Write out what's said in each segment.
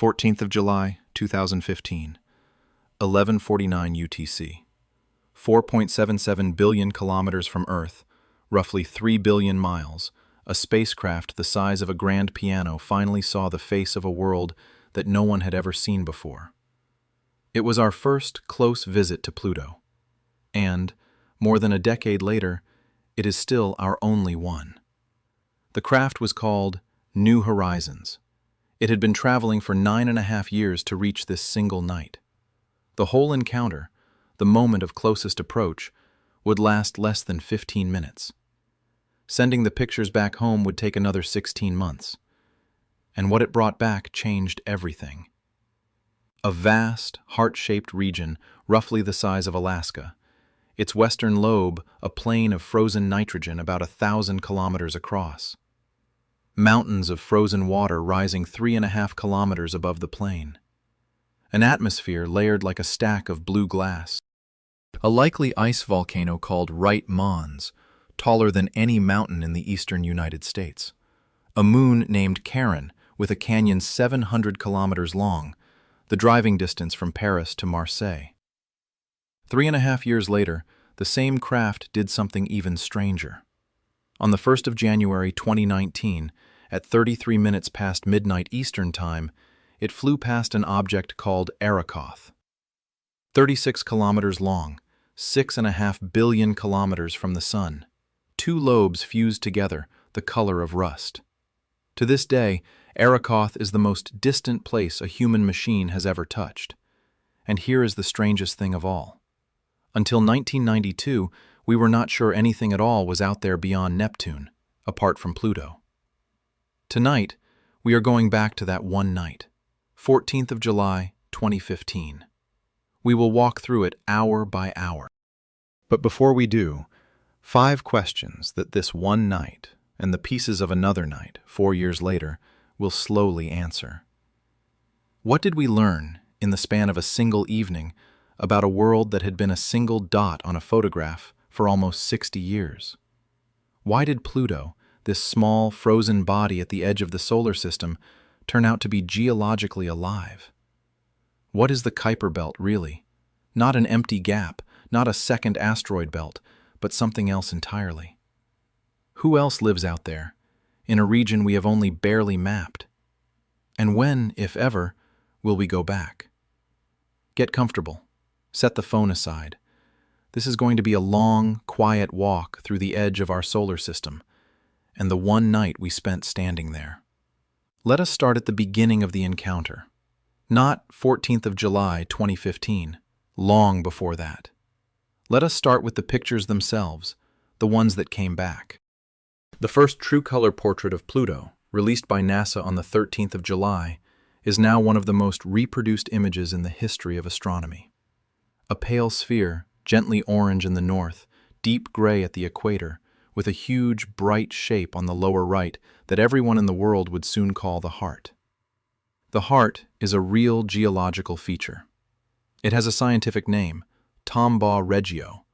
14th of July, 2015, 11:49 UTC. 4.77 billion kilometers from Earth, roughly 3 billion miles, a spacecraft the size of a grand piano finally saw the face of a world that no one had ever seen before. It was our first close visit to Pluto, and, more than a decade later, it is still our only one. The craft was called New Horizons. It had been traveling for 9.5 years to reach this single night. The whole encounter, the moment of closest approach, would last less than 15 minutes. Sending the pictures back home would take another 16 months. And what it brought back changed everything. A vast, heart-shaped region, roughly the size of Alaska, its western lobe a plain of frozen nitrogen about 1,000 kilometers across. Mountains of frozen water rising 3.5 kilometers above the plain. An atmosphere layered like a stack of blue glass. A likely ice volcano called Right Mons, taller than any mountain in the eastern United States. A moon named Charon, with a canyon 700 kilometers long, the driving distance from Paris to Marseille. 3.5 years later, the same craft did something even stranger. On the 1st of January 2019, at 33 minutes past midnight Eastern Time, it flew past an object called Arrokoth. 36 kilometers long, 6.5 billion kilometers from the Sun. 2 lobes fused together, the color of rust. To this day, Arrokoth is the most distant place a human machine has ever touched. And here is the strangest thing of all. Until 1992, we were not sure anything at all was out there beyond Neptune, apart from Pluto. Tonight, we are going back to that one night, 14th of July, 2015. We will walk through it hour by hour. But before we do, 5 questions that this one night and the pieces of another night, 4 years later, will slowly answer. What did we learn in the span of a single evening about a world that had been a single dot on a photograph for almost 60 years? Why did Pluto, this small, frozen body at the edge of the solar system, turn out to be geologically alive? What is the Kuiper Belt really? Not an empty gap, not a second asteroid belt, but something else entirely. Who else lives out there, in a region we have only barely mapped? And when, if ever, will we go back? Get comfortable. Set the phone aside. This is going to be a long, quiet walk through the edge of our solar system, and the one night we spent standing there. Let us start at the beginning of the encounter. Not 14th of July, 2015, long before that. Let us start with the pictures themselves, the ones that came back. The first true color portrait of Pluto, released by NASA on the 13th of July, is now one of the most reproduced images in the history of astronomy. A pale sphere, gently orange in the north, deep gray at the equator, with a huge, bright shape on the lower right that everyone in the world would soon call the heart. The heart is a real geological feature. It has a scientific name, Tombaugh Regio,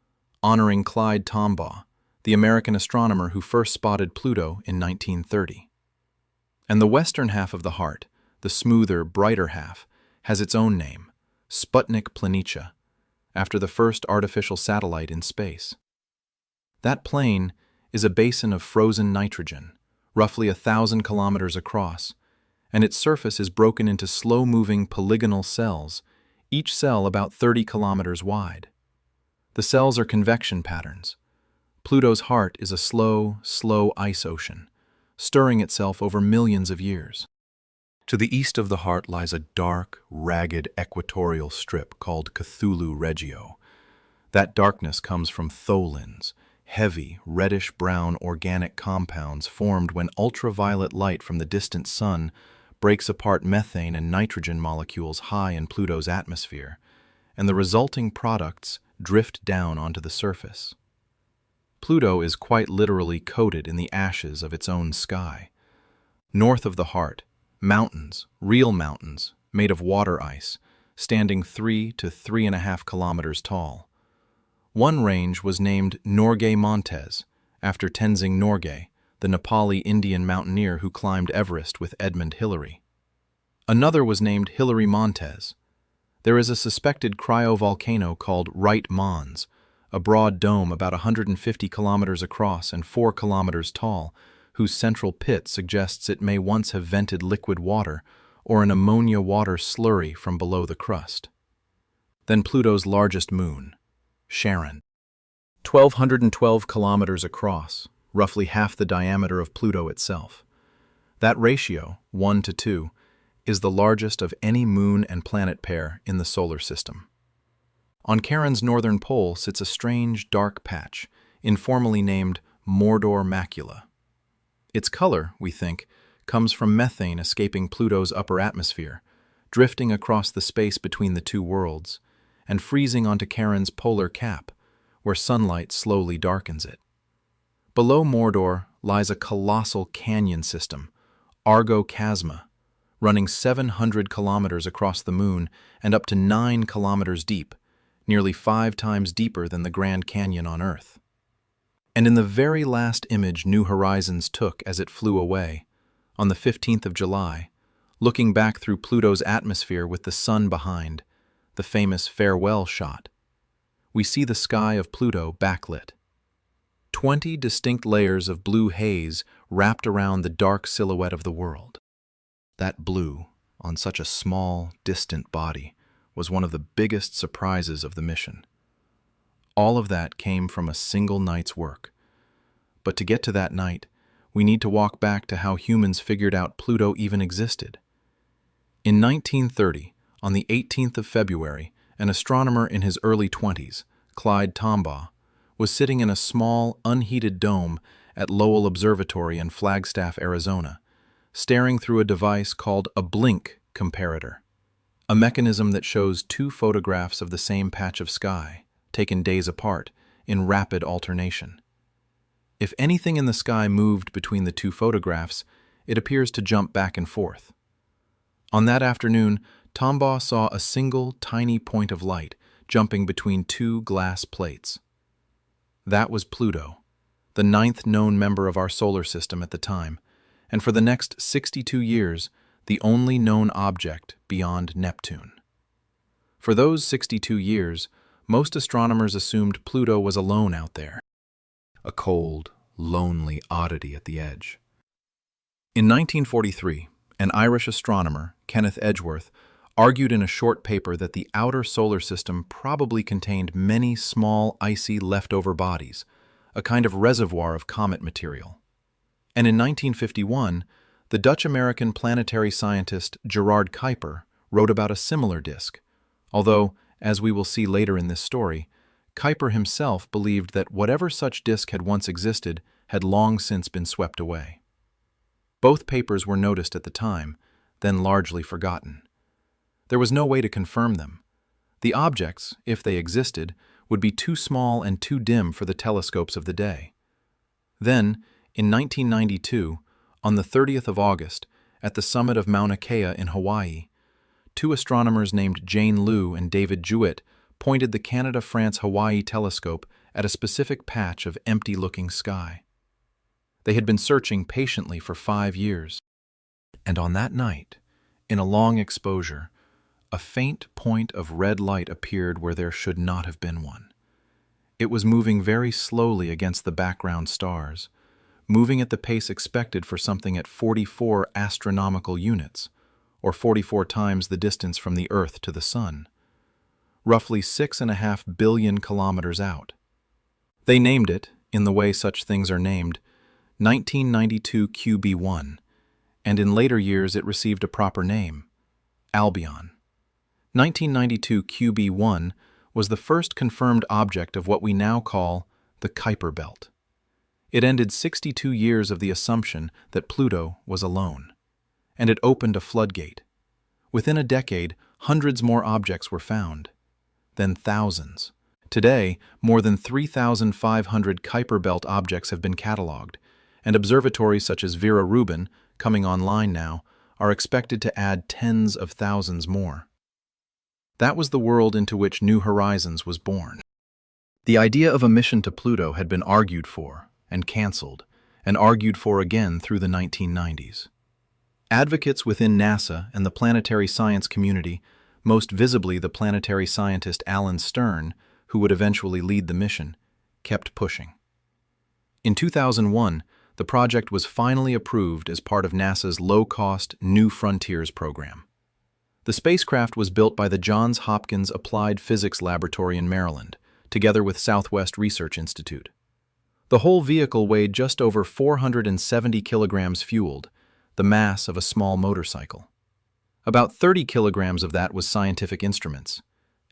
honoring Clyde Tombaugh, the American astronomer who first spotted Pluto in 1930. And the western half of the heart, the smoother, brighter half, has its own name, Sputnik Planitia, after the first artificial satellite in space. That plain is a basin of frozen nitrogen, roughly 1,000 kilometers across, and its surface is broken into slow-moving polygonal cells, each cell about 30 kilometers wide. The cells are convection patterns. Pluto's heart is a slow ice ocean, stirring itself over millions of years. To the east of the heart lies a dark, ragged equatorial strip called Cthulhu Regio. That darkness comes from tholins, heavy, reddish-brown organic compounds formed when ultraviolet light from the distant sun breaks apart methane and nitrogen molecules high in Pluto's atmosphere, and the resulting products drift down onto the surface. Pluto is quite literally coated in the ashes of its own sky. North of the heart, mountains, real mountains, made of water ice, standing 3 to 3.5 kilometers tall. One range was named Norgay Montes, after Tenzing Norgay, the Nepali Indian mountaineer who climbed Everest with Edmund Hillary. Another was named Hilary Montes. There is a suspected cryovolcano called Wright Mons, a broad dome about 150 kilometers across and 4 kilometers tall, whose central pit suggests it may once have vented liquid water or an ammonia water slurry from below the crust. Then Pluto's largest moon, Charon. 1,212 kilometers across, roughly half the diameter of Pluto itself. That ratio, 1 to 2, is the largest of any moon and planet pair in the solar system. On Charon's northern pole sits a strange dark patch, informally named Mordor Macula. Its color, we think, comes from methane escaping Pluto's upper atmosphere, drifting across the space between the two worlds, and freezing onto Charon's polar cap, where sunlight slowly darkens it. Below Mordor lies a colossal canyon system, Argo Chasma, running 700 kilometers across the moon and up to 9 kilometers deep, nearly 5 times deeper than the Grand Canyon on Earth. And in the very last image New Horizons took as it flew away, on the 15th of July, looking back through Pluto's atmosphere with the sun behind, the famous farewell shot, we see the sky of Pluto backlit. 20 distinct layers of blue haze wrapped around the dark silhouette of the world. That blue, on such a small, distant body, was one of the biggest surprises of the mission. All of that came from a single night's work. But to get to that night, we need to walk back to how humans figured out Pluto even existed. In 1930, on the 18th of February, an astronomer in his early 20s, Clyde Tombaugh, was sitting in a small, unheated dome at Lowell Observatory in Flagstaff, Arizona, staring through a device called a blink comparator, a mechanism that shows 2 photographs of the same patch of sky, taken days apart, in rapid alternation. If anything in the sky moved between the 2 photographs, it appears to jump back and forth. On that afternoon, Tombaugh saw a single, tiny point of light jumping between 2 glass plates. That was Pluto, the 9th known member of our solar system at the time, and for the next 62 years, the only known object beyond Neptune. For those 62 years, most astronomers assumed Pluto was alone out there, a cold, lonely oddity at the edge. In 1943, an Irish astronomer, Kenneth Edgeworth, argued in a short paper that the outer solar system probably contained many small, icy leftover bodies, a kind of reservoir of comet material. And in 1951, the Dutch-American planetary scientist Gerard Kuiper wrote about a similar disk, although, as we will see later in this story, Kuiper himself believed that whatever such disk had once existed had long since been swept away. Both papers were noticed at the time, then largely forgotten. There was no way to confirm them. The objects, if they existed, would be too small and too dim for the telescopes of the day. Then, in 1992, on the 30th of August, at the summit of Mauna Kea in Hawaii, 2 astronomers named Jane Liu and David Jewitt pointed the Canada-France-Hawaii telescope at a specific patch of empty-looking sky. They had been searching patiently for 5 years. And on that night, in a long exposure, a faint point of red light appeared where there should not have been one. It was moving very slowly against the background stars, moving at the pace expected for something at 44 astronomical units, or 44 times the distance from the Earth to the Sun, roughly 6.5 billion kilometers out. They named it, in the way such things are named, 1992 QB1, and in later years it received a proper name, Albion. 1992 QB1 was the first confirmed object of what we now call the Kuiper Belt. It ended 62 years of the assumption that Pluto was alone, and it opened a floodgate. Within a decade, hundreds more objects were found, then thousands. Today, more than 3,500 Kuiper Belt objects have been catalogued, and observatories such as Vera Rubin, coming online now, are expected to add tens of thousands more. That was the world into which New Horizons was born. The idea of a mission to Pluto had been argued for, and cancelled, and argued for again through the 1990s. Advocates within NASA and the planetary science community, most visibly the planetary scientist Alan Stern, who would eventually lead the mission, kept pushing. In 2001, the project was finally approved as part of NASA's low-cost New Frontiers program. The spacecraft was built by the Johns Hopkins Applied Physics Laboratory in Maryland, together with Southwest Research Institute. The whole vehicle weighed just over 470 kilograms fueled, the mass of a small motorcycle. About 30 kilograms of that was scientific instruments.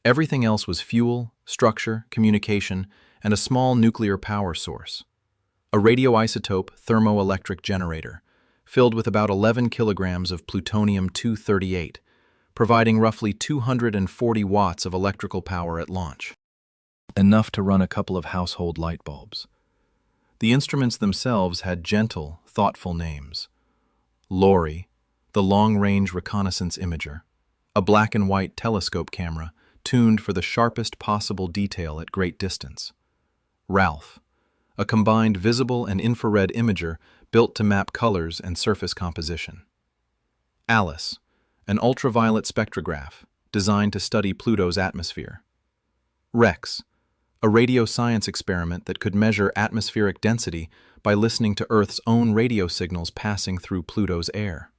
Everything else was fuel, structure, communication, and a small nuclear power source. A radioisotope thermoelectric generator, filled with about 11 kilograms of plutonium-238, providing roughly 240 watts of electrical power at launch. Enough to run a couple of household light bulbs. The instruments themselves had gentle, thoughtful names. LORI, the Long-Range Reconnaissance Imager, a black-and-white telescope camera tuned for the sharpest possible detail at great distance. RALPH, a combined visible and infrared imager built to map colors and surface composition. ALICE, an ultraviolet spectrograph designed to study Pluto's atmosphere. REX, a radio science experiment that could measure atmospheric density by listening to Earth's own radio signals passing through Pluto's air.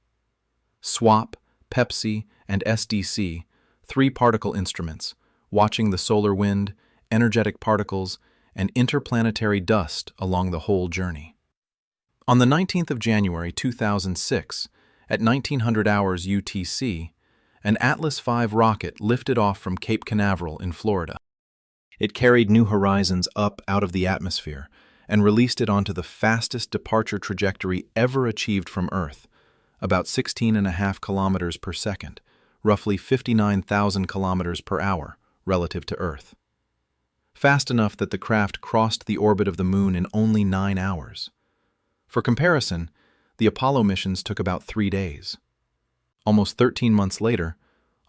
SWAP, PEPSI, and SDC, three particle instruments, watching the solar wind, energetic particles, and interplanetary dust along the whole journey. On the 19th of January 2006, at 1900 hours UTC, an Atlas V rocket lifted off from Cape Canaveral in Florida. It carried New Horizons up out of the atmosphere and released it onto the fastest departure trajectory ever achieved from Earth, about 16.5 kilometers per second, roughly 59,000 kilometers per hour relative to Earth. Fast enough that the craft crossed the orbit of the Moon in only 9 hours. For comparison, the Apollo missions took about 3 days. Almost 13 months later,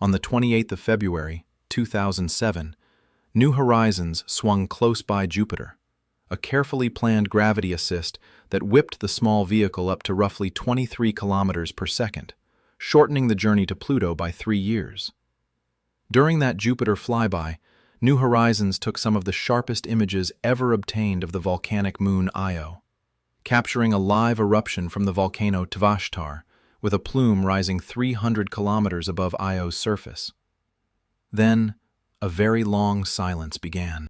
on the 28th of February, 2007, New Horizons swung close by Jupiter, a carefully planned gravity assist that whipped the small vehicle up to roughly 23 kilometers per second, shortening the journey to Pluto by 3 years. During that Jupiter flyby, New Horizons took some of the sharpest images ever obtained of the volcanic moon Io, capturing a live eruption from the volcano Tvashtar, with a plume rising 300 kilometers above Io's surface. Then, a very long silence began.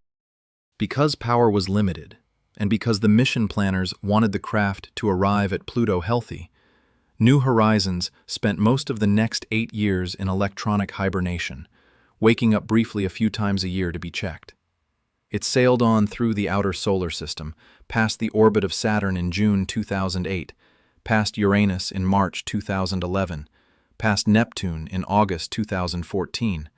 Because power was limited, and because the mission planners wanted the craft to arrive at Pluto healthy, New Horizons spent most of the next 8 years in electronic hibernation, waking up briefly a few times a year to be checked. It sailed on through the outer solar system, past the orbit of Saturn in June 2008, past Uranus in March 2011, past Neptune in August 2014,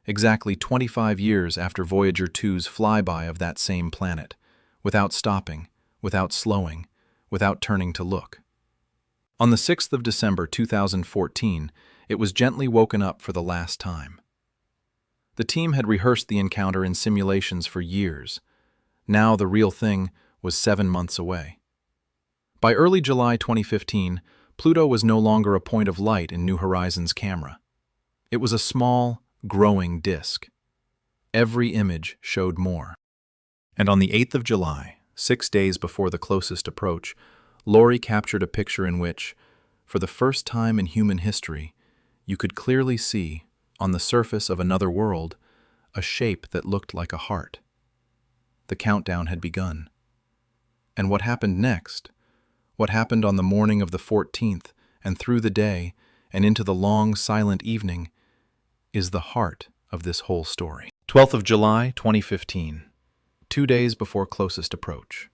exactly 25 years after Voyager 2's flyby of that same planet, without stopping, without slowing, without turning to look. On the 6th of December 2014, it was gently woken up for the last time. The team had rehearsed the encounter in simulations for years. Now the real thing was 7 months away. By early July 2015, Pluto was no longer a point of light in New Horizons' camera. It was a small, growing disk. Every image showed more. And on the 8th of July, 6 days before the closest approach, LORI captured a picture in which, for the first time in human history, you could clearly see, on the surface of another world, a shape that looked like a heart. The countdown had begun. And what happened next? What happened on the morning of the 14th, and through the day, and into the long, silent evening, is the heart of this whole story. 12th of July, 2015, 2 days before closest approach.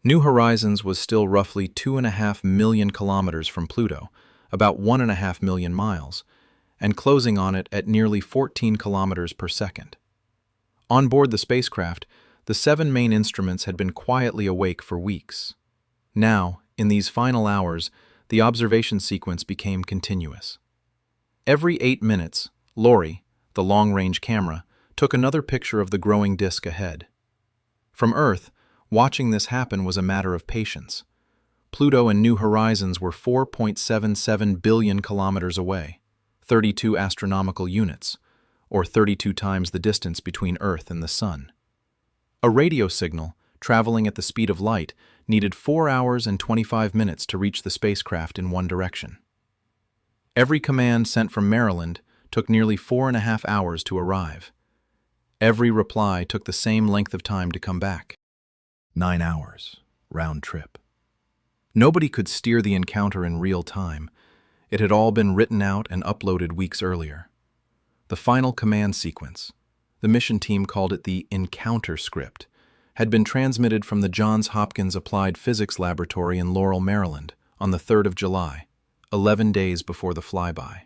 New Horizons was still roughly 2.5 million kilometers from Pluto, about 1.5 million miles, and closing on it at nearly 14 kilometers per second. On board the spacecraft, the 7 main instruments had been quietly awake for weeks. Now, in these final hours, the observation sequence became continuous. Every 8 minutes, LORI, the long-range camera, took another picture of the growing disk ahead. From Earth, watching this happen was a matter of patience. Pluto and New Horizons were 4.77 billion kilometers away, 32 astronomical units, or 32 times the distance between Earth and the Sun. A radio signal, traveling at the speed of light, needed 4 hours and 25 minutes to reach the spacecraft in one direction. Every command sent from Maryland took nearly 4.5 hours to arrive. Every reply took the same length of time to come back. 9 hours, round trip. Nobody could steer the encounter in real time. It had all been written out and uploaded weeks earlier. The final command sequence, the mission team called it the encounter script, had been transmitted from the Johns Hopkins Applied Physics Laboratory in Laurel, Maryland, on the 3rd of July, 11 days before the flyby.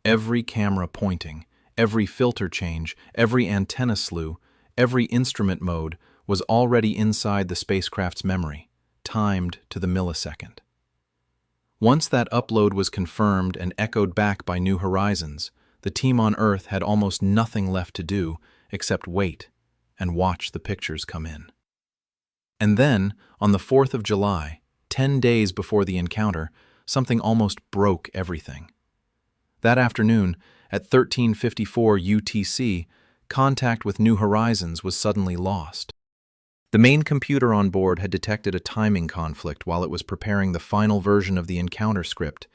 Every camera pointing, every filter change, every antenna slew, every instrument mode was already inside the spacecraft's memory, timed to the millisecond. Once that upload was confirmed and echoed back by New Horizons, the team on Earth had almost nothing left to do except wait and watch the pictures come in. And then, on the 4th of July, 10 days before the encounter, something almost broke everything. That afternoon, at 13:54 UTC, contact with New Horizons was suddenly lost. The main computer on board had detected a timing conflict while it was preparing the final version of the encounter script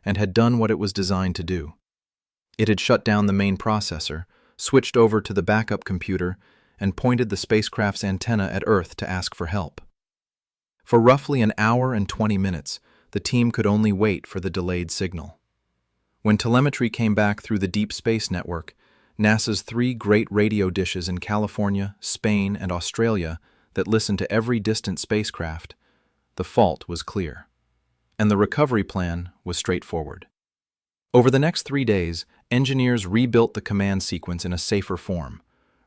and had done what it was designed to do. It had shut down the main processor, switched over to the backup computer, and pointed the spacecraft's antenna at Earth to ask for help. For roughly an hour and 20 minutes, the team could only wait for the delayed signal. When telemetry came back through the Deep Space Network, NASA's 3 great radio dishes in California, Spain, and Australia that listened to every distant spacecraft, the fault was clear, and the recovery plan was straightforward. Over the next 3 days, engineers rebuilt the command sequence in a safer form,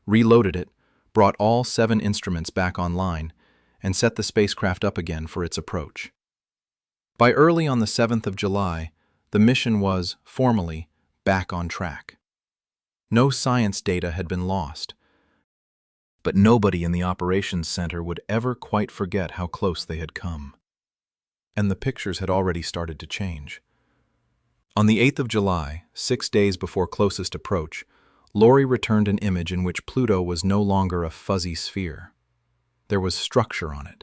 reloaded it, brought all 7 instruments back online, and set the spacecraft up again for its approach. By early on the 7th of July, the mission was, formally, back on track. No science data had been lost, but nobody in the operations center would ever quite forget how close they had come. And the pictures had already started to change. On the 8th of July, 6 days before closest approach, Lori returned an image in which Pluto was no longer a fuzzy sphere. There was structure on it.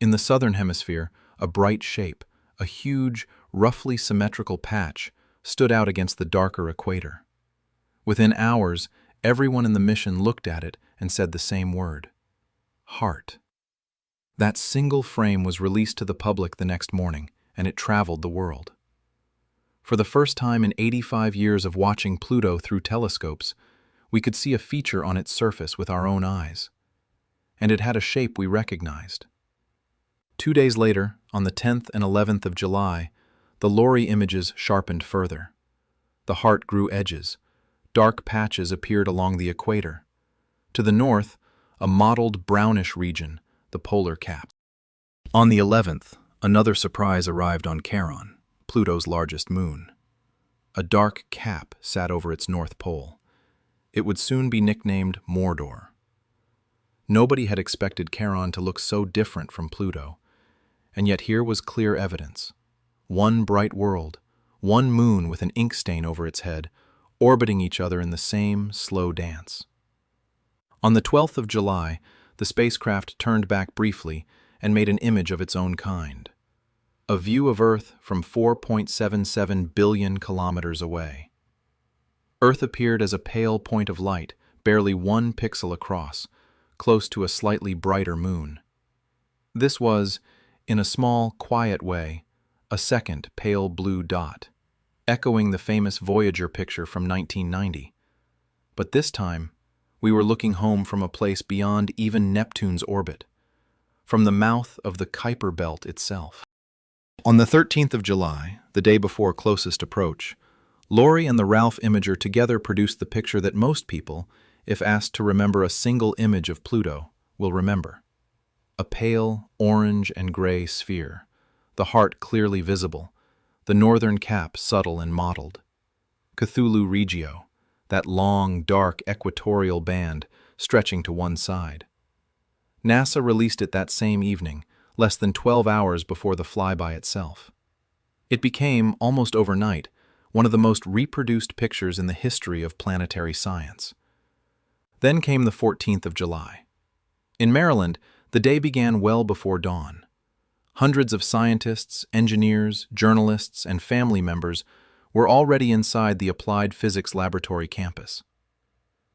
In the southern hemisphere, a bright shape, a huge, roughly symmetrical patch, stood out against the darker equator. Within hours, everyone in the mission looked at it and said the same word: heart. That single frame was released to the public the next morning, and it traveled the world. For the first time in 85 years of watching Pluto through telescopes, we could see a feature on its surface with our own eyes. And it had a shape we recognized. 2 days later, on the 10th and 11th of July, the Lori images sharpened further. The heart grew edges. Dark patches appeared along the equator. To the north, a mottled brownish region, the polar cap. On the 11th, another surprise arrived on Charon, Pluto's largest moon. A dark cap sat over its north pole. It would soon be nicknamed Mordor. Nobody had expected Charon to look so different from Pluto, and yet here was clear evidence. One bright world, one moon with an ink stain over its head, orbiting each other in the same slow dance. On the 12th of July, the spacecraft turned back briefly and made an image of its own kind. A view of Earth from 4.77 billion kilometers away. Earth appeared as a pale point of light, barely 1 pixel across, close to a slightly brighter moon. This was, in a small, quiet way, a second pale blue dot, echoing the famous Voyager picture from 1990. But this time, we were looking home from a place beyond even Neptune's orbit, from the mouth of the Kuiper Belt itself. On the 13th of July, the day before closest approach, Lori and the Ralph imager together produced the picture that most people, if asked to remember a single image of Pluto, will remember. A pale, orange and gray sphere, the heart clearly visible, the northern cap subtle and mottled. Cthulhu Regio, that long, dark equatorial band stretching to one side. NASA released it that same evening, less than 12 hours before the flyby itself. It became, almost overnight, one of the most reproduced pictures in the history of planetary science. Then came the 14th of July. In Maryland, the day began well before dawn. Hundreds of scientists, engineers, journalists, and family members were already inside the Applied Physics Laboratory campus.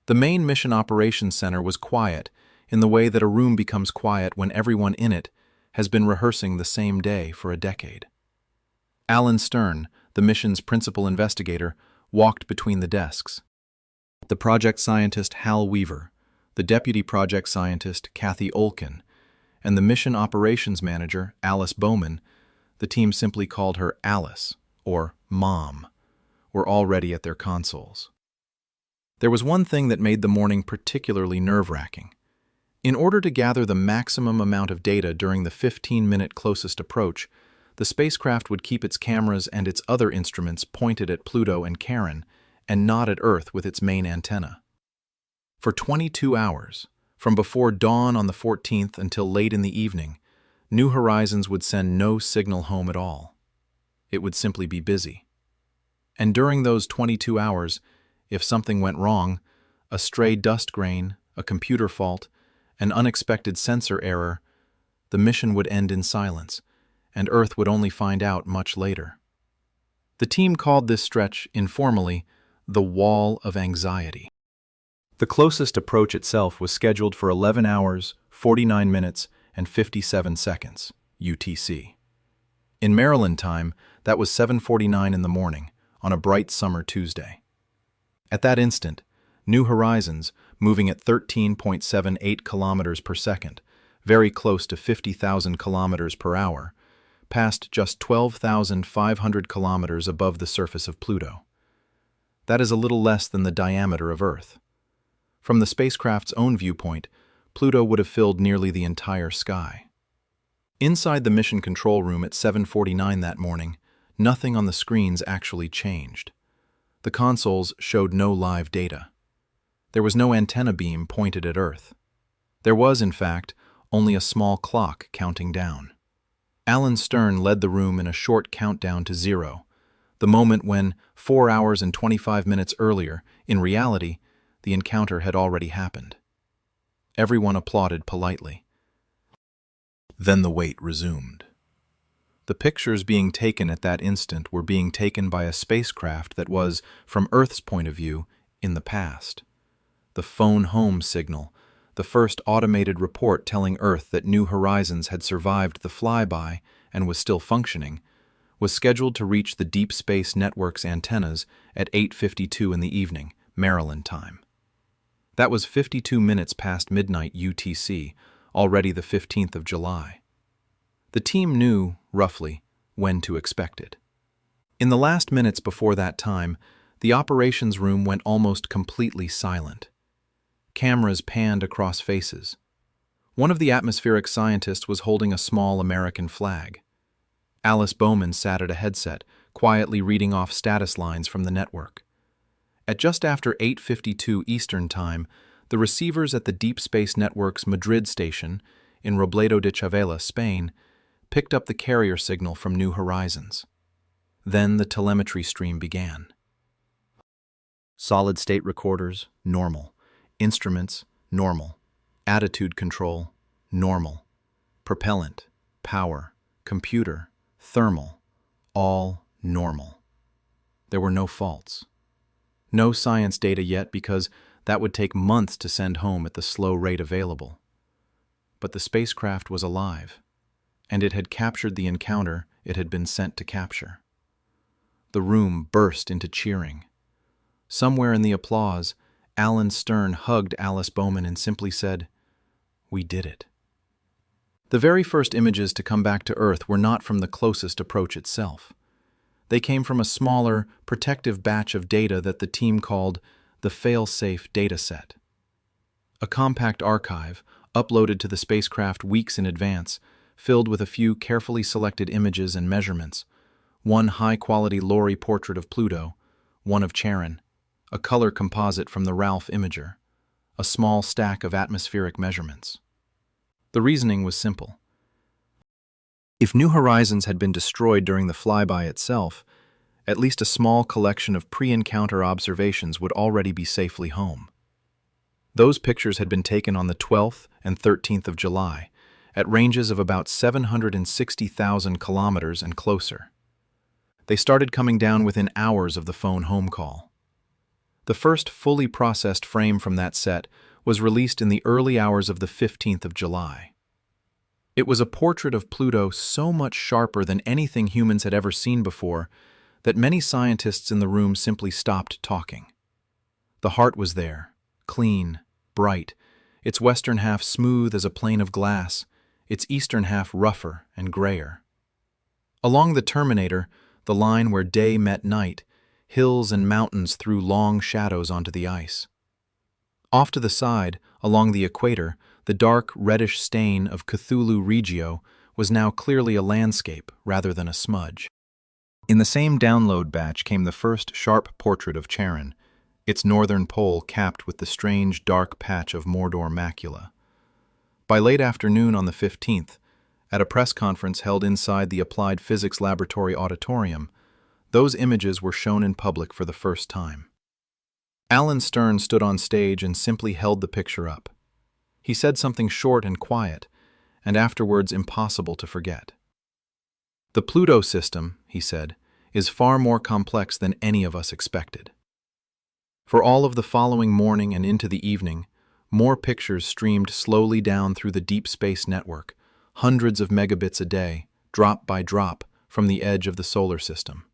The main Mission Operations Center was quiet in the way that a room becomes quiet when everyone in it has been rehearsing the same day for a decade. Alan Stern, the mission's principal investigator, walked between the desks. The project scientist Hal Weaver, the deputy project scientist Kathy Olkin, and the mission operations manager Alice Bowman, the team simply called her Alice, or Mom, were already at their consoles. There was one thing that made the morning particularly nerve-wracking. In order to gather the maximum amount of data during the 15-minute closest approach, the spacecraft would keep its cameras and its other instruments pointed at Pluto and Charon, and not at Earth with its main antenna. For 22 hours, from before dawn on the 14th until late in the evening, New Horizons would send no signal home at all. It would simply be busy. And during those 22 hours, if something went wrong, a stray dust grain, a computer fault, an unexpected sensor error, the mission would end in silence, and Earth would only find out much later. The team called this stretch, informally, the Wall of Anxiety. The closest approach itself was scheduled for 11 hours, 49 minutes, and 57 seconds, UTC. In Maryland time, that was 7:49 in the morning, on a bright summer Tuesday. At that instant, New Horizons, moving at 13.78 kilometers per second, very close to 50,000 kilometers per hour, passed just 12,500 kilometers above the surface of Pluto. That is a little less than the diameter of Earth. From the spacecraft's own viewpoint, Pluto would have filled nearly the entire sky. Inside the mission control room at 7:49 that morning, nothing on the screens actually changed. The consoles showed no live data. There was no antenna beam pointed at Earth. There was, in fact, only a small clock counting down. Alan Stern led the room in a short countdown to zero, the moment when, 4 hours and 25 minutes earlier, in reality, the encounter had already happened. Everyone applauded politely. Then the wait resumed. The pictures being taken at that instant were being taken by a spacecraft that was, from Earth's point of view, in the past. The phone home signal, the first automated report telling Earth that New Horizons had survived the flyby and was still functioning, was scheduled to reach the Deep Space Network's antennas at 8:52 in the evening, Maryland time. That was 52 minutes past midnight UTC, already the 15th of July. The team knew, roughly, when to expect it. In the last minutes before that time, the operations room went almost completely silent. Cameras panned across faces. One of the atmospheric scientists was holding a small American flag. Alice Bowman sat at a headset, quietly reading off status lines from the network. At just after 8:52 Eastern Time, the receivers at the Deep Space Network's Madrid station, in Robledo de Chavela, Spain, picked up the carrier signal from New Horizons. Then the telemetry stream began. Solid-state recorders, normal. Instruments, normal. Attitude control, normal. Propellant, power, computer, thermal, all normal. There were no faults. No science data yet because that would take months to send home at the slow rate available. But the spacecraft was alive, and it had captured the encounter it had been sent to capture. The room burst into cheering. Somewhere in the applause, Alan Stern hugged Alice Bowman and simply said, "We did it." The very first images to come back to Earth were not from the closest approach itself. They came from a smaller, protective batch of data that the team called the fail-safe dataset. A compact archive, uploaded to the spacecraft weeks in advance, filled with a few carefully selected images and measurements, one high-quality Lowell portrait of Pluto, one of Charon, a color composite from the Ralph imager, a small stack of atmospheric measurements. The reasoning was simple. If New Horizons had been destroyed during the flyby itself, at least a small collection of pre-encounter observations would already be safely home. Those pictures had been taken on the 12th and 13th of July, at ranges of about 760,000 kilometers and closer. They started coming down within hours of the phone home call. The first fully processed frame from that set was released in the early hours of the 15th of July. It was a portrait of Pluto so much sharper than anything humans had ever seen before that many scientists in the room simply stopped talking. The heart was there, clean, bright, its western half smooth as a plane of glass, its eastern half rougher and grayer. Along the terminator, the line where day met night, hills and mountains threw long shadows onto the ice. Off to the side, along the equator, the dark, reddish stain of Cthulhu Regio was now clearly a landscape rather than a smudge. In the same download batch came the first sharp portrait of Charon, its northern pole capped with the strange dark patch of Mordor macula. By late afternoon on the 15th, at a press conference held inside the Applied Physics Laboratory auditorium, those images were shown in public for the first time. Alan Stern stood on stage and simply held the picture up. He said something short and quiet, and afterwards impossible to forget. "The Pluto system," he said, "is far more complex than any of us expected." For all of the following morning and into the evening, more pictures streamed slowly down through the deep space network, hundreds of megabits a day, drop by drop, from the edge of the solar system.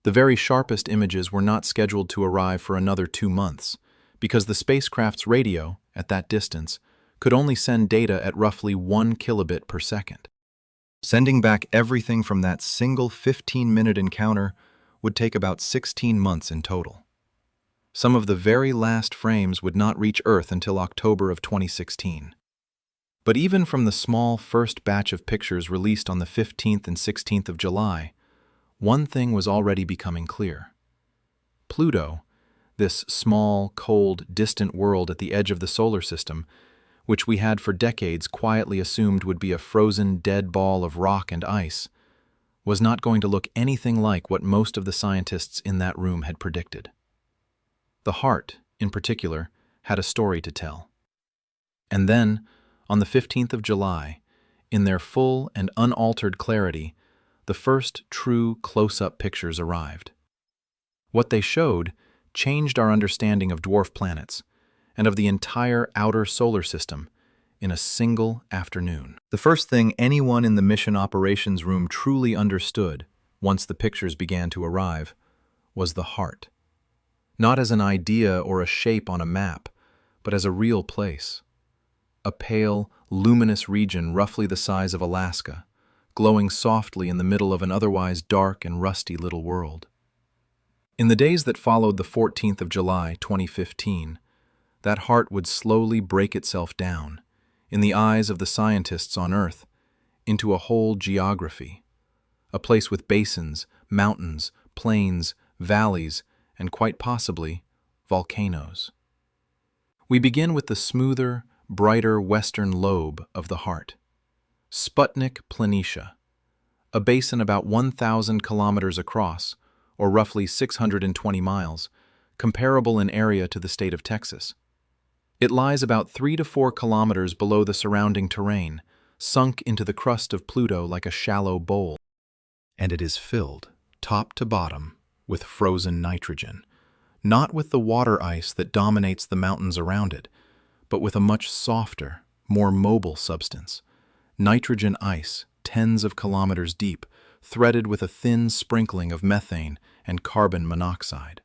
The very sharpest images were not scheduled to arrive for another 2 months, because the spacecraft's radio, at that distance, could only send data at roughly 1 kilobit per second. Sending back everything from that single 15-minute encounter would take about 16 months in total. Some of the very last frames would not reach Earth until October of 2016. But even from the small first batch of pictures released on the 15th and 16th of July, one thing was already becoming clear. Pluto, this small, cold, distant world at the edge of the solar system, which we had for decades quietly assumed would be a frozen, dead ball of rock and ice, was not going to look anything like what most of the scientists in that room had predicted. The heart, in particular, had a story to tell. And then, on the 15th of July, in their full and unaltered clarity, the first true close-up pictures arrived. What they showed changed our understanding of dwarf planets and of the entire outer solar system in a single afternoon. The first thing anyone in the mission operations room truly understood, once the pictures began to arrive, was the heart. Not as an idea or a shape on a map, but as a real place. A pale, luminous region roughly the size of Alaska, glowing softly in the middle of an otherwise dark and rusty little world. In the days that followed the 14th of July, 2015, that heart would slowly break itself down, in the eyes of the scientists on Earth, into a whole geography, a place with basins, mountains, plains, valleys, and quite possibly, volcanoes. We begin with the smoother, brighter western lobe of the heart, Sputnik Planitia, a basin about 1,000 kilometers across, or roughly 620 miles, comparable in area to the state of Texas. It lies about 3 to 4 kilometers below the surrounding terrain, sunk into the crust of Pluto like a shallow bowl. And it is filled, top to bottom, with frozen nitrogen, not with the water ice that dominates the mountains around it, but with a much softer, more mobile substance, nitrogen ice, tens of kilometers deep, threaded with a thin sprinkling of methane and carbon monoxide.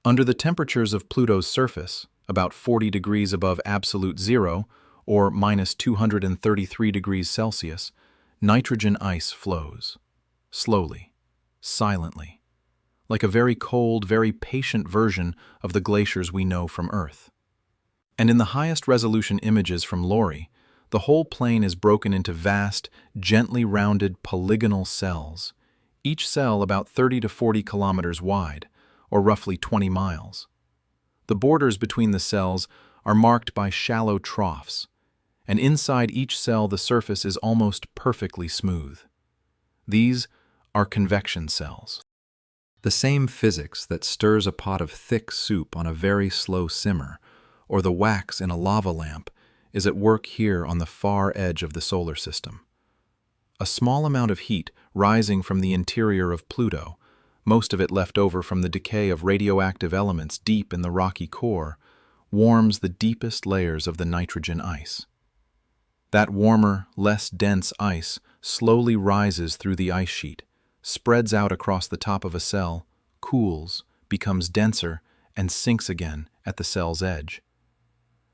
Under the temperatures of Pluto's surface, about 40 degrees above absolute zero, or minus 233 degrees Celsius, nitrogen ice flows, slowly, silently, like a very cold, very patient version of the glaciers we know from Earth. And in the highest resolution images from LORRI, the whole plain is broken into vast, gently rounded polygonal cells, each cell about 30 to 40 kilometers wide, or roughly 20 miles. The borders between the cells are marked by shallow troughs, and inside each cell the surface is almost perfectly smooth. These are convection cells. The same physics that stirs a pot of thick soup on a very slow simmer, or the wax in a lava lamp, is at work here on the far edge of the solar system. A small amount of heat rising from the interior of Pluto, most of it left over from the decay of radioactive elements deep in the rocky core, warms the deepest layers of the nitrogen ice. That warmer, less dense ice slowly rises through the ice sheet, spreads out across the top of a cell, cools, becomes denser, and sinks again at the cell's edge.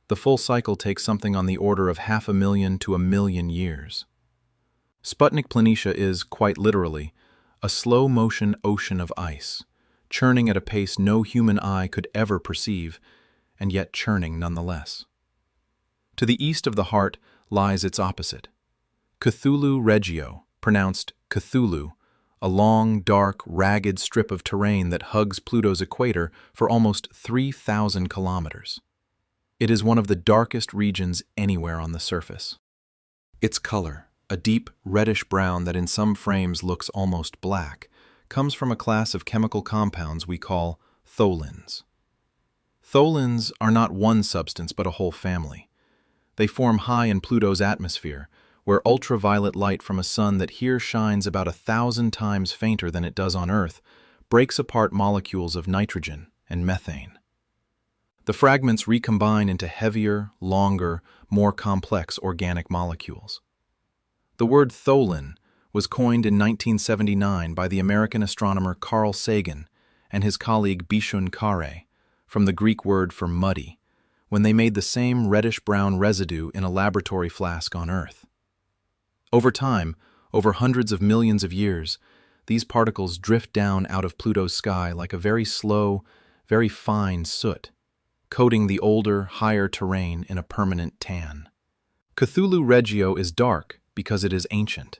The full cycle takes something on the order of 500,000 to 1,000,000 years. Sputnik Planitia is, quite literally, a slow-motion ocean of ice, churning at a pace no human eye could ever perceive, and yet churning nonetheless. To the east of the heart lies its opposite, Cthulhu Regio, pronounced Cthulhu, a long, dark, ragged strip of terrain that hugs Pluto's equator for almost 3,000 kilometers. It is one of the darkest regions anywhere on the surface. Its color, a deep reddish-brown that in some frames looks almost black, comes from a class of chemical compounds we call tholins. Tholins are not one substance but a whole family. They form high in Pluto's atmosphere, where ultraviolet light from a sun that here shines about 1,000 times fainter than it does on Earth breaks apart molecules of nitrogen and methane. The fragments recombine into heavier, longer, more complex organic molecules. The word tholin was coined in 1979 by the American astronomer Carl Sagan and his colleague Bishun Kare, from the Greek word for muddy, when they made the same reddish-brown residue in a laboratory flask on Earth. Over time, over hundreds of millions of years, these particles drift down out of Pluto's sky like a very slow, very fine soot, coating the older, higher terrain in a permanent tan. Cthulhu Regio is dark because it is ancient.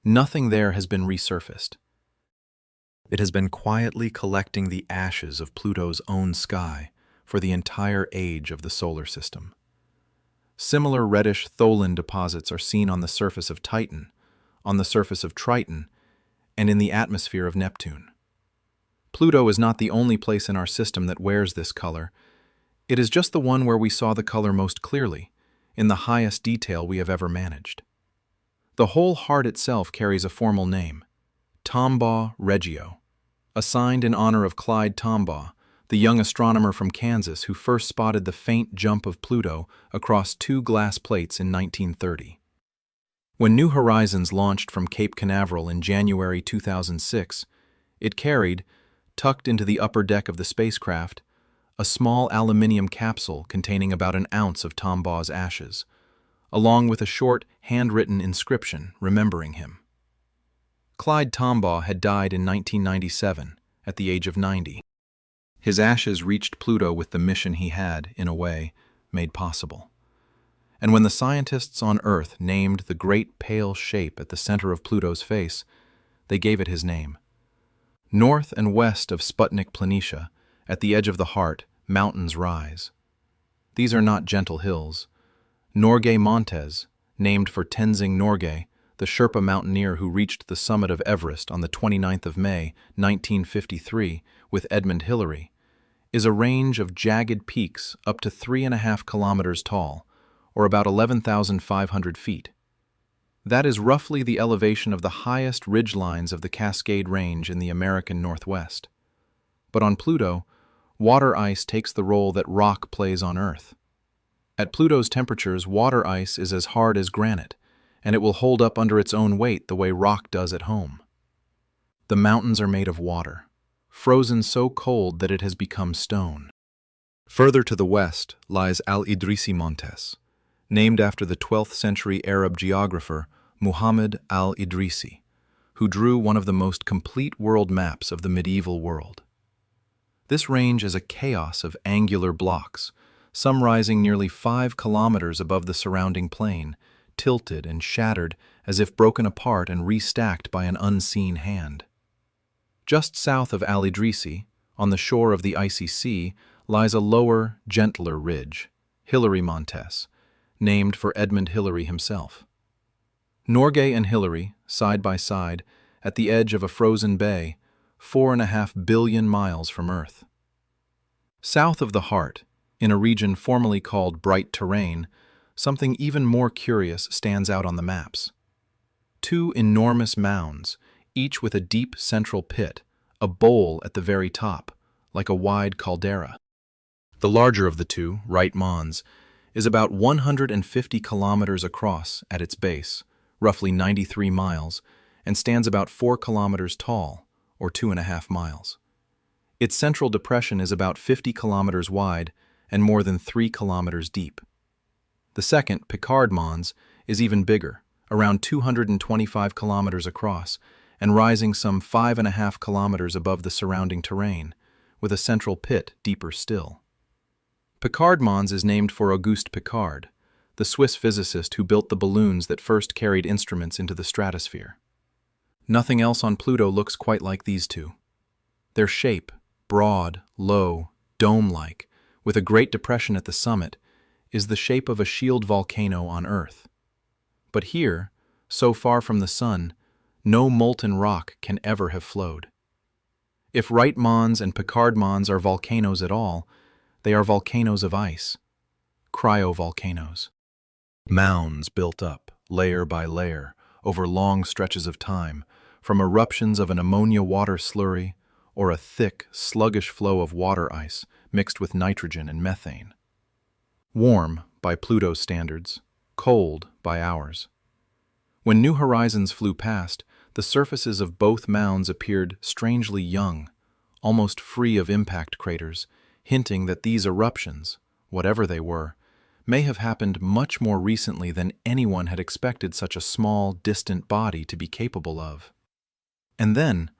Nothing there has been resurfaced. It has been quietly collecting the ashes of Pluto's own sky for the entire age of the solar system. Similar reddish tholin deposits are seen on the surface of Titan, on the surface of Triton, and in the atmosphere of Neptune. Pluto is not the only place in our system that wears this color. It is just the one where we saw the color most clearly, in the highest detail we have ever managed. The whole heart itself carries a formal name, Tombaugh Regio, assigned in honor of Clyde Tombaugh, the young astronomer from Kansas who first spotted the faint jump of Pluto across 2 glass plates in 1930. When New Horizons launched from Cape Canaveral in January 2006, it carried, tucked into the upper deck of the spacecraft, a small aluminium capsule containing about an ounce of Tombaugh's ashes, along with a short, handwritten inscription remembering him. Clyde Tombaugh had died in 1997, at the age of 90. His ashes reached Pluto with the mission he had, in a way, made possible. And when the scientists on Earth named the great pale shape at the center of Pluto's face, they gave it his name. North and west of Sputnik Planitia, at the edge of the heart, mountains rise. These are not gentle hills. Norgay Montes, named for Tenzing Norgay, the Sherpa mountaineer who reached the summit of Everest on the 29th of May, 1953, with Edmund Hillary, is a range of jagged peaks up to 3.5 kilometers tall, or about 11,500 feet. That is roughly the elevation of the highest ridgelines of the Cascade Range in the American Northwest. But on Pluto, water ice takes the role that rock plays on Earth. At Pluto's temperatures, water ice is as hard as granite, and it will hold up under its own weight the way rock does at home. The mountains are made of water, frozen so cold that it has become stone. Further to the west lies Al-Idrisi Montes, named after the 12th century Arab geographer Muhammad al-Idrisi, who drew one of the most complete world maps of the medieval world. This range is a chaos of angular blocks, some rising nearly 5 kilometers above the surrounding plain, tilted and shattered as if broken apart and restacked by an unseen hand. Just south of Al-Idrisi, on the shore of the icy sea, lies a lower, gentler ridge, Hillary Montes, named for Edmund Hillary himself. Norgay and Hillary, side by side, at the edge of a frozen bay, 4.5 billion miles from Earth. South of the heart, in a region formerly called Bright Terrain, something even more curious stands out on the maps. Two enormous mounds, each with a deep central pit, a bowl at the very top, like a wide caldera. The larger of the two, Right Mons, is about 150 kilometers across at its base, roughly 93 miles, and stands about 4 kilometers tall, or 2.5 miles. Its central depression is about 50 kilometers wide and more than 3 kilometers deep. The second, Picard Mons, is even bigger, around 225 kilometers across, and rising some 5.5 kilometers above the surrounding terrain, with a central pit deeper still. Picard Mons is named for Auguste Picard, the Swiss physicist who built the balloons that first carried instruments into the stratosphere. Nothing else on Pluto looks quite like these two. Their shape, broad, low, dome-like, with a great depression at the summit, is the shape of a shield volcano on Earth. But here, so far from the sun, no molten rock can ever have flowed. If Right Mons and Picard Mons are volcanoes at all, they are volcanoes of ice, cryovolcanoes. Mounds built up, layer by layer, over long stretches of time, from eruptions of an ammonia water slurry or a thick, sluggish flow of water ice mixed with nitrogen and methane. Warm by Pluto's standards, cold by ours. When New Horizons flew past, the surfaces of both mounds appeared strangely young, almost free of impact craters, hinting that these eruptions, whatever they were, may have happened much more recently than anyone had expected such a small, distant body to be capable of. And then,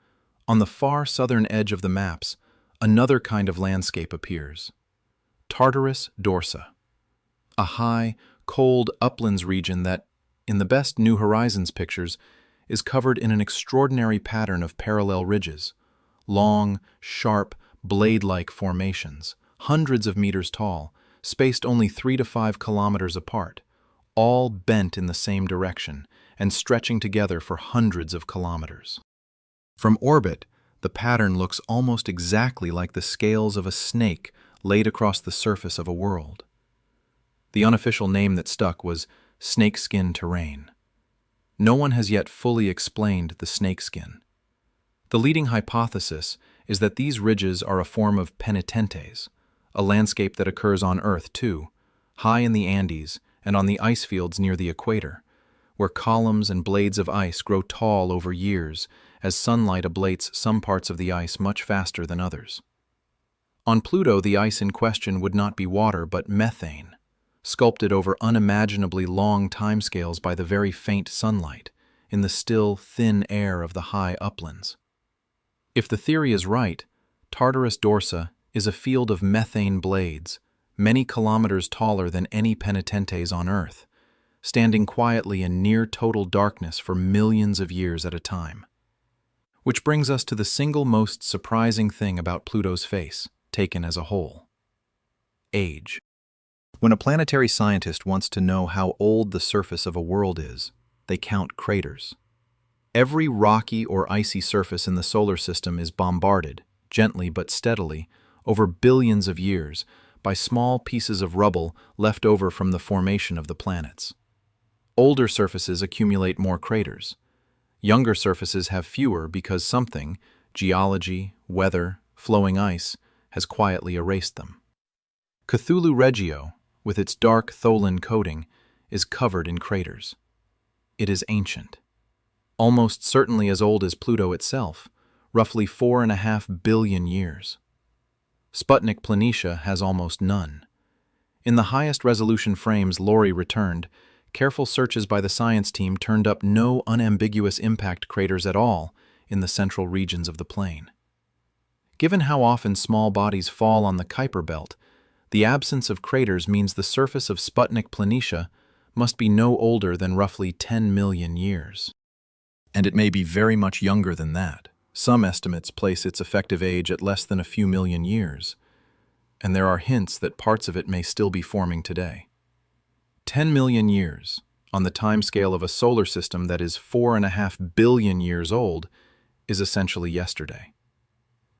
on the far southern edge of the maps, another kind of landscape appears. Tartarus Dorsa, a high, cold uplands region that, in the best New Horizons pictures, is covered in an extraordinary pattern of parallel ridges, long, sharp, blade-like formations, hundreds of meters tall, spaced only 3 to 5 kilometers apart, all bent in the same direction and stretching together for hundreds of kilometers. From orbit, the pattern looks almost exactly like the scales of a snake laid across the surface of a world. The unofficial name that stuck was snakeskin terrain. No one has yet fully explained the snakeskin. The leading hypothesis is that these ridges are a form of penitentes, a landscape that occurs on Earth too, high in the Andes and on the ice fields near the equator, where columns and blades of ice grow tall over years as sunlight ablates some parts of the ice much faster than others. On Pluto, the ice in question would not be water but methane, sculpted over unimaginably long timescales by the very faint sunlight, in the still, thin air of the high uplands. If the theory is right, Tartarus Dorsa is a field of methane blades, many kilometers taller than any penitentes on Earth, standing quietly in near-total darkness for millions of years at a time. Which brings us to the single most surprising thing about Pluto's face, taken as a whole: age. When a planetary scientist wants to know how old the surface of a world is, they count craters. Every rocky or icy surface in the solar system is bombarded, gently but steadily, over billions of years, by small pieces of rubble left over from the formation of the planets. Older surfaces accumulate more craters. Younger surfaces have fewer because something, geology, weather, flowing ice, has quietly erased them. Cthulhu Regio, with its dark tholin coating, is covered in craters. It is ancient. Almost certainly as old as Pluto itself, roughly 4.5 billion years. Sputnik Planitia has almost none. In the highest resolution frames Lori returned, careful searches by the science team turned up no unambiguous impact craters at all in the central regions of the plane. Given how often small bodies fall on the Kuiper Belt, the absence of craters means the surface of Sputnik Planitia must be no older than roughly 10 million years. And it may be very much younger than that. Some estimates place its effective age at less than a few million years, and there are hints that parts of it may still be forming today. 10 million years, on the timescale of a solar system that is 4.5 billion years old, is essentially yesterday.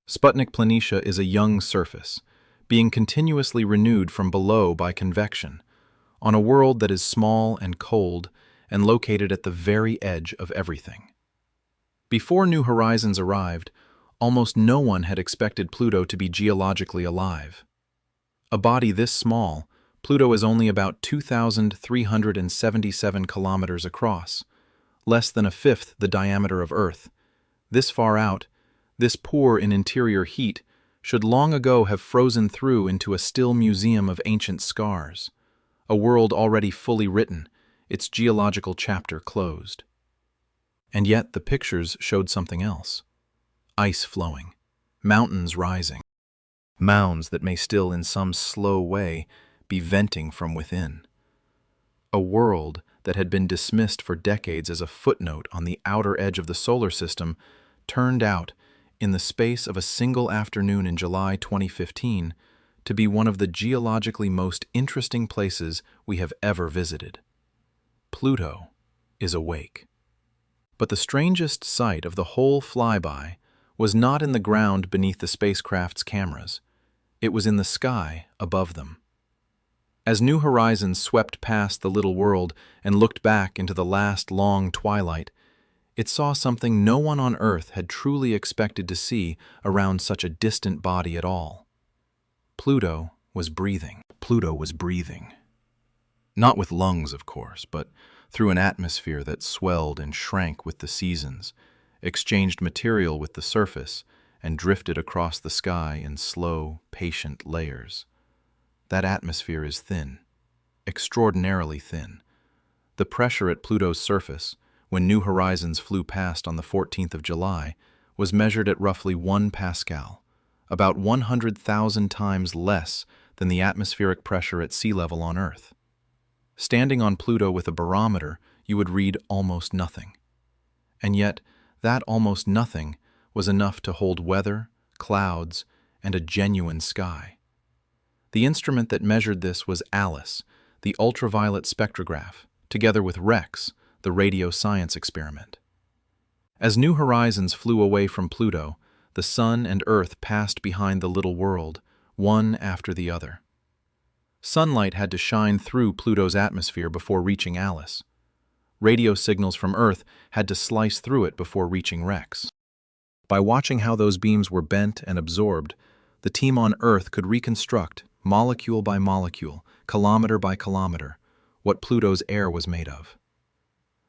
Sputnik Planitia is a young surface, being continuously renewed from below by convection, on a world that is small and cold and located at the very edge of everything. Before New Horizons arrived, almost no one had expected Pluto to be geologically alive. A body this small, Pluto is only about 2,377 kilometers across, less than a fifth the diameter of Earth. This far out, this poor in interior heat, should long ago have frozen through into a still museum of ancient scars, a world already fully written, its geological chapter closed. And yet the pictures showed something else. Ice flowing, mountains rising, mounds that may still in some slow way be venting from within. A world that had been dismissed for decades as a footnote on the outer edge of the solar system turned out, in the space of a single afternoon in July 2015, to be one of the geologically most interesting places we have ever visited. Pluto is awake. But the strangest sight of the whole flyby was not in the ground beneath the spacecraft's cameras. It was in the sky above them. As New Horizons swept past the little world and looked back into the last long twilight, it saw something no one on Earth had truly expected to see around such a distant body at all. Pluto was breathing. Pluto was breathing. Not with lungs, of course, but through an atmosphere that swelled and shrank with the seasons, exchanged material with the surface, and drifted across the sky in slow, patient layers. That atmosphere is thin, extraordinarily thin. The pressure at Pluto's surface, when New Horizons flew past on the 14th of July, was measured at roughly 1 Pascal, about 100,000 times less than the atmospheric pressure at sea level on Earth. Standing on Pluto with a barometer, you would read almost nothing. And yet, that almost nothing was enough to hold weather, clouds, and a genuine sky. The instrument that measured this was ALICE, the ultraviolet spectrograph, together with REX, the radio science experiment. As New Horizons flew away from Pluto, the Sun and Earth passed behind the little world, one after the other. Sunlight had to shine through Pluto's atmosphere before reaching ALICE. Radio signals from Earth had to slice through it before reaching REX. By watching how those beams were bent and absorbed, the team on Earth could reconstruct, molecule by molecule, kilometer by kilometer, what Pluto's air was made of.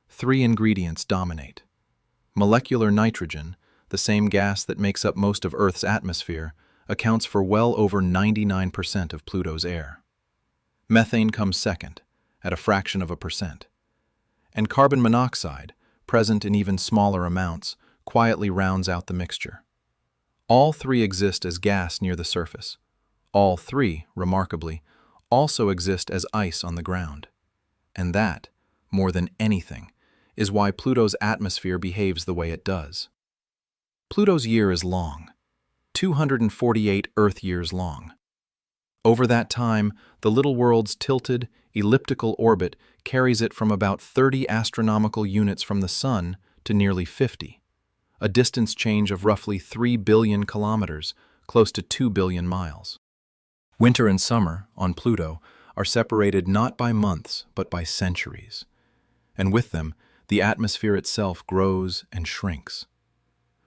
3 ingredients dominate. Molecular nitrogen, the same gas that makes up most of Earth's atmosphere, accounts for well over 99% of Pluto's air. Methane comes second, at a fraction of a percent. And carbon monoxide, present in even smaller amounts, quietly rounds out the mixture. All 3 exist as gas near the surface. All 3, remarkably, also exist as ice on the ground. And that, more than anything, is why Pluto's atmosphere behaves the way it does. Pluto's year is long, 248 Earth years long. Over that time, the little world's tilted, elliptical orbit carries it from about 30 astronomical units from the Sun to nearly 50, a distance change of roughly 3 billion kilometers, close to 2 billion miles. Winter and summer, on Pluto, are separated not by months but by centuries, and with them, the atmosphere itself grows and shrinks.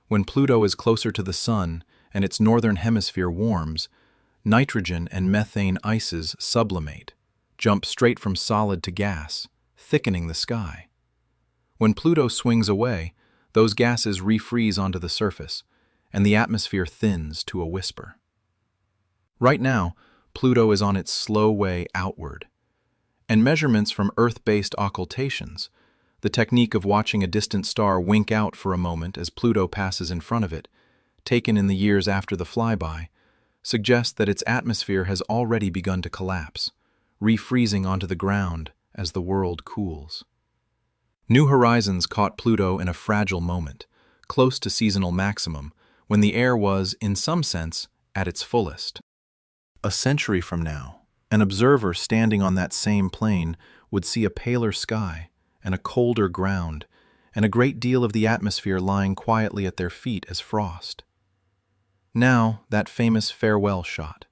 When Pluto is closer to the Sun and its northern hemisphere warms, nitrogen and methane ices sublimate, jump straight from solid to gas, thickening the sky. When Pluto swings away, those gases refreeze onto the surface, and the atmosphere thins to a whisper. Right now, Pluto is on its slow way outward, and measurements from Earth-based occultations, the technique of watching a distant star wink out for a moment as Pluto passes in front of it, taken in the years after the flyby, suggest that its atmosphere has already begun to collapse, refreezing onto the ground as the world cools. New Horizons caught Pluto in a fragile moment, close to seasonal maximum, when the air was, in some sense, at its fullest. A century from now, an observer standing on that same plane would see a paler sky and a colder ground, and a great deal of the atmosphere lying quietly at their feet as frost. Now, that famous farewell shot.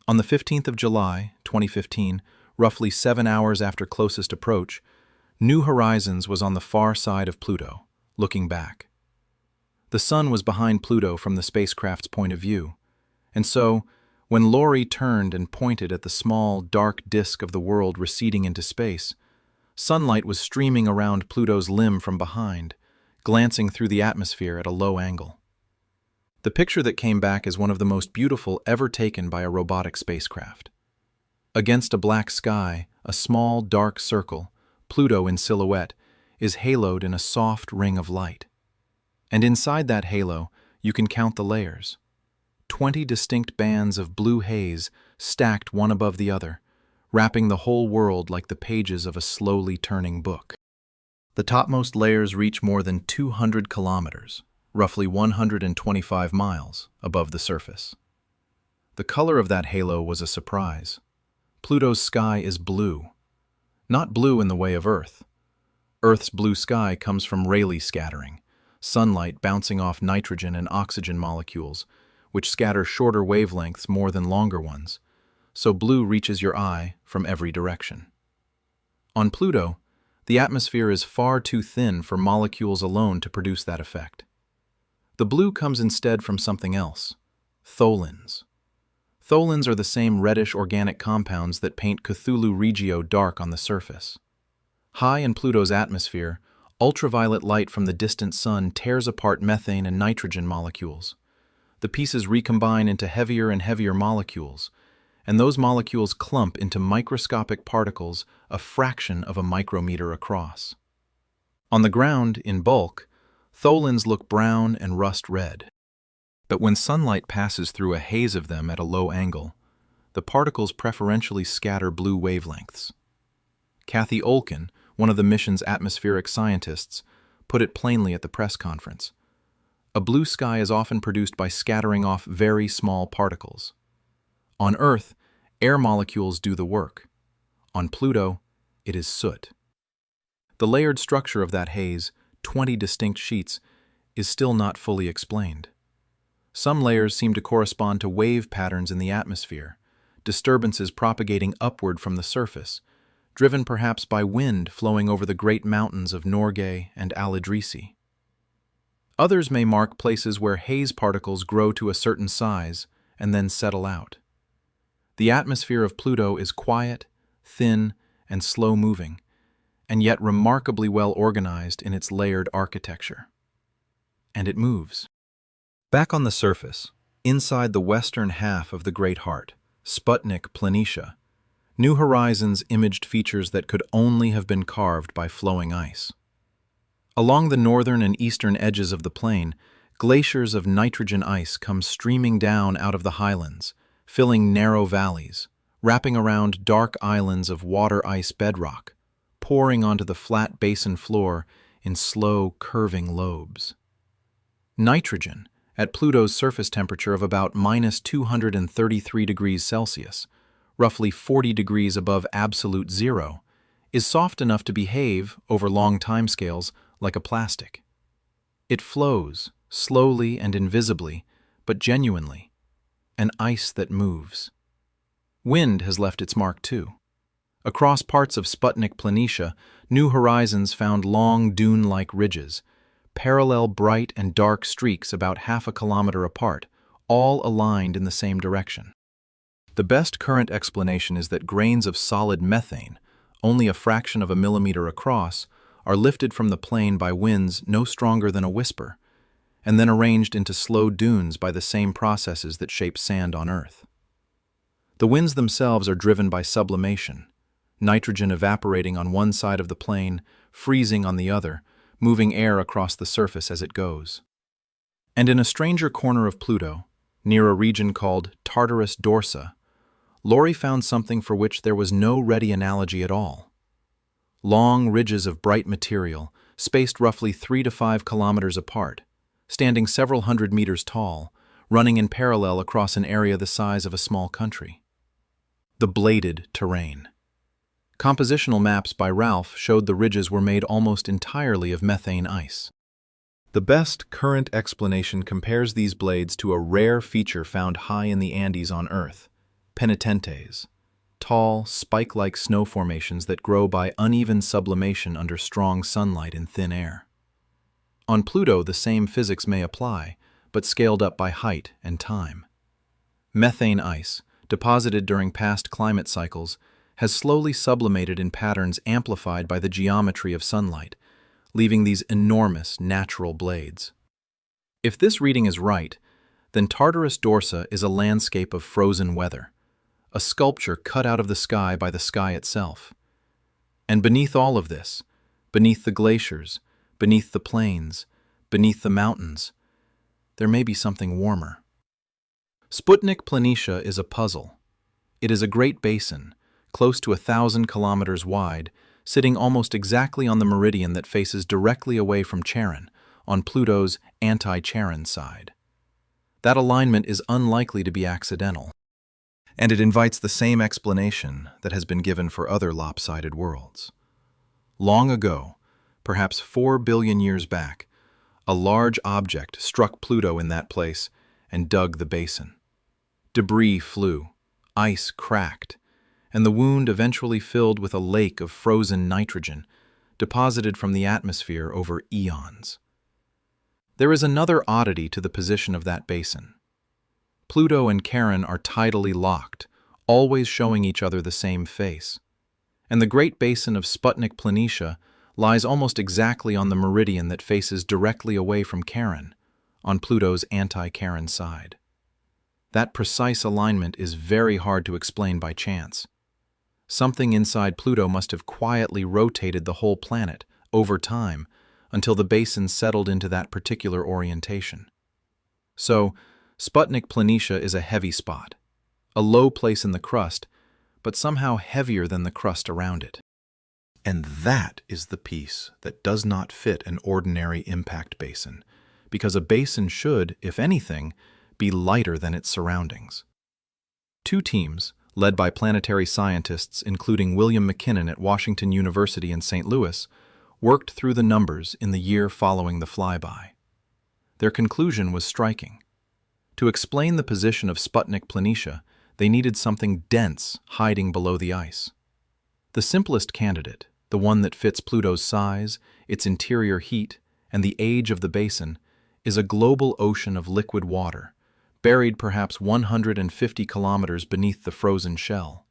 On the 15th of July, 2015, roughly 7 hours after closest approach, New Horizons was on the far side of Pluto, looking back. The sun was behind Pluto from the spacecraft's point of view, and so, when Laurie turned and pointed at the small, dark disk of the world receding into space, sunlight was streaming around Pluto's limb from behind, glancing through the atmosphere at a low angle. The picture that came back is one of the most beautiful ever taken by a robotic spacecraft. Against a black sky, a small, dark circle, Pluto in silhouette, is haloed in a soft ring of light. And inside that halo, you can count the layers. 20 distinct bands of blue haze stacked one above the other, wrapping the whole world like the pages of a slowly turning book. The topmost layers reach more than 200 kilometers, roughly 125 miles, above the surface. The color of that halo was a surprise. Pluto's sky is blue. Not blue in the way of Earth. Earth's blue sky comes from Rayleigh scattering, sunlight bouncing off nitrogen and oxygen molecules, which scatter shorter wavelengths more than longer ones, so blue reaches your eye from every direction. On Pluto, the atmosphere is far too thin for molecules alone to produce that effect. The blue comes instead from something else, tholins. Tholins are the same reddish organic compounds that paint Cthulhu Regio dark on the surface. High in Pluto's atmosphere, ultraviolet light from the distant sun tears apart methane and nitrogen molecules. The pieces recombine into heavier and heavier molecules, and those molecules clump into microscopic particles a fraction of a micrometer across. On the ground, in bulk, tholins look brown and rust red. But when sunlight passes through a haze of them at a low angle, the particles preferentially scatter blue wavelengths. Kathy Olkin, one of the mission's atmospheric scientists, put it plainly at the press conference. A blue sky is often produced by scattering off very small particles. On Earth, air molecules do the work. On Pluto, it is soot. The layered structure of that haze, 20 distinct sheets, is still not fully explained. Some layers seem to correspond to wave patterns in the atmosphere, disturbances propagating upward from the surface, driven perhaps by wind flowing over the great mountains of Norgay and Alidrisi. Others may mark places where haze particles grow to a certain size and then settle out. The atmosphere of Pluto is quiet, thin, and slow-moving, and yet remarkably well organized in its layered architecture. And it moves. Back on the surface, inside the western half of the Great Heart, Sputnik Planitia, New Horizons imaged features that could only have been carved by flowing ice. Along the northern and eastern edges of the plain, glaciers of nitrogen ice come streaming down out of the highlands, filling narrow valleys, wrapping around dark islands of water ice bedrock, pouring onto the flat basin floor in slow, curving lobes. Nitrogen, at Pluto's surface temperature of about minus 233 degrees Celsius, roughly 40 degrees above absolute zero, is soft enough to behave, over long timescales, like a plastic. It flows, slowly and invisibly, but genuinely, an ice that moves. Wind has left its mark too. Across parts of Sputnik Planitia, New Horizons found long dune-like ridges, parallel bright and dark streaks about half a kilometer apart, all aligned in the same direction. The best current explanation is that grains of solid methane, only a fraction of a millimeter across, are lifted from the plain by winds no stronger than a whisper, and then arranged into slow dunes by the same processes that shape sand on Earth. The winds themselves are driven by sublimation, nitrogen evaporating on one side of the plain, freezing on the other, moving air across the surface as it goes. And in a stranger corner of Pluto, near a region called Tartarus Dorsa, Laurie found something for which there was no ready analogy at all. Long ridges of bright material, spaced roughly 3 to 5 kilometers apart, standing several hundred meters tall, running in parallel across an area the size of a small country. The bladed terrain. Compositional maps by Ralph showed the ridges were made almost entirely of methane ice. The best current explanation compares these blades to a rare feature found high in the Andes on Earth, penitentes, tall, spike-like snow formations that grow by uneven sublimation under strong sunlight in thin air. On Pluto, the same physics may apply, but scaled up by height and time. Methane ice, deposited during past climate cycles, has slowly sublimated in patterns amplified by the geometry of sunlight, leaving these enormous natural blades. If this reading is right, then Tartarus Dorsa is a landscape of frozen weather, a sculpture cut out of the sky by the sky itself. And beneath all of this, beneath the glaciers, beneath the plains, beneath the mountains, there may be something warmer. Sputnik Planitia is a puzzle. It is a great basin, close to 1,000 kilometers wide, sitting almost exactly on the meridian that faces directly away from Charon, on Pluto's anti-Charon side. That alignment is unlikely to be accidental, and it invites the same explanation that has been given for other lopsided worlds. Long ago, perhaps 4 billion years back, a large object struck Pluto in that place and dug the basin. Debris flew, ice cracked, and the wound eventually filled with a lake of frozen nitrogen, deposited from the atmosphere over eons. There is another oddity to the position of that basin. Pluto and Charon are tidally locked, always showing each other the same face. And the Great Basin of Sputnik Planitia lies almost exactly on the meridian that faces directly away from Charon, on Pluto's anti-Charon side. That precise alignment is very hard to explain by chance. Something inside Pluto must have quietly rotated the whole planet, over time, until the basin settled into that particular orientation. So, Sputnik Planitia is a heavy spot, a low place in the crust, but somehow heavier than the crust around it. And that is the piece that does not fit an ordinary impact basin, because a basin should, if anything, be lighter than its surroundings. Two teams, led by planetary scientists including William McKinnon at Washington University in St. Louis, worked through the numbers in the year following the flyby. Their conclusion was striking. To explain the position of Sputnik Planitia, they needed something dense hiding below the ice. The simplest candidate, the one that fits Pluto's size, its interior heat, and the age of the basin, is a global ocean of liquid water, buried perhaps 150 kilometers beneath the frozen shell.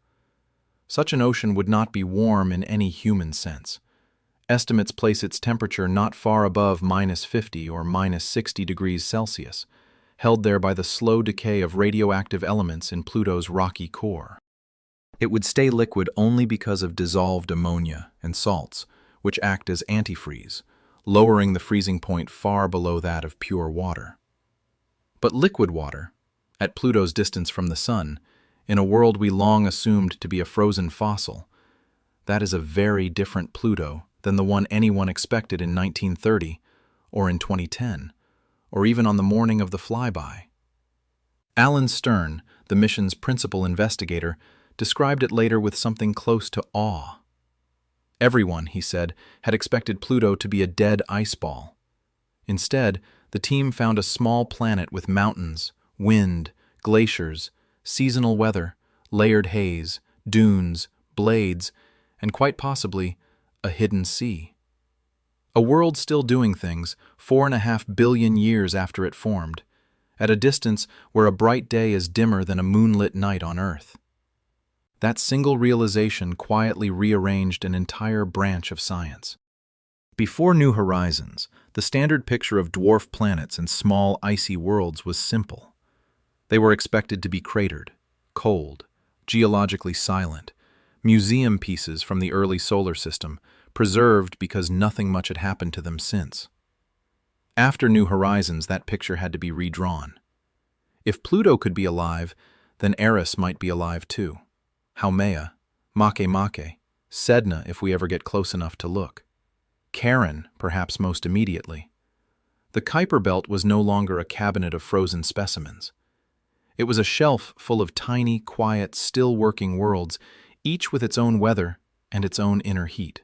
Such an ocean would not be warm in any human sense. Estimates place its temperature not far above -50 or -60 degrees Celsius, held there by the slow decay of radioactive elements in Pluto's rocky core. It would stay liquid only because of dissolved ammonia and salts, which act as antifreeze, lowering the freezing point far below that of pure water. But liquid water, at Pluto's distance from the Sun, in a world we long assumed to be a frozen fossil, that is a very different Pluto than the one anyone expected in 1930, or in 2010, or even on the morning of the flyby. Alan Stern, the mission's principal investigator, described it later with something close to awe. Everyone, he said, had expected Pluto to be a dead ice ball. Instead, the team found a small planet with mountains, wind, glaciers, seasonal weather, layered haze, dunes, blades, and quite possibly a hidden sea. A world still doing things 4.5 billion years after it formed, at a distance where a bright day is dimmer than a moonlit night on Earth. That single realization quietly rearranged an entire branch of science. Before New Horizons, the standard picture of dwarf planets and small icy worlds was simple. They were expected to be cratered, cold, geologically silent, museum pieces from the early solar system, preserved because nothing much had happened to them since. After New Horizons, that picture had to be redrawn. If Pluto could be alive, then Eris might be alive too. Haumea, Makemake, Sedna if we ever get close enough to look. Charon, perhaps most immediately. The Kuiper Belt was no longer a cabinet of frozen specimens. It was a shelf full of tiny, quiet, still-working worlds, each with its own weather and its own inner heat.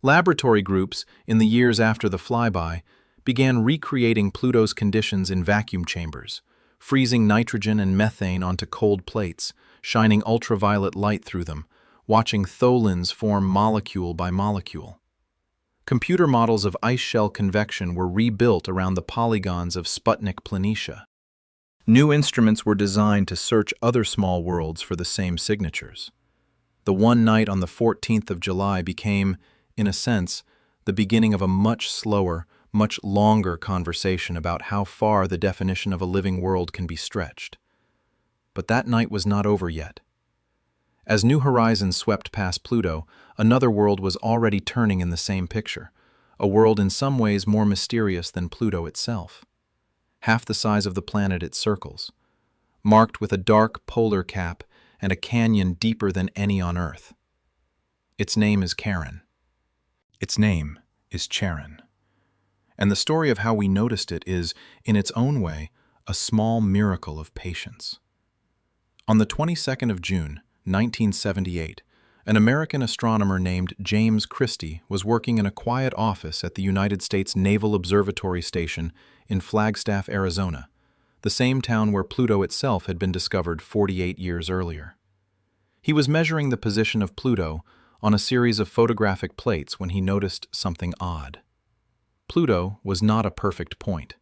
Laboratory groups, in the years after the flyby, began recreating Pluto's conditions in vacuum chambers, freezing nitrogen and methane onto cold plates, shining ultraviolet light through them, watching tholins form molecule by molecule. Computer models of ice shell convection were rebuilt around the polygons of Sputnik Planitia. New instruments were designed to search other small worlds for the same signatures. The one night on the 14th of July became, in a sense, the beginning of a much slower, much longer conversation about how far the definition of a living world can be stretched. But that night was not over yet. As New Horizons swept past Pluto, another world was already turning in the same picture, a world in some ways more mysterious than Pluto itself. Half the size of the planet it circles, marked with a dark polar cap and a canyon deeper than any on Earth. Its name is Charon. Its name is Charon. And the story of how we noticed it is, in its own way, a small miracle of patience. On the 22nd of June, 1978, an American astronomer named James Christie was working in a quiet office at the United States Naval Observatory Station in Flagstaff, Arizona, the same town where Pluto itself had been discovered 48 years earlier. He was measuring the position of Pluto on a series of photographic plates when he noticed something odd. Pluto was not a perfect point.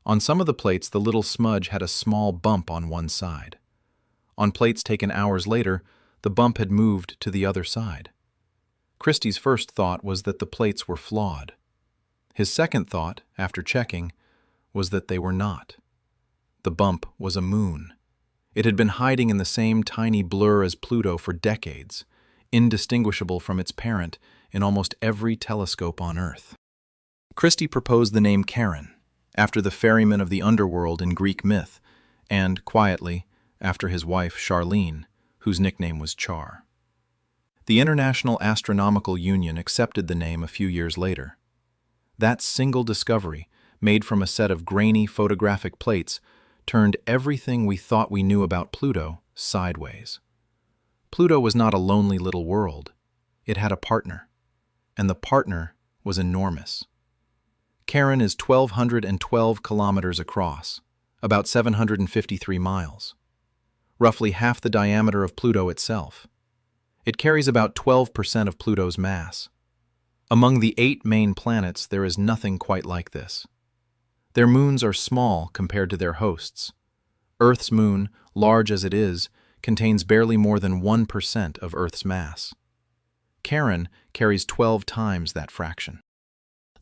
On some of the plates, the little smudge had a small bump on one side. On plates taken hours later, the bump had moved to the other side. Christie's first thought was that the plates were flawed. His second thought, after checking, was that they were not. The bump was a moon. It had been hiding in the same tiny blur as Pluto for decades, indistinguishable from its parent in almost every telescope on Earth. Christie proposed the name Charon, after the ferryman of the underworld in Greek myth, and, quietly, after his wife Charlene, whose nickname was Char. The International Astronomical Union accepted the name a few years later. That single discovery, made from a set of grainy photographic plates, turned everything we thought we knew about Pluto sideways. Pluto was not a lonely little world. It had a partner, and the partner was enormous. Charon is 1,212 kilometers across, about 753 miles. Roughly half the diameter of Pluto itself. It carries about 12% of Pluto's mass. Among the 8 main planets, there is nothing quite like this. Their moons are small compared to their hosts. Earth's moon, large as it is, contains barely more than 1% of Earth's mass. Charon carries 12 times that fraction.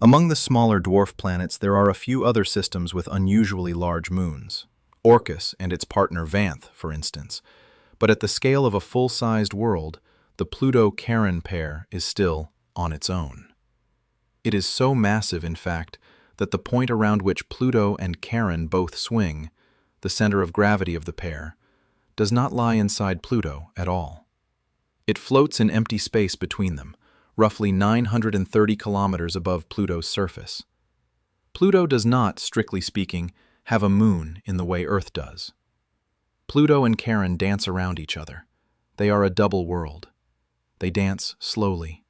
Among the smaller dwarf planets, there are a few other systems with unusually large moons. Orcus and its partner Vanth, for instance. But at the scale of a full-sized world, the Pluto-Charon pair is still on its own. It is so massive, in fact, that the point around which Pluto and Charon both swing, the center of gravity of the pair, does not lie inside Pluto at all. It floats in empty space between them, roughly 930 kilometers above Pluto's surface. Pluto does not, strictly speaking, have a moon in the way Earth does. Pluto and Charon dance around each other. They are a double world. They dance slowly.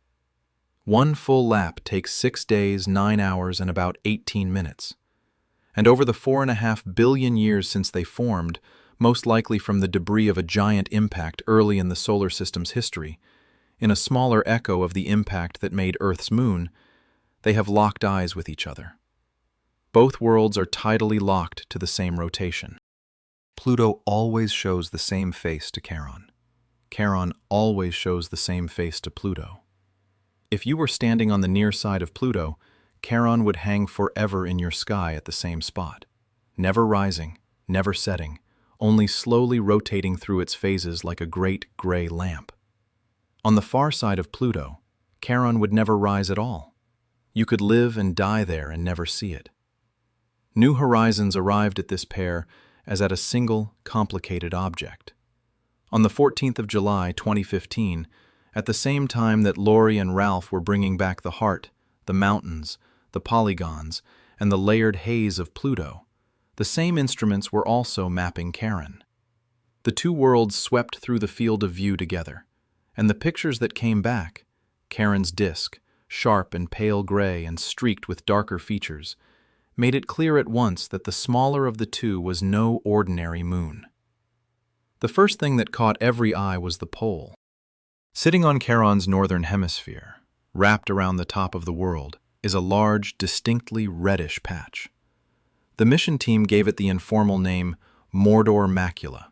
One full lap takes 6 days, 9 hours, and about 18 minutes. And over the 4.5 billion years since they formed, most likely from the debris of a giant impact early in the solar system's history, in a smaller echo of the impact that made Earth's moon, they have locked eyes with each other. Both worlds are tidally locked to the same rotation. Pluto always shows the same face to Charon. Charon always shows the same face to Pluto. If you were standing on the near side of Pluto, Charon would hang forever in your sky at the same spot, never rising, never setting, only slowly rotating through its phases like a great gray lamp. On the far side of Pluto, Charon would never rise at all. You could live and die there and never see it. New Horizons arrived at this pair as at a single, complicated object. On the 14th of July, 2015, at the same time that Lori and Ralph were bringing back the heart, the mountains, the polygons, and the layered haze of Pluto, the same instruments were also mapping Charon. The two worlds swept through the field of view together, And the pictures that came back, Charon's disk, sharp and pale gray and streaked with darker features, made it clear at once that the smaller of the two was no ordinary moon. The first thing that caught every eye was the pole. Sitting on Charon's northern hemisphere, wrapped around the top of the world, is a large, distinctly reddish patch. The mission team gave it the informal name Mordor Macula.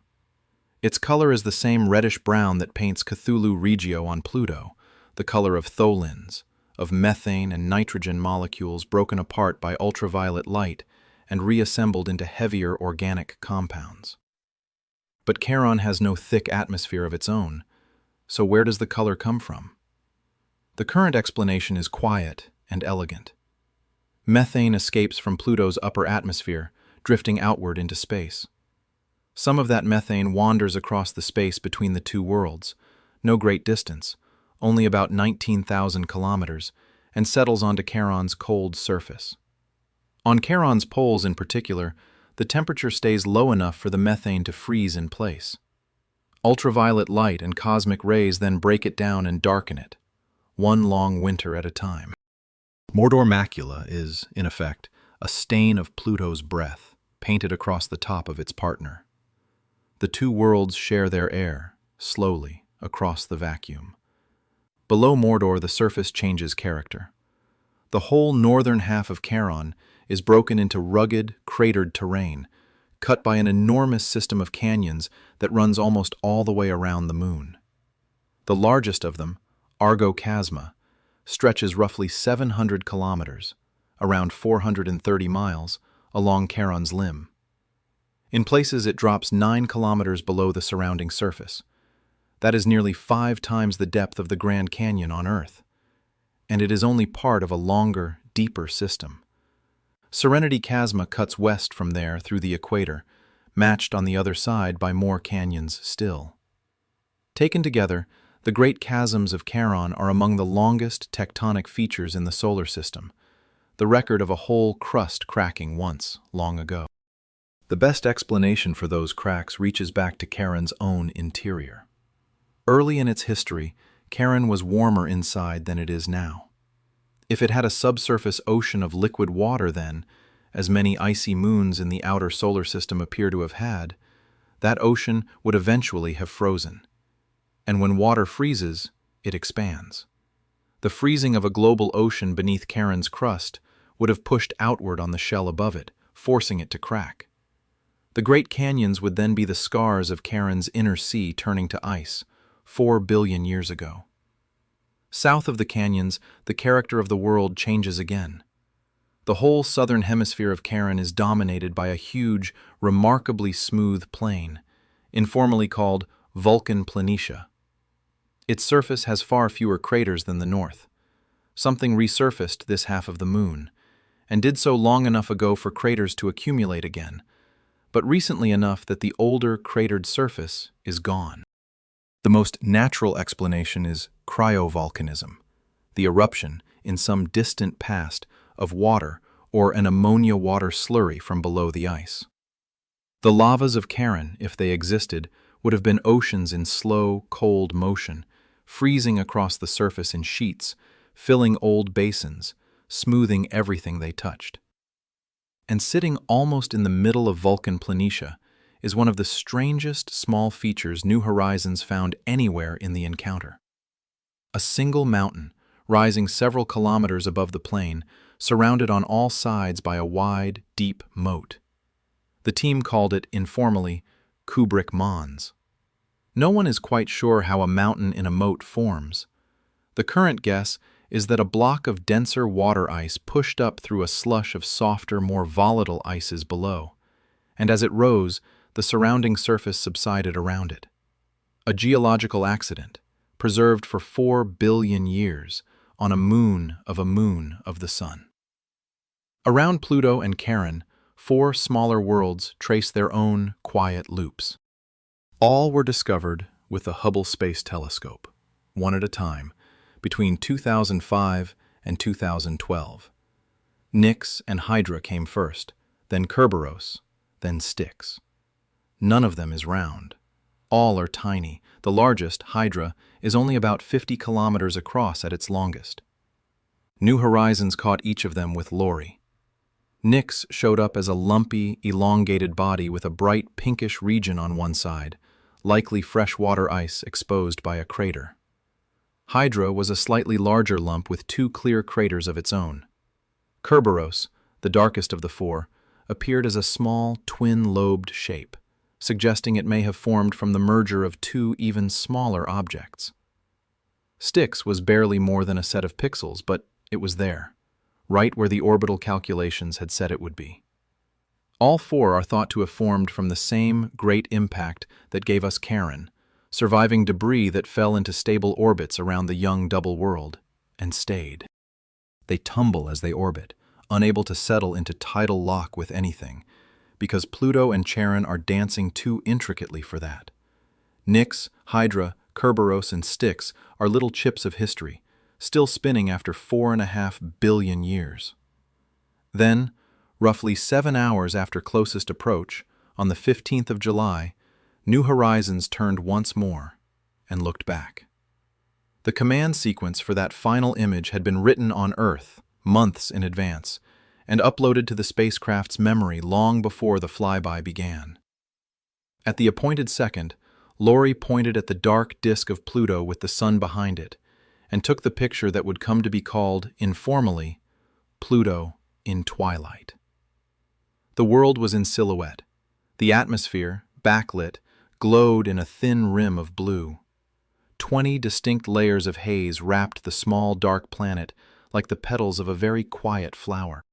Its color is the same reddish-brown that paints Cthulhu Regio on Pluto, the color of tholins, of methane and nitrogen molecules broken apart by ultraviolet light and reassembled into heavier organic compounds. But Charon has no thick atmosphere of its own, so where does the color come from? The current explanation is quiet and elegant. Methane escapes from Pluto's upper atmosphere, drifting outward into space. Some of that methane wanders across the space between the two worlds, no great distance, only about 19,000 kilometers, and settles onto Charon's cold surface. On Charon's poles in particular, the temperature stays low enough for the methane to freeze in place. Ultraviolet light and cosmic rays then break it down and darken it, one long winter at a time. Mordor Macula is, in effect, a stain of Pluto's breath, painted across the top of its partner. The two worlds share their air, slowly, across the vacuum. Below Mordor, the surface changes character. The whole northern half of Charon is broken into rugged, cratered terrain, cut by an enormous system of canyons that runs almost all the way around the moon. The largest of them, Argo Chasma, stretches roughly 700 kilometers, around 430 miles, along Charon's limb. In places it drops 9 kilometers below the surrounding surface. That is nearly 5 times the depth of the Grand Canyon on Earth, and it is only part of a longer, deeper system. Serenity Chasma cuts west from there through the equator, matched on the other side by more canyons still. Taken together, the great chasms of Charon are among the longest tectonic features in the solar system, the record of a whole crust cracking once, long ago. The best explanation for those cracks reaches back to Charon's own interior. Early in its history, Charon was warmer inside than it is now. If it had a subsurface ocean of liquid water then, as many icy moons in the outer solar system appear to have had, that ocean would eventually have frozen. And when water freezes, it expands. The freezing of a global ocean beneath Charon's crust would have pushed outward on the shell above it, forcing it to crack. The Great Canyons would then be the scars of Charon's inner sea turning to ice, 4 billion years ago. South of the canyons, the character of the world changes again. The whole southern hemisphere of Charon is dominated by a huge, remarkably smooth plain, informally called Vulcan Planitia. Its surface has far fewer craters than the north. Something resurfaced this half of the moon, and did so long enough ago for craters to accumulate again, but recently enough that the older cratered surface is gone. The most natural explanation is cryovolcanism, the eruption, in some distant past, of water or an ammonia water slurry from below the ice. The lavas of Charon, if they existed, would have been oceans in slow, cold motion, freezing across the surface in sheets, filling old basins, smoothing everything they touched. And sitting almost in the middle of Vulcan Planitia is one of the strangest small features New Horizons found anywhere in the encounter. A single mountain, rising several kilometers above the plain, surrounded on all sides by a wide, deep moat. The team called it, informally, Kubrick Mons. No one is quite sure how a mountain in a moat forms. The current guess is that a block of denser water ice pushed up through a slush of softer, more volatile ices below, and as it rose, the surrounding surface subsided around it. A geological accident, preserved for 4 billion years on a moon of the sun. Around Pluto and Charon, 4 smaller worlds trace their own quiet loops. All were discovered with the Hubble Space Telescope, one at a time, between 2005 and 2012. Nix and Hydra came first, then Kerberos, then Styx. None of them is round. All are tiny. The largest, Hydra, is only about 50 kilometers across at its longest. New Horizons caught each of them with Lori. Nix showed up as a lumpy, elongated body with a bright pinkish region on one side, likely freshwater ice exposed by a crater. Hydra was a slightly larger lump with two clear craters of its own. Kerberos, the darkest of the four, appeared as a small, twin-lobed shape, suggesting it may have formed from the merger of two even smaller objects. Styx was barely more than a set of pixels, but it was there, right where the orbital calculations had said it would be. All four are thought to have formed from the same great impact that gave us Charon, surviving debris that fell into stable orbits around the young double world, and stayed. They tumble as they orbit, unable to settle into tidal lock with anything, because Pluto and Charon are dancing too intricately for that. Nix, Hydra, Kerberos, and Styx are little chips of history, still spinning after 4.5 billion years. Then, roughly 7 hours after closest approach, on the 15th of July, New Horizons turned once more and looked back. The command sequence for that final image had been written on Earth months in advance and uploaded to the spacecraft's memory long before the flyby began. At the appointed second, Lori pointed at the dark disk of Pluto with the sun behind it and took the picture that would come to be called, informally, Pluto in twilight. The world was in silhouette. The atmosphere, backlit, glowed in a thin rim of blue. 20 distinct layers of haze wrapped the small, dark planet like the petals of a very quiet flower.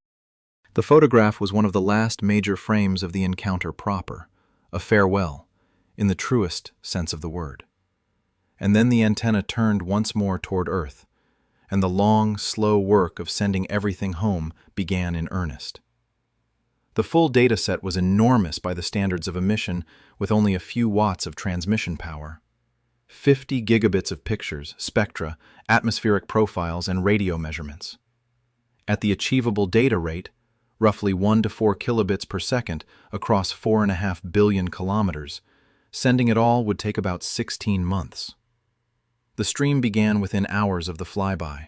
The photograph was one of the last major frames of the encounter proper, a farewell, in the truest sense of the word. And then the antenna turned once more toward Earth, and the long, slow work of sending everything home began in earnest. The full data set was enormous by the standards of a mission with only a few watts of transmission power. 50 gigabits of pictures, spectra, atmospheric profiles, and radio measurements. At the achievable data rate, roughly 1 to 4 kilobits per second across 4.5 billion kilometers, sending it all would take about 16 months. The stream began within hours of the flyby.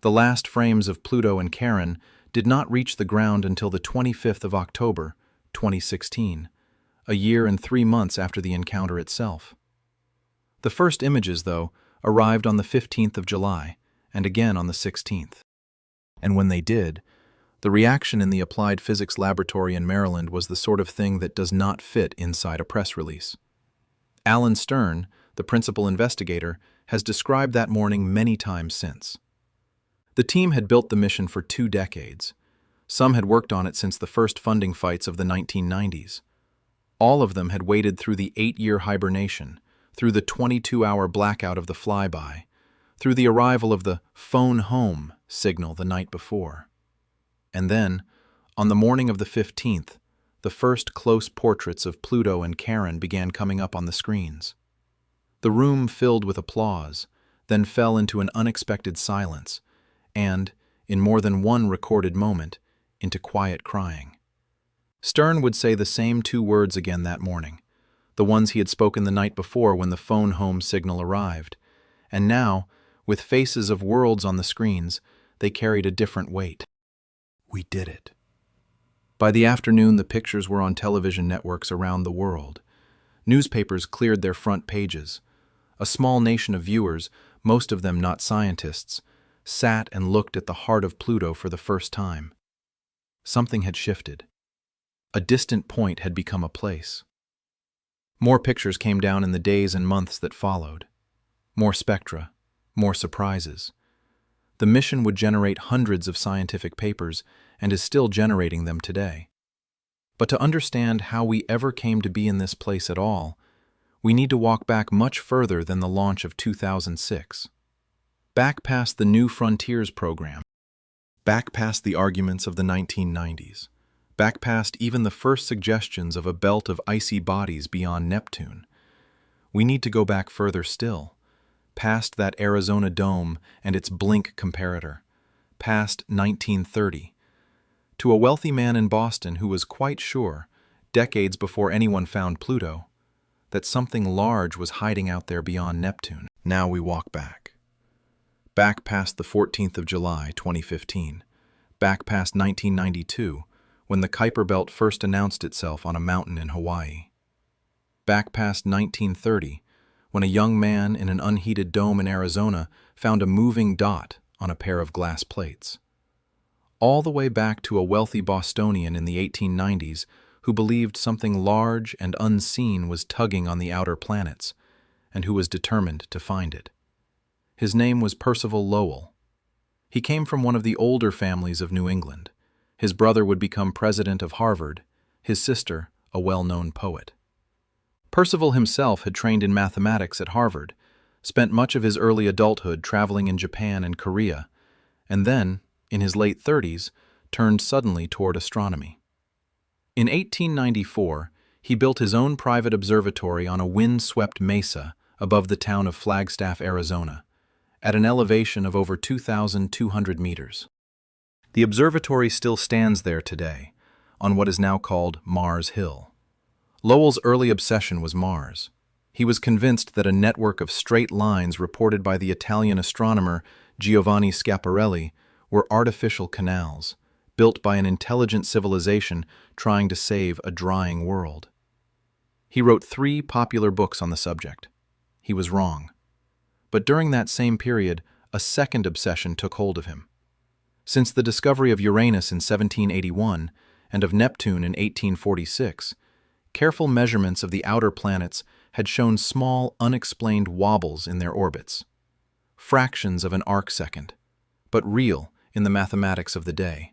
The last frames of Pluto and Charon did not reach the ground until the 25th of October, 2016, a year and 3 months after the encounter itself. The first images, though, arrived on the 15th of July, and again on the 16th. And when they did, the reaction in the Applied Physics Laboratory in Maryland was the sort of thing that does not fit inside a press release. Alan Stern, the principal investigator, has described that morning many times since. The team had built the mission for 2 decades. Some had worked on it since the first funding fights of the 1990s. All of them had waited through the 8-year hibernation, through the 22-hour blackout of the flyby, through the arrival of the phone home signal the night before. And then, on the morning of the 15th, the first close portraits of Pluto and Charon began coming up on the screens. The room filled with applause, then fell into an unexpected silence, and, in more than one recorded moment, into quiet crying. Stern would say the same 2 words again that morning, the ones he had spoken the night before when the phone home signal arrived, and now, with faces of worlds on the screens, they carried a different weight. We did it. By the afternoon, the pictures were on television networks around the world. Newspapers cleared their front pages. A small nation of viewers, most of them not scientists, sat and looked at the heart of Pluto for the first time. Something had shifted. A distant point had become a place. More pictures came down in the days and months that followed. More spectra, more surprises. The mission would generate hundreds of scientific papers and is still generating them today. But to understand how we ever came to be in this place at all, we need to walk back much further than the launch of 2006. Back past the New Frontiers program. Back past the arguments of the 1990s. Back past even the first suggestions of a belt of icy bodies beyond Neptune. We need to go back further still, past that Arizona dome and its blink comparator, past 1930, to a wealthy man in Boston who was quite sure, decades before anyone found Pluto, that something large was hiding out there beyond Neptune. Now we walk back. Back past the 14th of July, 2015. Back past 1992, when the Kuiper Belt first announced itself on a mountain in Hawaii. Back past 1930, when a young man in an unheated dome in Arizona found a moving dot on a pair of glass plates. All the way back to a wealthy Bostonian in the 1890s who believed something large and unseen was tugging on the outer planets, and who was determined to find it. His name was Percival Lowell. He came from one of the older families of New England. His brother would become president of Harvard, his sister a well-known poet. Percival himself had trained in mathematics at Harvard, spent much of his early adulthood traveling in Japan and Korea, and then, in his late 30s, turned suddenly toward astronomy. In 1894, he built his own private observatory on a wind-swept mesa above the town of Flagstaff, Arizona, at an elevation of over 2,200 meters. The observatory still stands there today, on what is now called Mars Hill. Lowell's early obsession was Mars. He was convinced that a network of straight lines reported by the Italian astronomer Giovanni Schiaparelli were artificial canals, built by an intelligent civilization trying to save a drying world. He wrote 3 popular books on the subject. He was wrong. But during that same period, a second obsession took hold of him. Since the discovery of Uranus in 1781 and of Neptune in 1846, careful measurements of the outer planets had shown small, unexplained wobbles in their orbits, fractions of an arcsecond, but real in the mathematics of the day.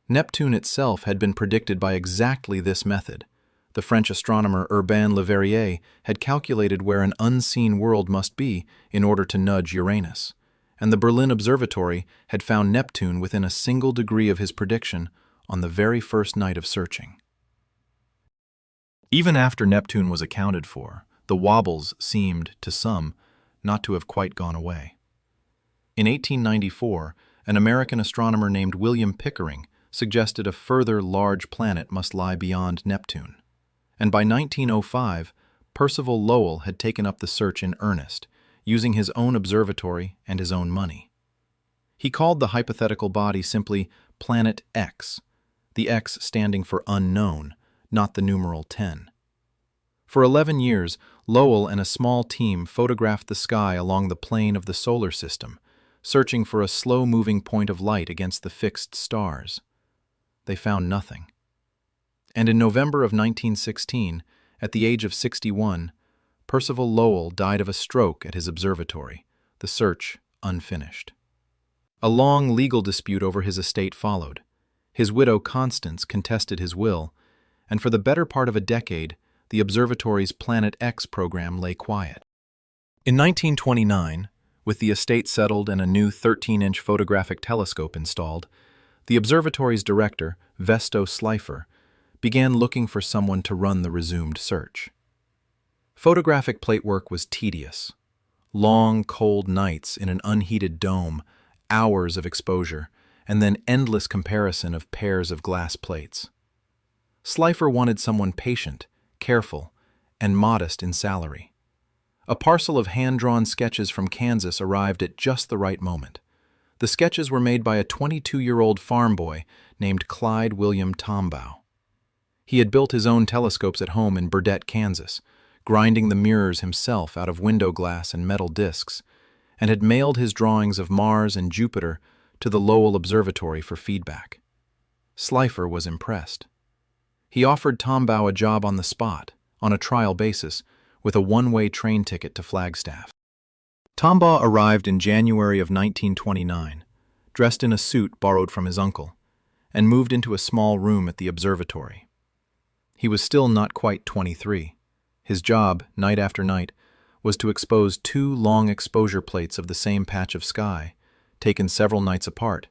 Neptune itself had been predicted by exactly this method. The French astronomer Urbain Le Verrier had calculated where an unseen world must be in order to nudge Uranus, and the Berlin Observatory had found Neptune within a single degree of his prediction on the very first night of searching. Even after Neptune was accounted for, the wobbles seemed, to some, not to have quite gone away. In 1894, an American astronomer named William Pickering suggested a further large planet must lie beyond Neptune. And by 1905, Percival Lowell had taken up the search in earnest, using his own observatory and his own money. He called the hypothetical body simply Planet X, the X standing for unknown, not the numeral 10. For 11 years, Lowell and a small team photographed the sky along the plane of the solar system, searching for a slow-moving point of light against the fixed stars. They found nothing. And in November of 1916, at the age of 61, Percival Lowell died of a stroke at his observatory, the search unfinished. A long legal dispute over his estate followed. His widow Constance contested his will, and for the better part of a decade, the observatory's Planet X program lay quiet. In 1929, with the estate settled and a new 13-inch photographic telescope installed, the observatory's director, Vesto Slifer, began looking for someone to run the resumed search. Photographic plate work was tedious. Long, cold nights in an unheated dome, hours of exposure, and then endless comparison of pairs of glass plates. Slifer wanted someone patient, careful, and modest in salary. A parcel of hand-drawn sketches from Kansas arrived at just the right moment. The sketches were made by a 22-year-old farm boy named Clyde Tombaugh. He had built his own telescopes at home in Burdett, Kansas, grinding the mirrors himself out of window glass and metal discs, and had mailed his drawings of Mars and Jupiter to the Lowell Observatory for feedback. Slifer was impressed. He offered Tombaugh a job on the spot, on a trial basis, with a one-way train ticket to Flagstaff. Tombaugh arrived in January of 1929, dressed in a suit borrowed from his uncle, and moved into a small room at the observatory. He was still not quite 23. His job, night after night, was to expose 2 long exposure plates of the same patch of sky, taken several nights apart,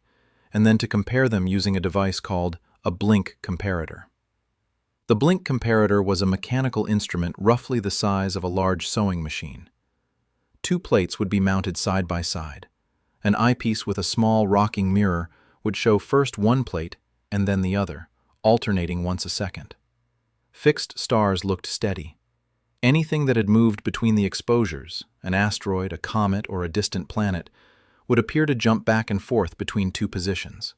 and then to compare them using a device called a blink comparator. The blink comparator was a mechanical instrument roughly the size of a large sewing machine. 2 plates would be mounted side by side. An eyepiece with a small rocking mirror would show first one plate and then the other, alternating once a second. Fixed stars looked steady. Anything that had moved between the exposures, an asteroid, a comet, or a distant planet, would appear to jump back and forth between two positions.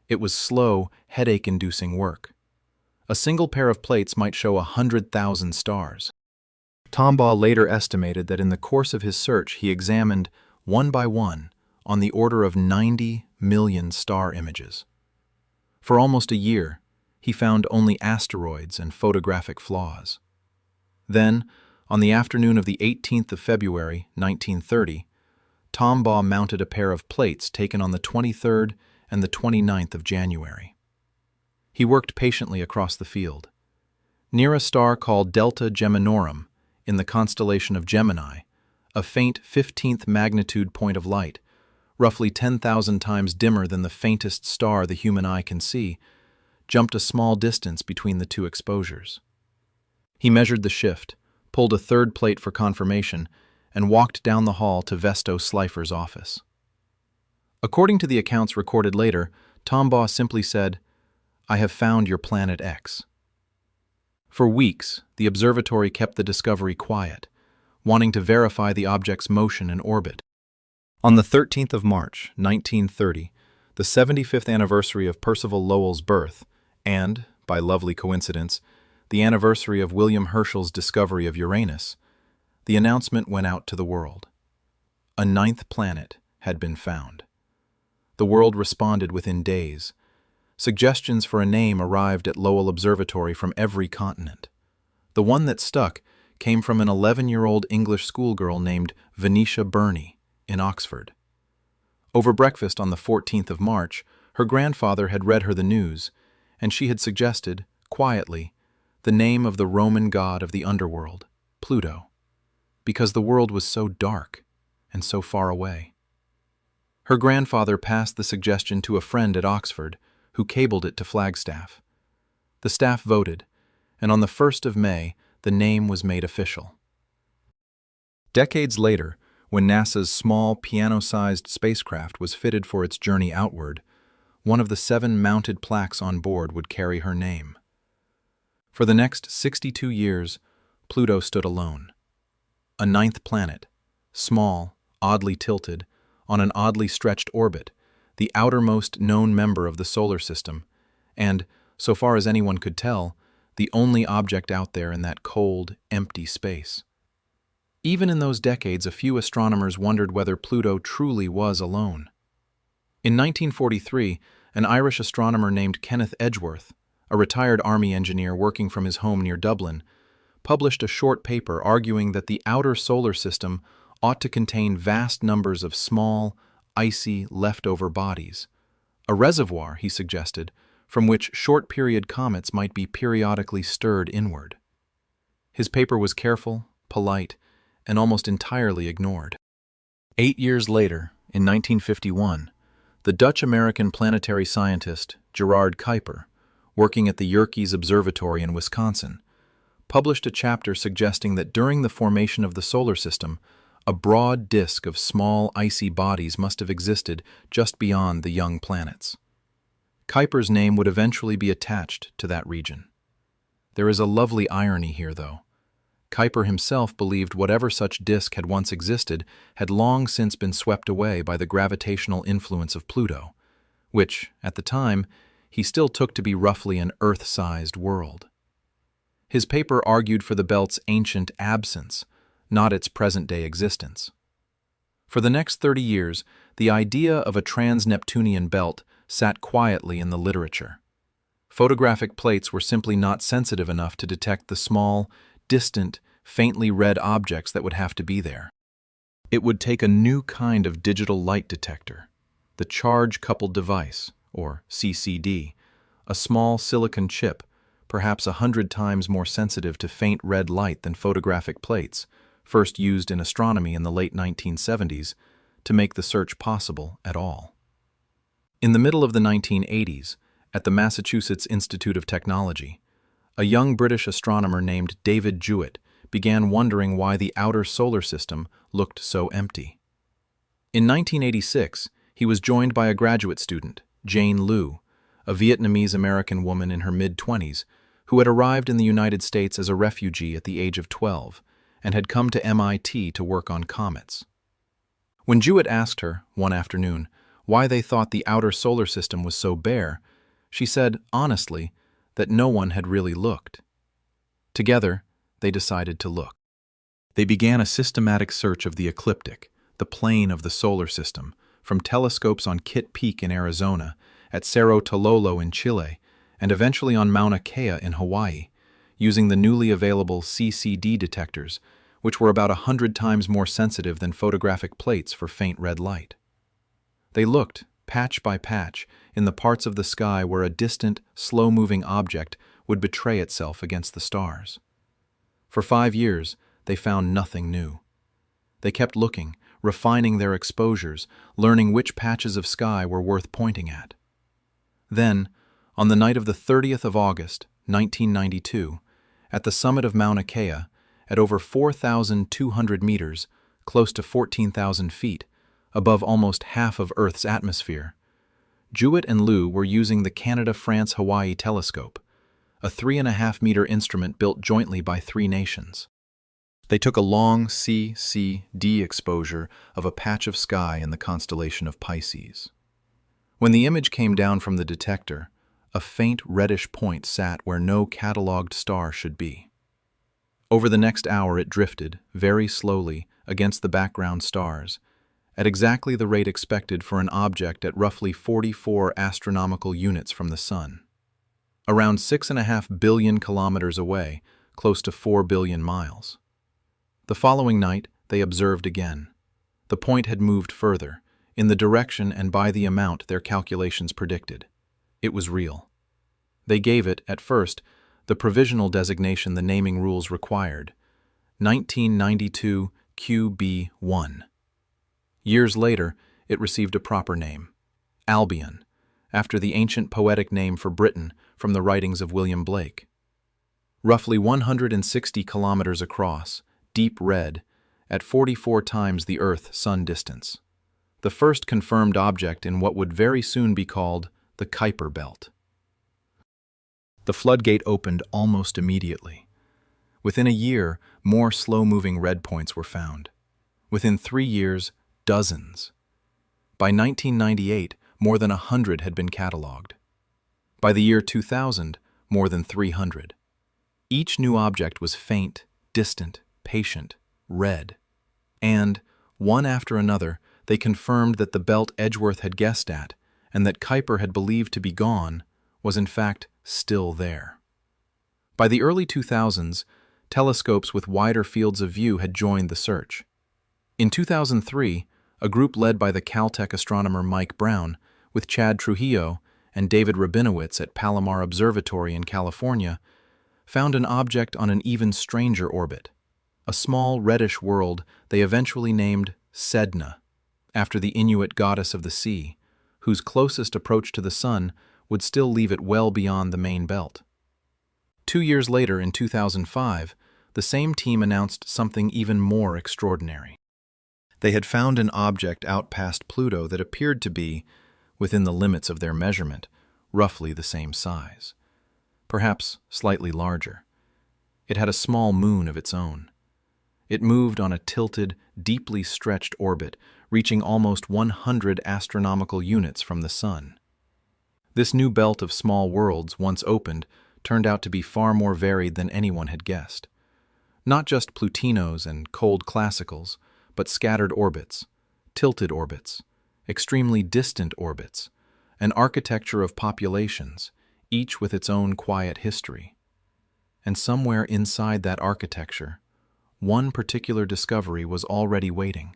It was slow, headache-inducing work. A single pair of plates might show 100,000 stars. Tombaugh later estimated that in the course of his search he examined, one by one, on the order of 90 million star images. For almost a year, he found only asteroids and photographic flaws. Then, on the afternoon of the 18th of February, 1930, Tombaugh mounted a pair of plates taken on the 23rd and the 29th of January. He worked patiently across the field. Near a star called Delta Geminorum, in the constellation of Gemini, a faint 15th magnitude point of light, roughly 10,000 times dimmer than the faintest star the human eye can see, jumped a small distance between the two exposures. He measured the shift, pulled a third plate for confirmation, and walked down the hall to Vesto Slifer's office. According to the accounts recorded later, Tombaugh simply said, "I have found your planet X." For weeks, the observatory kept the discovery quiet, wanting to verify the object's motion and orbit. On the 13th of March, 1930, the 75th anniversary of Percival Lowell's birth, and, by lovely coincidence, the anniversary of William Herschel's discovery of Uranus, the announcement went out to the world. A ninth planet had been found. The world responded within days. Suggestions for a name arrived at Lowell Observatory from every continent. The one that stuck came from an 11-year-old English schoolgirl named Venetia Burney in Oxford. Over breakfast on the 14th of March, her grandfather had read her the news, and she had suggested, quietly, the name of the Roman god of the underworld, Pluto, because the world was so dark and so far away. Her grandfather passed the suggestion to a friend at Oxford, who cabled it to Flagstaff. The staff voted, and on the 1st of May, the name was made official. Decades later, when NASA's small, piano-sized spacecraft was fitted for its journey outward, one of the 7 mounted plaques on board would carry her name. For the next 62 years, Pluto stood alone. A ninth planet, small, oddly tilted, on an oddly stretched orbit, the outermost known member of the solar system, and, so far as anyone could tell, the only object out there in that cold, empty space. Even in those decades, a few astronomers wondered whether Pluto truly was alone. In 1943, an Irish astronomer named Kenneth Edgeworth, a retired Army engineer working from his home near Dublin, published a short paper arguing that the outer solar system ought to contain vast numbers of small, icy, leftover bodies. A reservoir, he suggested, from which short-period comets might be periodically stirred inward. His paper was careful, polite, and almost entirely ignored. 8 years later, in 1951, the Dutch-American planetary scientist Gerard Kuiper, working at the Yerkes Observatory in Wisconsin, published a chapter suggesting that during the formation of the solar system, a broad disk of small, icy bodies must have existed just beyond the young planets. Kuiper's name would eventually be attached to that region. There is a lovely irony here, though. Kuiper himself believed whatever such disk had once existed had long since been swept away by the gravitational influence of Pluto, which, at the time, he still took to be roughly an Earth-sized world. His paper argued for the belt's ancient absence, not its present-day existence. For the next 30 years, the idea of a trans-neptunian belt sat quietly in the literature. Photographic plates were simply not sensitive enough to detect the small, distant, faintly red objects that would have to be there. It would take a new kind of digital light detector, the charge-coupled device, or CCD, a small silicon chip, perhaps 100 times more sensitive to faint red light than photographic plates, first used in astronomy in the late 1970s, to make the search possible at all. In the middle of the 1980s, at the Massachusetts Institute of Technology, a young British astronomer named David Jewitt began wondering why the outer solar system looked so empty. In 1986, he was joined by a graduate student, Jane Liu, a Vietnamese-American woman in her mid-20s, who had arrived in the United States as a refugee at the age of 12 and had come to MIT to work on comets. When Jewitt asked her, one afternoon, why they thought the outer solar system was so bare, she said, honestly, that no one had really looked. Together, they decided to look. They began a systematic search of the ecliptic, the plane of the solar system, from telescopes on Kitt Peak in Arizona, at Cerro Tololo in Chile, and eventually on Mauna Kea in Hawaii, using the newly available CCD detectors, which were about 100 times more sensitive than photographic plates for faint red light. They looked, patch by patch, in the parts of the sky where a distant, slow-moving object would betray itself against the stars. For 5 years, they found nothing new. They kept looking, refining their exposures, learning which patches of sky were worth pointing at. Then, on the night of the 30th of August, 1992, at the summit of Mauna Kea, at over 4,200 meters, close to 14,000 feet, above almost half of Earth's atmosphere, Jewitt and Lou were using the Canada-France-Hawaii telescope, a 3.5-meter instrument built jointly by 3 nations. They took a long CCD exposure of a patch of sky in the constellation of Pisces. When the image came down from the detector, a faint reddish point sat where no catalogued star should be. Over the next hour it drifted, very slowly, against the background stars, at exactly the rate expected for an object at roughly 44 astronomical units from the Sun. Around 6.5 billion kilometers away, close to 4 billion miles. The following night, they observed again. The point had moved further, in the direction and by the amount their calculations predicted. It was real. They gave it, at first, the provisional designation the naming rules required, 1992 QB1. Years later, it received a proper name, Albion, after the ancient poetic name for Britain from the writings of William Blake. Roughly 160 kilometers across, deep red, at 44 times the Earth-Sun distance. The first confirmed object in what would very soon be called the Kuiper Belt. The floodgate opened almost immediately. Within a year, more slow-moving red points were found. Within 3 years, dozens. By 1998, more than 100 had been catalogued. By the year 2000, more than 300. Each new object was faint, distant, patient, red. And, one after another, they confirmed that the belt Edgeworth had guessed at, and that Kuiper had believed to be gone, was in fact still there. By the early 2000s, telescopes with wider fields of view had joined the search. In 2003, a group led by the Caltech astronomer Mike Brown, with Chad Trujillo and David Rabinowitz at Palomar Observatory in California, found an object on an even stranger orbit, a small reddish world they eventually named Sedna, after the Inuit goddess of the sea, whose closest approach to the Sun would still leave it well beyond the main belt. 2 years later, in 2005, the same team announced something even more extraordinary. They had found an object out past Pluto that appeared to be, within the limits of their measurement, roughly the same size. Perhaps slightly larger. It had a small moon of its own. It moved on a tilted, deeply stretched orbit, reaching almost 100 astronomical units from the Sun. This new belt of small worlds, once opened, turned out to be far more varied than anyone had guessed. Not just Plutinos and cold classicals, but scattered orbits, tilted orbits, extremely distant orbits, an architecture of populations, each with its own quiet history. And somewhere inside that architecture, one particular discovery was already waiting,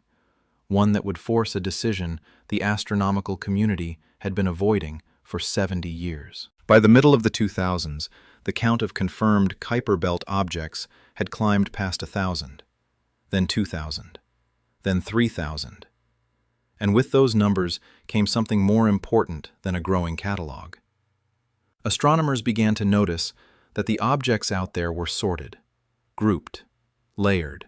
one that would force a decision the astronomical community had been avoiding for 70 years. By the middle of the 2000s, the count of confirmed Kuiper Belt objects had climbed past 1,000, then 2,000, then 3,000. And with those numbers came something more important than a growing catalog. Astronomers began to notice that the objects out there were sorted, grouped, layered.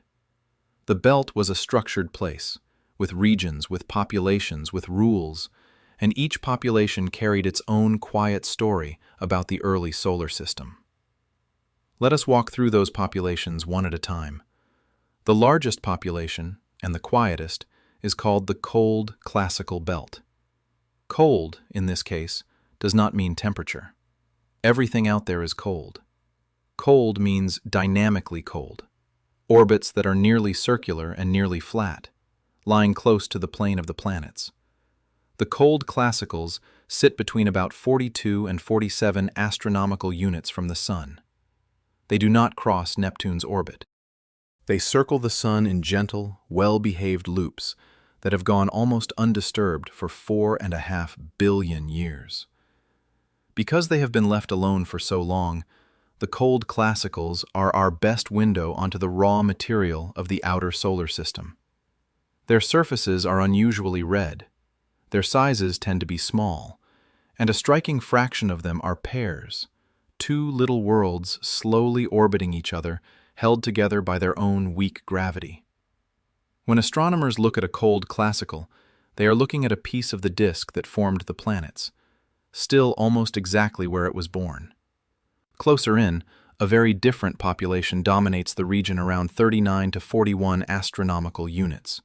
The belt was a structured place, with regions, with populations, with rules, and each population carried its own quiet story about the early solar system. Let us walk through those populations one at a time. The largest population, and the quietest, is called the cold classical belt. Cold, in this case, does not mean temperature. Everything out there is cold. Cold means dynamically cold. Orbits that are nearly circular and nearly flat, lying close to the plane of the planets. The cold classicals sit between about 42 and 47 astronomical units from the Sun. They do not cross Neptune's orbit. They circle the Sun in gentle, well-behaved loops that have gone almost undisturbed for 4.5 billion years. Because they have been left alone for so long, the cold classicals are our best window onto the raw material of the outer solar system. Their surfaces are unusually red. Their sizes tend to be small, and a striking fraction of them are pairs, two little worlds slowly orbiting each other, held together by their own weak gravity. When astronomers look at a cold classical, they are looking at a piece of the disk that formed the planets, still almost exactly where it was born. Closer in, a very different population dominates the region around 39 to 41 astronomical units.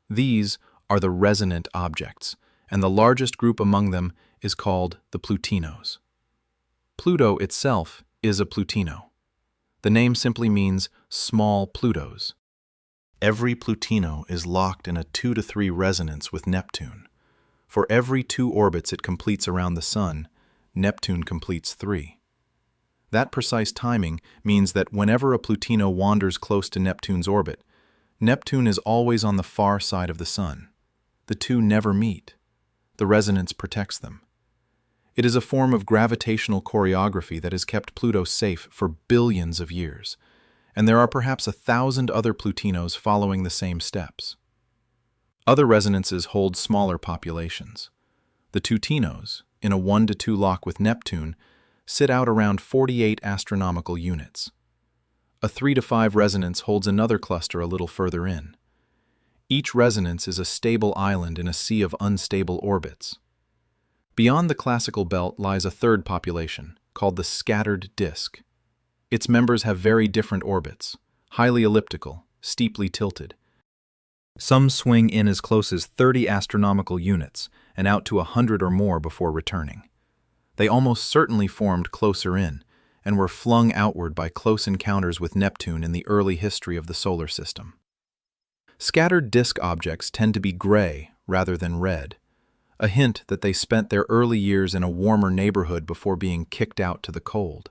These are the resonant objects, and the largest group among them is called the Plutinos. Pluto itself is a Plutino. The name simply means small Plutos. Every Plutino is locked in a 2 to 3 resonance with Neptune. For every 2 orbits it completes around the Sun, Neptune completes 3. That precise timing means that whenever a Plutino wanders close to Neptune's orbit, Neptune is always on the far side of the Sun. The two never meet. The resonance protects them. It is a form of gravitational choreography that has kept Pluto safe for billions of years, and there are perhaps 1,000 other Plutinos following the same steps. Other resonances hold smaller populations. The Tutinos, in a 1 to 2 lock with Neptune, sit out around 48 astronomical units. A 3 to 5 resonance holds another cluster a little further in. Each resonance is a stable island in a sea of unstable orbits. Beyond the classical belt lies a third population, called the scattered disk. Its members have very different orbits, highly elliptical, steeply tilted. Some swing in as close as 30 astronomical units and out to 100 or more before returning. They almost certainly formed closer in and were flung outward by close encounters with Neptune in the early history of the solar system. Scattered disk objects tend to be gray rather than red, a hint that they spent their early years in a warmer neighborhood before being kicked out to the cold.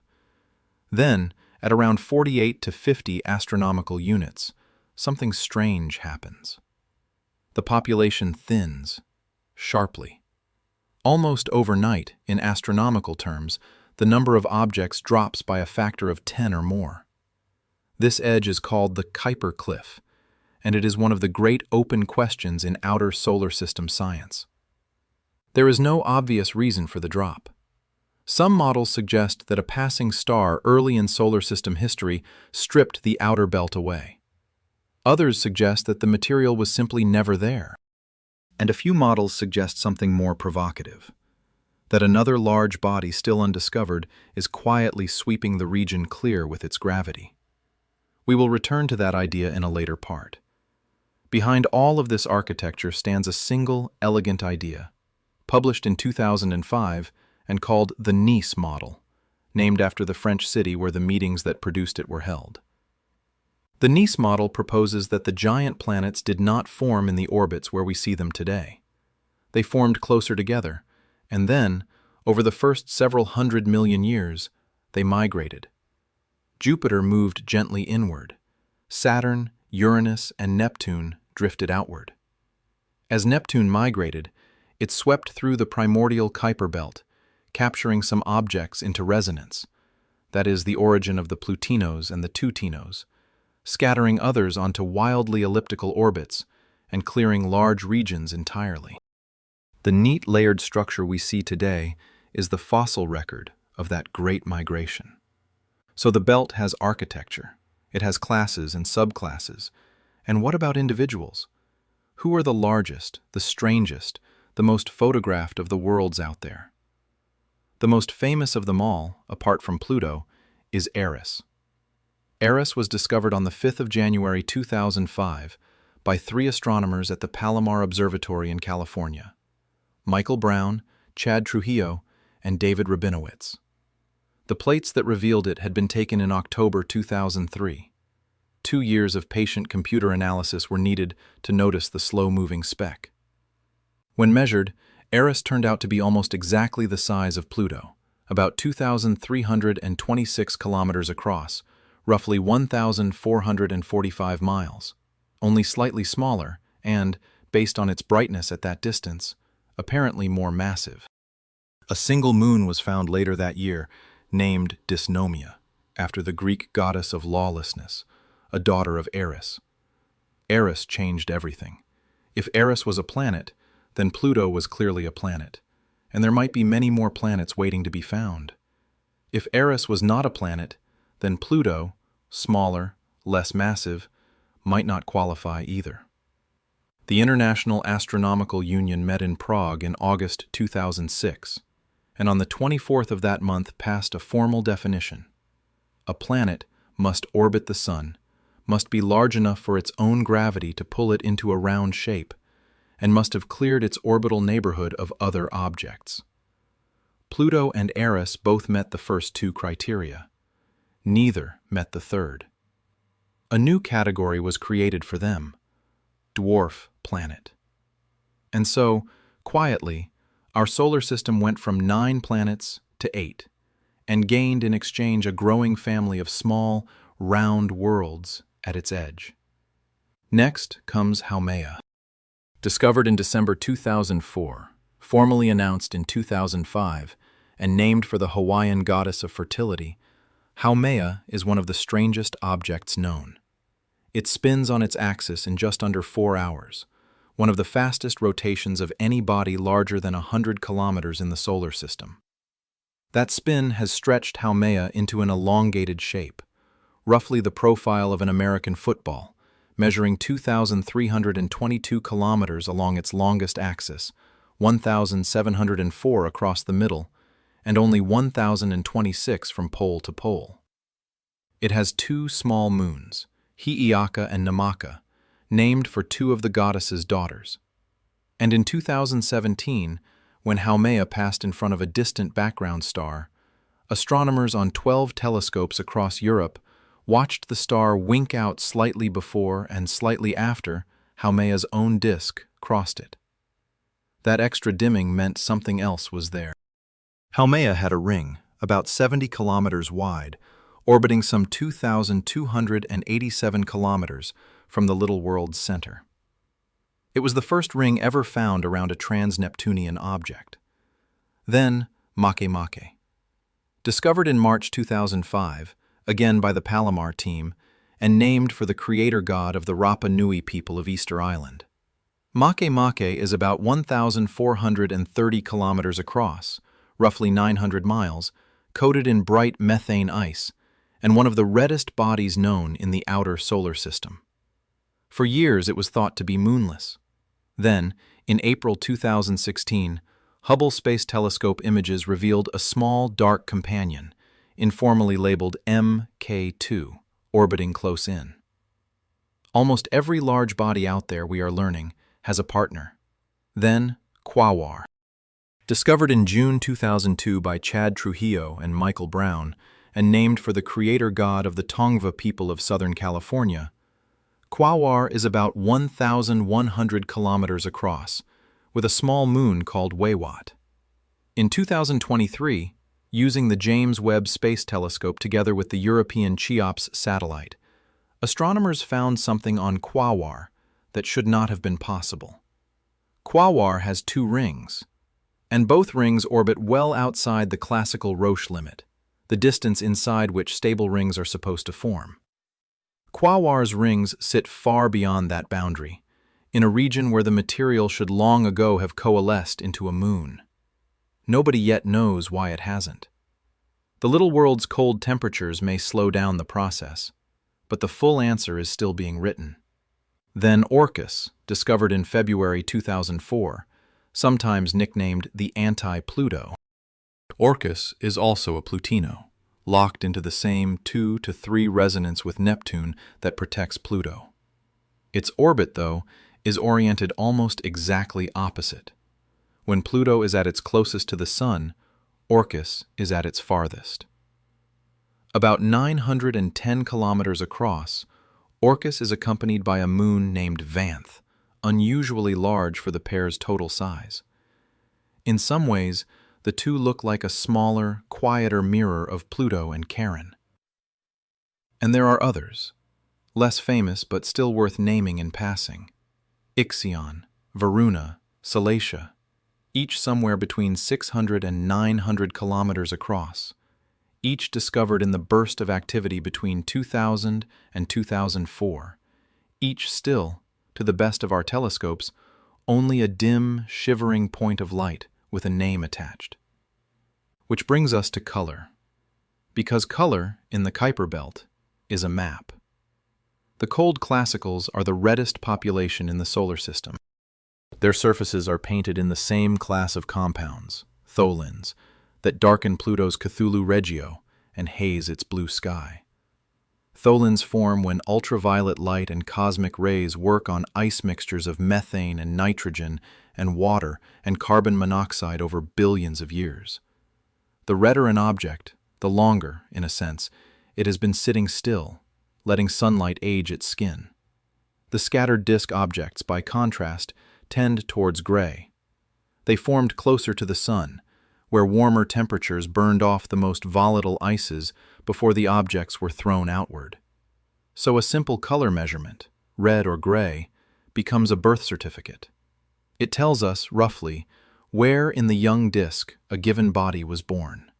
Then, at around 48 to 50 astronomical units, something strange happens. The population thins, sharply. Almost overnight, in astronomical terms, the number of objects drops by a factor of 10 or more. This edge is called the Kuiper cliff, and it is one of the great open questions in outer solar system science. There is no obvious reason for the drop. Some models suggest that a passing star early in solar system history stripped the outer belt away. Others suggest that the material was simply never there. And a few models suggest something more provocative, that another large body still undiscovered is quietly sweeping the region clear with its gravity. We will return to that idea in a later part. Behind all of this architecture stands a single, elegant idea, published in 2005 and called the Nice model, named after the French city where the meetings that produced it were held. The Nice model proposes that the giant planets did not form in the orbits where we see them today. They formed closer together, and then, over the first several 100 million years, they migrated. Jupiter moved gently inward. Saturn, Uranus, and Neptune drifted outward. As Neptune migrated, it swept through the primordial Kuiper Belt, capturing some objects into resonance, that is, the origin of the Plutinos and the Tutinos, scattering others onto wildly elliptical orbits and clearing large regions entirely. The neat layered structure we see today is the fossil record of that great migration. So the belt has architecture, it has classes and subclasses, and what about individuals? Who are the largest, the strangest, the most photographed of the worlds out there? The most famous of them all, apart from Pluto, is Eris. Eris was discovered on the 5th of January 2005 by 3 astronomers at the Palomar Observatory in California: Michael Brown, Chad Trujillo, and David Rabinowitz. The plates that revealed it had been taken in October 2003. 2 years of patient computer analysis were needed to notice the slow-moving speck. When measured, Eris turned out to be almost exactly the size of Pluto, about 2,326 kilometers across, roughly 1,445 miles, only slightly smaller and, based on its brightness at that distance, apparently more massive. A single moon was found later that year, named Dysnomia, after the Greek goddess of lawlessness, a daughter of Eris. Eris changed everything. If Eris was a planet, then Pluto was clearly a planet, and there might be many more planets waiting to be found. If Eris was not a planet, then Pluto, smaller, less massive, might not qualify either. The International Astronomical Union met in Prague in August 2006, and on the 24th of that month passed a formal definition. A planet must orbit the Sun, must be large enough for its own gravity to pull it into a round shape, and must have cleared its orbital neighborhood of other objects. Pluto and Eris both met the first 2 criteria. Neither met the third. A new category was created for them: dwarf planet. And so, quietly, our solar system went from 9 planets to 8, and gained in exchange a growing family of small, round worlds at its edge. Next comes Haumea. Discovered in December 2004, formally announced in 2005, and named for the Hawaiian goddess of fertility, Haumea is one of the strangest objects known. It spins on its axis in just under 4 hours, one of the fastest rotations of any body larger than 100 kilometers in the solar system. That spin has stretched Haumea into an elongated shape, roughly the profile of an American football, measuring 2,322 kilometers along its longest axis, 1,704 across the middle, and only 1,026 from pole to pole. It has 2 small moons, Hi'iaka and Namaka, named for 2 of the goddess's daughters. And in 2017, when Haumea passed in front of a distant background star, astronomers on 12 telescopes across Europe watched the star wink out slightly before and slightly after Haumea's own disk crossed it. That extra dimming meant something else was there. Haumea had a ring, about 70 kilometers wide, orbiting some 2,287 kilometers from the little world's center. It was the first ring ever found around a trans-neptunian object. Then, Makemake. Discovered in March 2005, again by the Palomar team, and named for the creator god of the Rapa Nui people of Easter Island. Makemake is about 1,430 kilometers across, roughly 900 miles, coated in bright methane ice, and one of the reddest bodies known in the outer solar system. For years it was thought to be moonless. Then, in April 2016, Hubble Space Telescope images revealed a small, dark companion, informally labeled MK2, orbiting close in. Almost every large body out there, we are learning, has a partner. Then, Quasar. Discovered in June 2002 by Chad Trujillo and Michael Brown, and named for the creator god of the Tongva people of Southern California, Quasar is about 1,100 kilometers across, with a small moon called Weywot. In 2023, using the James Webb Space Telescope together with the European Cheops satellite, astronomers found something on Quasar that should not have been possible. Quasar has 2 rings, and both rings orbit well outside the classical Roche limit, the distance inside which stable rings are supposed to form. Quasar's rings sit far beyond that boundary, in a region where the material should long ago have coalesced into a moon. Nobody yet knows why it hasn't. The little world's cold temperatures may slow down the process, but the full answer is still being written. Then Orcus, discovered in February 2004, sometimes nicknamed the anti-Pluto. Orcus is also a Plutino, locked into the same 2 to 3 resonance with Neptune that protects Pluto. Its orbit, though, is oriented almost exactly opposite. When Pluto is at its closest to the Sun, Orcus is at its farthest. About 910 kilometers across, Orcus is accompanied by a moon named Vanth, unusually large for the pair's total size. In some ways, the two look like a smaller, quieter mirror of Pluto and Charon. And there are others, less famous but still worth naming in passing. Ixion, Varuna, Salacia, each somewhere between 600 and 900 kilometers across, each discovered in the burst of activity between 2000 and 2004, each still, to the best of our telescopes, only a dim, shivering point of light with a name attached. Which brings us to color. Because color, in the Kuiper Belt, is a map. The cold classicals are the reddest population in the solar system. Their surfaces are painted in the same class of compounds, tholins, that darken Pluto's Cthulhu Regio and haze its blue sky. Tholins form when ultraviolet light and cosmic rays work on ice mixtures of methane and nitrogen and water and carbon monoxide over billions of years. The redder an object, the longer, in a sense, it has been sitting still, letting sunlight age its skin. The scattered disk objects, by contrast, tend towards gray. They formed closer to the Sun, where warmer temperatures burned off the most volatile ices before the objects were thrown outward. So a simple color measurement, red or gray, becomes a birth certificate. It tells us, roughly, where in the young disk a given body was born.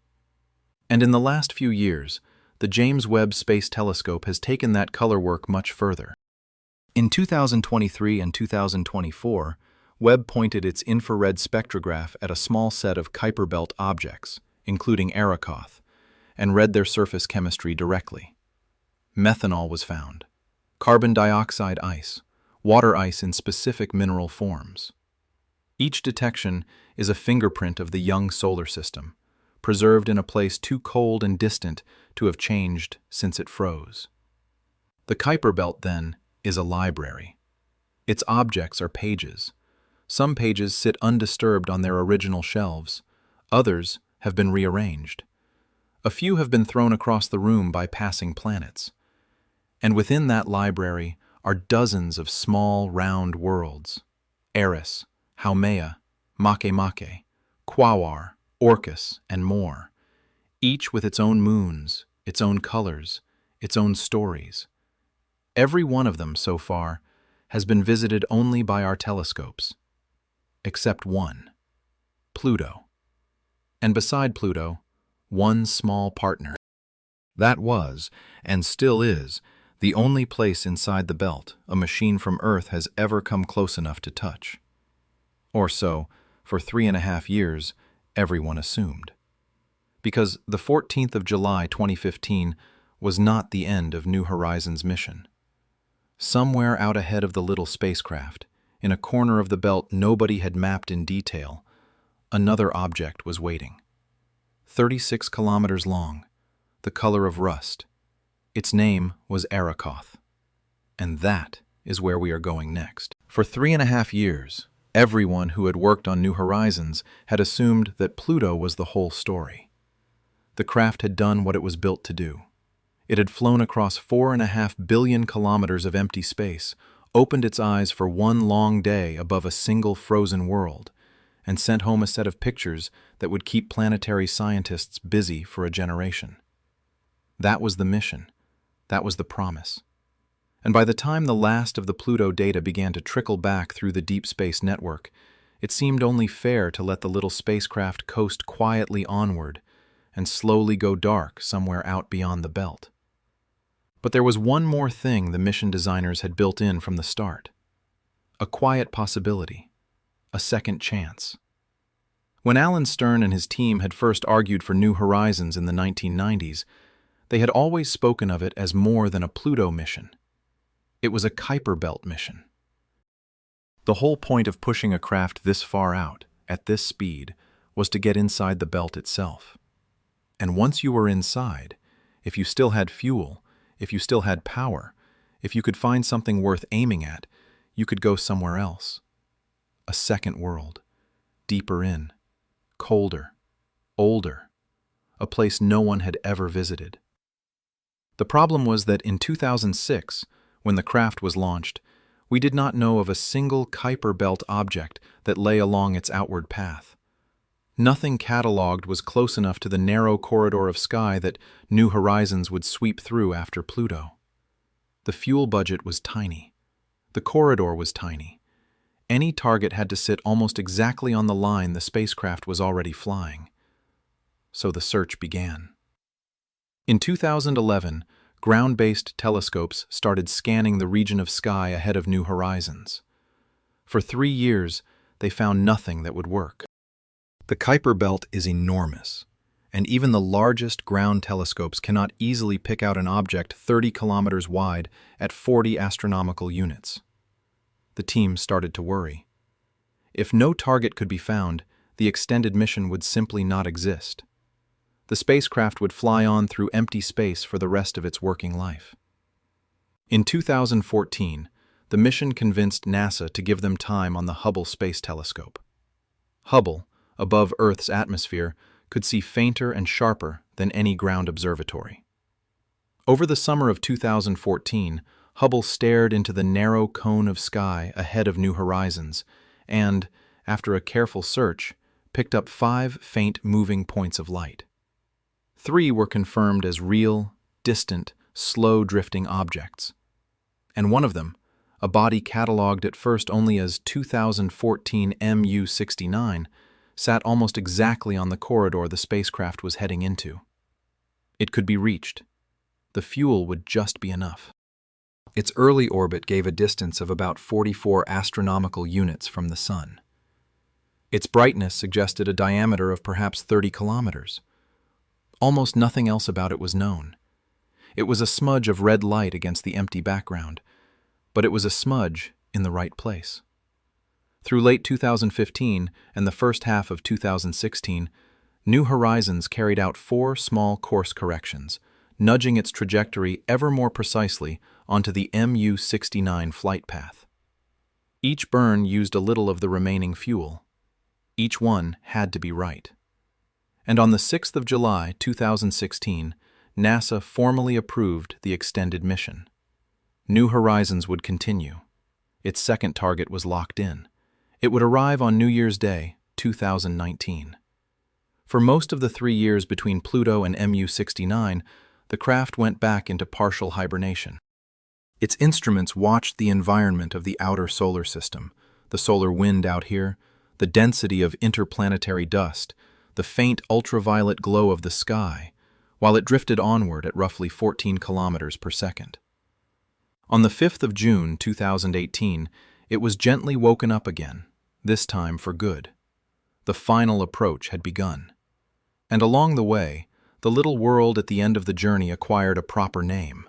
And in the last few years, the James Webb Space Telescope has taken that color work much further. In 2023 and 2024, Webb pointed its infrared spectrograph at a small set of Kuiper Belt objects, including Arrokoth, and read their surface chemistry directly. Methanol was found, carbon dioxide ice, water ice in specific mineral forms. Each detection is a fingerprint of the young solar system, preserved in a place too cold and distant to have changed since it froze. The Kuiper Belt, then, is a library. Its objects are pages. Some pages sit undisturbed on their original shelves. Others have been rearranged. A few have been thrown across the room by passing planets. And within that library are dozens of small, round worlds. Eris, Haumea, Makemake, Quawar, Orcus, and more, each with its own moons, its own colors, its own stories. Every one of them, so far, has been visited only by our telescopes, except one, Pluto. And beside Pluto, one small partner. That was, and still is, the only place inside the belt a machine from Earth has ever come close enough to touch. Or so, for 3.5 years, everyone assumed. Because the 14th of July 2015 was not the end of New Horizons' mission. Somewhere out ahead of the little spacecraft, in a corner of the belt nobody had mapped in detail, another object was waiting. 36 kilometers long, the color of rust. Its name was Arrokoth. And that is where we are going next. For 3.5 years, everyone who had worked on New Horizons had assumed that Pluto was the whole story. The craft had done what it was built to do. It had flown across 4.5 billion kilometers of empty space, opened its eyes for one long day above a single frozen world, and sent home a set of pictures that would keep planetary scientists busy for a generation. That was the mission. That was the promise. And by the time the last of the Pluto data began to trickle back through the deep space network, it seemed only fair to let the little spacecraft coast quietly onward and slowly go dark somewhere out beyond the belt. But there was one more thing the mission designers had built in from the start. A quiet possibility. A second chance. When Alan Stern and his team had first argued for New Horizons in the 1990s, they had always spoken of it as more than a Pluto mission. It was a Kuiper Belt mission. The whole point of pushing a craft this far out, at this speed, was to get inside the belt itself. And once you were inside, if you still had fuel, if you still had power, if you could find something worth aiming at, you could go somewhere else. A second world, deeper in, colder, older, a place no one had ever visited. The problem was that in 2006, when the craft was launched, we did not know of a single Kuiper Belt object that lay along its outward path. Nothing catalogued was close enough to the narrow corridor of sky that New Horizons would sweep through after Pluto. The fuel budget was tiny. The corridor was tiny. Any target had to sit almost exactly on the line the spacecraft was already flying. So the search began. In 2011, ground-based telescopes started scanning the region of sky ahead of New Horizons. For 3 years, they found nothing that would work. The Kuiper Belt is enormous, and even the largest ground telescopes cannot easily pick out an object 30 kilometers wide at 40 astronomical units. The team started to worry. If no target could be found, the extended mission would simply not exist. The spacecraft would fly on through empty space for the rest of its working life. In 2014, the mission convinced NASA to give them time on the Hubble Space Telescope. Hubble, above Earth's atmosphere, could see fainter and sharper than any ground observatory. Over the summer of 2014, Hubble stared into the narrow cone of sky ahead of New Horizons and, after a careful search, picked up 5 faint moving points of light. 3 were confirmed as real, distant, slow-drifting objects. And one of them, a body catalogued at first only as 2014 MU69, sat almost exactly on the corridor the spacecraft was heading into. It could be reached. The fuel would just be enough. Its early orbit gave a distance of about 44 astronomical units from the Sun. Its brightness suggested a diameter of perhaps 30 kilometers. Almost nothing else about it was known. It was a smudge of red light against the empty background, but it was a smudge in the right place. Through late 2015 and the first half of 2016, New Horizons carried out 4 small course corrections, nudging its trajectory ever more precisely onto the MU69 flight path. Each burn used a little of the remaining fuel. Each one had to be right. And on the 6th of July 2016, NASA formally approved the extended mission. New Horizons would continue. Its second target was locked in. It would arrive on New Year's Day, 2019. For most of the 3 years between Pluto and MU69, the craft went back into partial hibernation. Its instruments watched the environment of the outer solar system, the solar wind out here, the density of interplanetary dust, the faint ultraviolet glow of the sky, while it drifted onward at roughly 14 kilometers per second. On the 5th of June 2018, it was gently woken up again, this time for good. The final approach had begun. And along the way, the little world at the end of the journey acquired a proper name.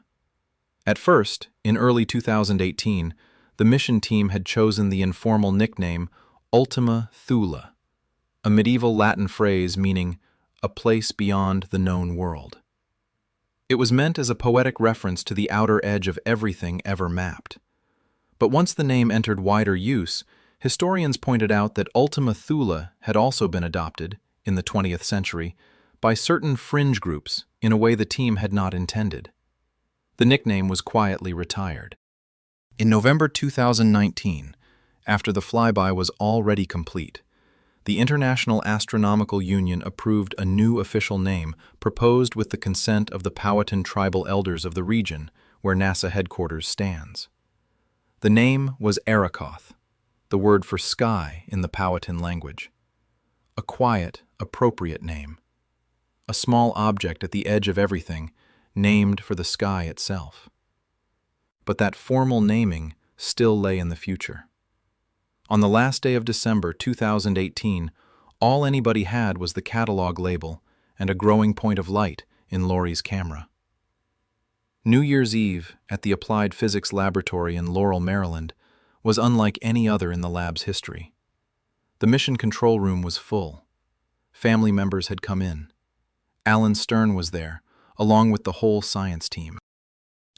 At first, in early 2018, the mission team had chosen the informal nickname Ultima Thule, a medieval Latin phrase meaning a place beyond the known world. It was meant as a poetic reference to the outer edge of everything ever mapped. But once the name entered wider use, historians pointed out that Ultima Thule had also been adopted, in the 20th century, by certain fringe groups in a way the team had not intended. The nickname was quietly retired. In November 2019, after the flyby was already complete, the International Astronomical Union approved a new official name proposed with the consent of the Powhatan tribal elders of the region where NASA headquarters stands. The name was Arrokoth, the word for sky in the Powhatan language. A quiet, appropriate name. A small object at the edge of everything, named for the sky itself. But that formal naming still lay in the future. On the last day of December 2018, all anybody had was the catalog label and a growing point of light in Laurie's camera. New Year's Eve at the Applied Physics Laboratory in Laurel, Maryland, was unlike any other in the lab's history. The mission control room was full. Family members had come in. Alan Stern was there, along with the whole science team.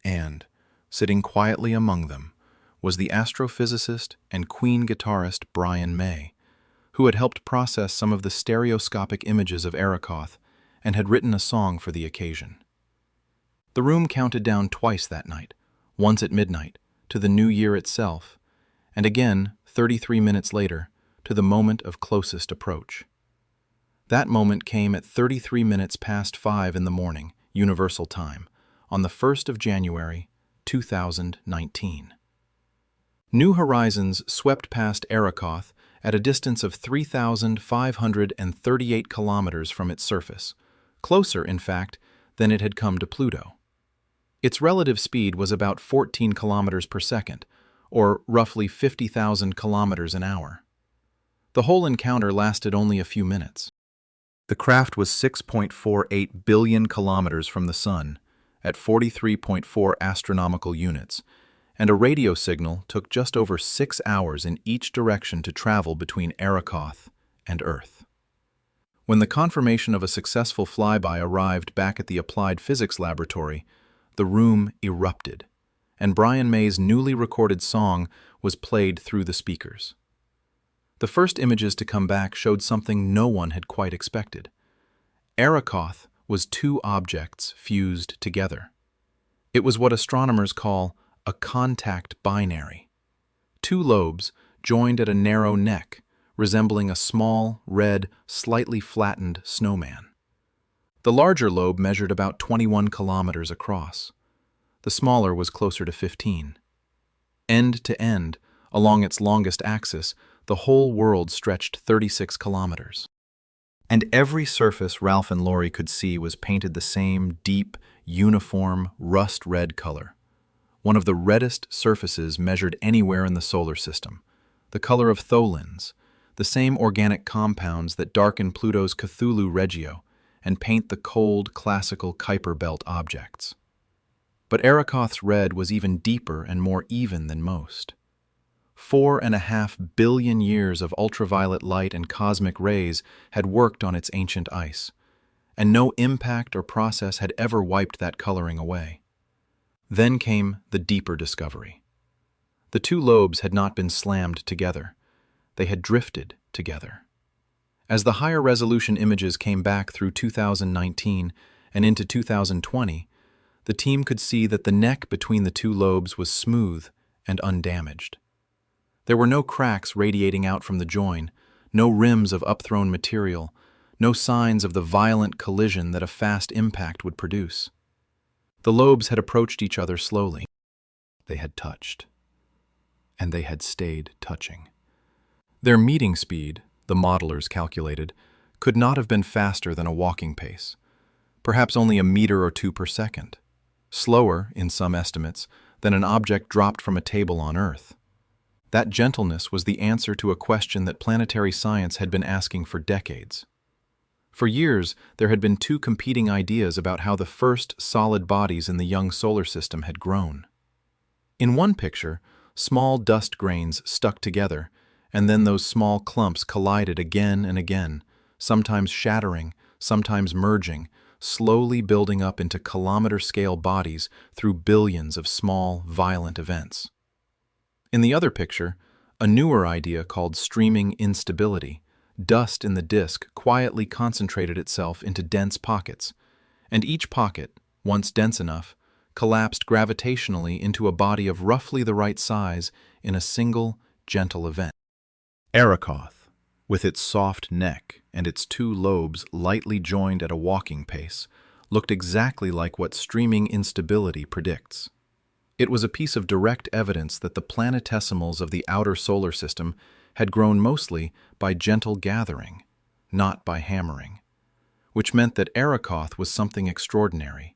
And, sitting quietly among them, was the astrophysicist and Queen guitarist Brian May, who had helped process some of the stereoscopic images of Arrokoth and had written a song for the occasion. The room counted down twice that night, once at midnight, to the new year itself, and again, 33 minutes later, to the moment of closest approach. That moment came at 33 minutes past 5 in the morning, Universal Time, on the 1st of January, 2019. New horizons swept past Arrokoth at a distance of 3,538 kilometers from its surface, closer, in fact, than it had come to Pluto. Its relative speed was about 14 kilometers per second, or roughly 50,000 kilometers an hour. The whole encounter lasted only a few minutes. The craft was 6.48 billion kilometers from the Sun, at 43.4 astronomical units, and a radio signal took just over 6 hours in each direction to travel between Arrokoth and Earth. When the confirmation of a successful flyby arrived back at the Applied Physics Laboratory, the room erupted, and Brian May's newly recorded song was played through the speakers. The first images to come back showed something no one had quite expected. Arrokoth was two objects fused together. It was what astronomers call a contact binary. Two lobes joined at a narrow neck, resembling a small, red, slightly flattened snowman. The larger lobe measured about 21 kilometers across. The smaller was closer to 15. End to end, along its longest axis, the whole world stretched 36 kilometers. And every surface Ralph and Lori could see was painted the same deep, uniform, rust-red color. One of the reddest surfaces measured anywhere in the solar system, the color of tholins, the same organic compounds that darken Pluto's Cthulhu Regio and paint the cold, classical Kuiper Belt objects. But Arrokoth's red was even deeper and more even than most. 4.5 billion years of ultraviolet light and cosmic rays had worked on its ancient ice, and no impact or process had ever wiped that coloring away. Then came the deeper discovery. The two lobes had not been slammed together. They had drifted together. As the higher resolution images came back through 2019 and into 2020, the team could see that the neck between the two lobes was smooth and undamaged. There were no cracks radiating out from the join, no rims of upthrown material, no signs of the violent collision that a fast impact would produce. The lobes had approached each other slowly. They had touched. And they had stayed touching. Their meeting speed, the modelers calculated, could not have been faster than a walking pace, perhaps only a meter or two per second, slower, in some estimates, than an object dropped from a table on Earth. That gentleness was the answer to a question that planetary science had been asking for decades. For years, there had been two competing ideas about how the first solid bodies in the young solar system had grown. In one picture, small dust grains stuck together, and then those small clumps collided again and again, sometimes shattering, sometimes merging, slowly building up into kilometer-scale bodies through billions of small, violent events. In the other picture, a newer idea called streaming instability, dust in the disk quietly concentrated itself into dense pockets, and each pocket, once dense enough, collapsed gravitationally into a body of roughly the right size in a single, gentle event. Arrokoth, with its soft neck and its two lobes lightly joined at a walking pace, looked exactly like what streaming instability predicts. It was a piece of direct evidence that the planetesimals of the outer solar system had grown mostly by gentle gathering, not by hammering, which meant that Arrokoth was something extraordinary.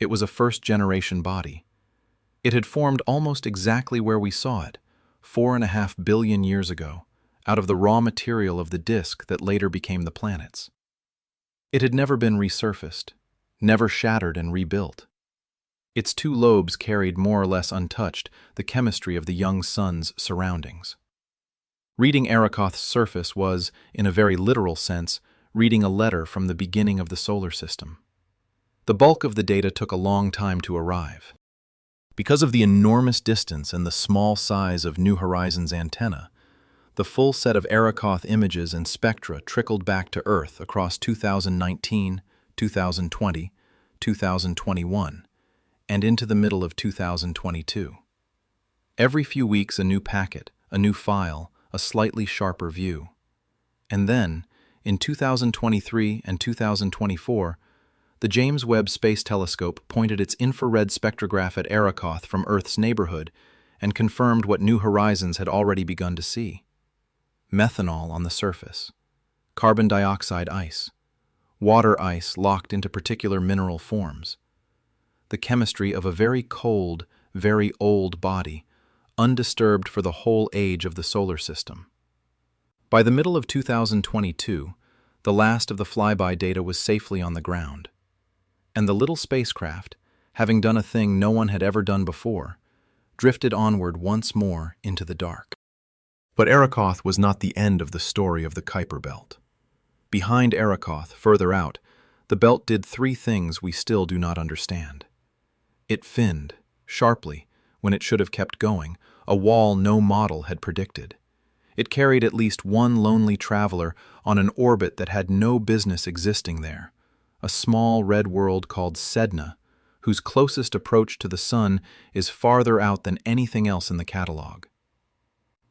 It was a first-generation body. It had formed almost exactly where we saw it, 4.5 billion years ago, out of the raw material of the disk that later became the planets. It had never been resurfaced, never shattered and rebuilt. Its two lobes carried more or less untouched the chemistry of the young sun's surroundings. Reading Arrokoth's surface was, in a very literal sense, reading a letter from the beginning of the solar system. The bulk of the data took a long time to arrive. Because of the enormous distance and the small size of New Horizons' antenna, the full set of Arrokoth images and spectra trickled back to Earth across 2019, 2020, 2021, and into the middle of 2022. Every few weeks a new packet, a new file, a slightly sharper view. And then, in 2023 and 2024, the James Webb Space Telescope pointed its infrared spectrograph at Arrokoth from Earth's neighborhood and confirmed what New Horizons had already begun to see. Methanol on the surface, carbon dioxide ice, water ice locked into particular mineral forms. The chemistry of a very cold, very old body, undisturbed for the whole age of the solar system. By the middle of 2022, the last of the flyby data was safely on the ground. And the little spacecraft, having done a thing no one had ever done before, drifted onward once more into the dark. But Arrokoth was not the end of the story of the Kuiper Belt. Behind Arrokoth, further out, the belt did three things we still do not understand. It finned, sharply, when it should have kept going, a wall no model had predicted. It carried at least one lonely traveler on an orbit that had no business existing there, a small red world called Sedna, whose closest approach to the Sun is farther out than anything else in the catalog.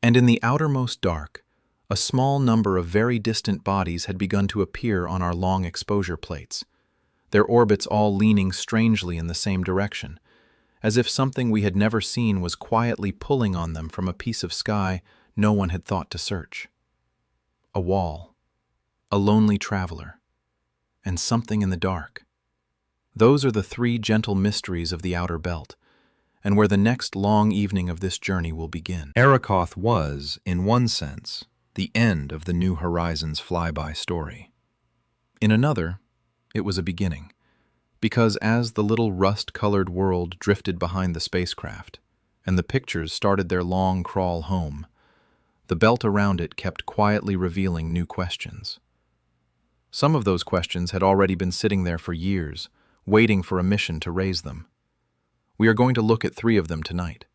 And in the outermost dark, a small number of very distant bodies had begun to appear on our long exposure plates, their orbits all leaning strangely in the same direction, as if something we had never seen was quietly pulling on them from a piece of sky no one had thought to search. A wall, a lonely traveler, and something in the dark. Those are the three gentle mysteries of the outer belt, and where the next long evening of this journey will begin. Arrokoth was, in one sense, the end of the New Horizons flyby story. In another, it was a beginning, because as the little rust-colored world drifted behind the spacecraft, and the pictures started their long crawl home, the belt around it kept quietly revealing new questions. Some of those questions had already been sitting there for years, waiting for a mission to raise them. We are going to look at three of them tonight,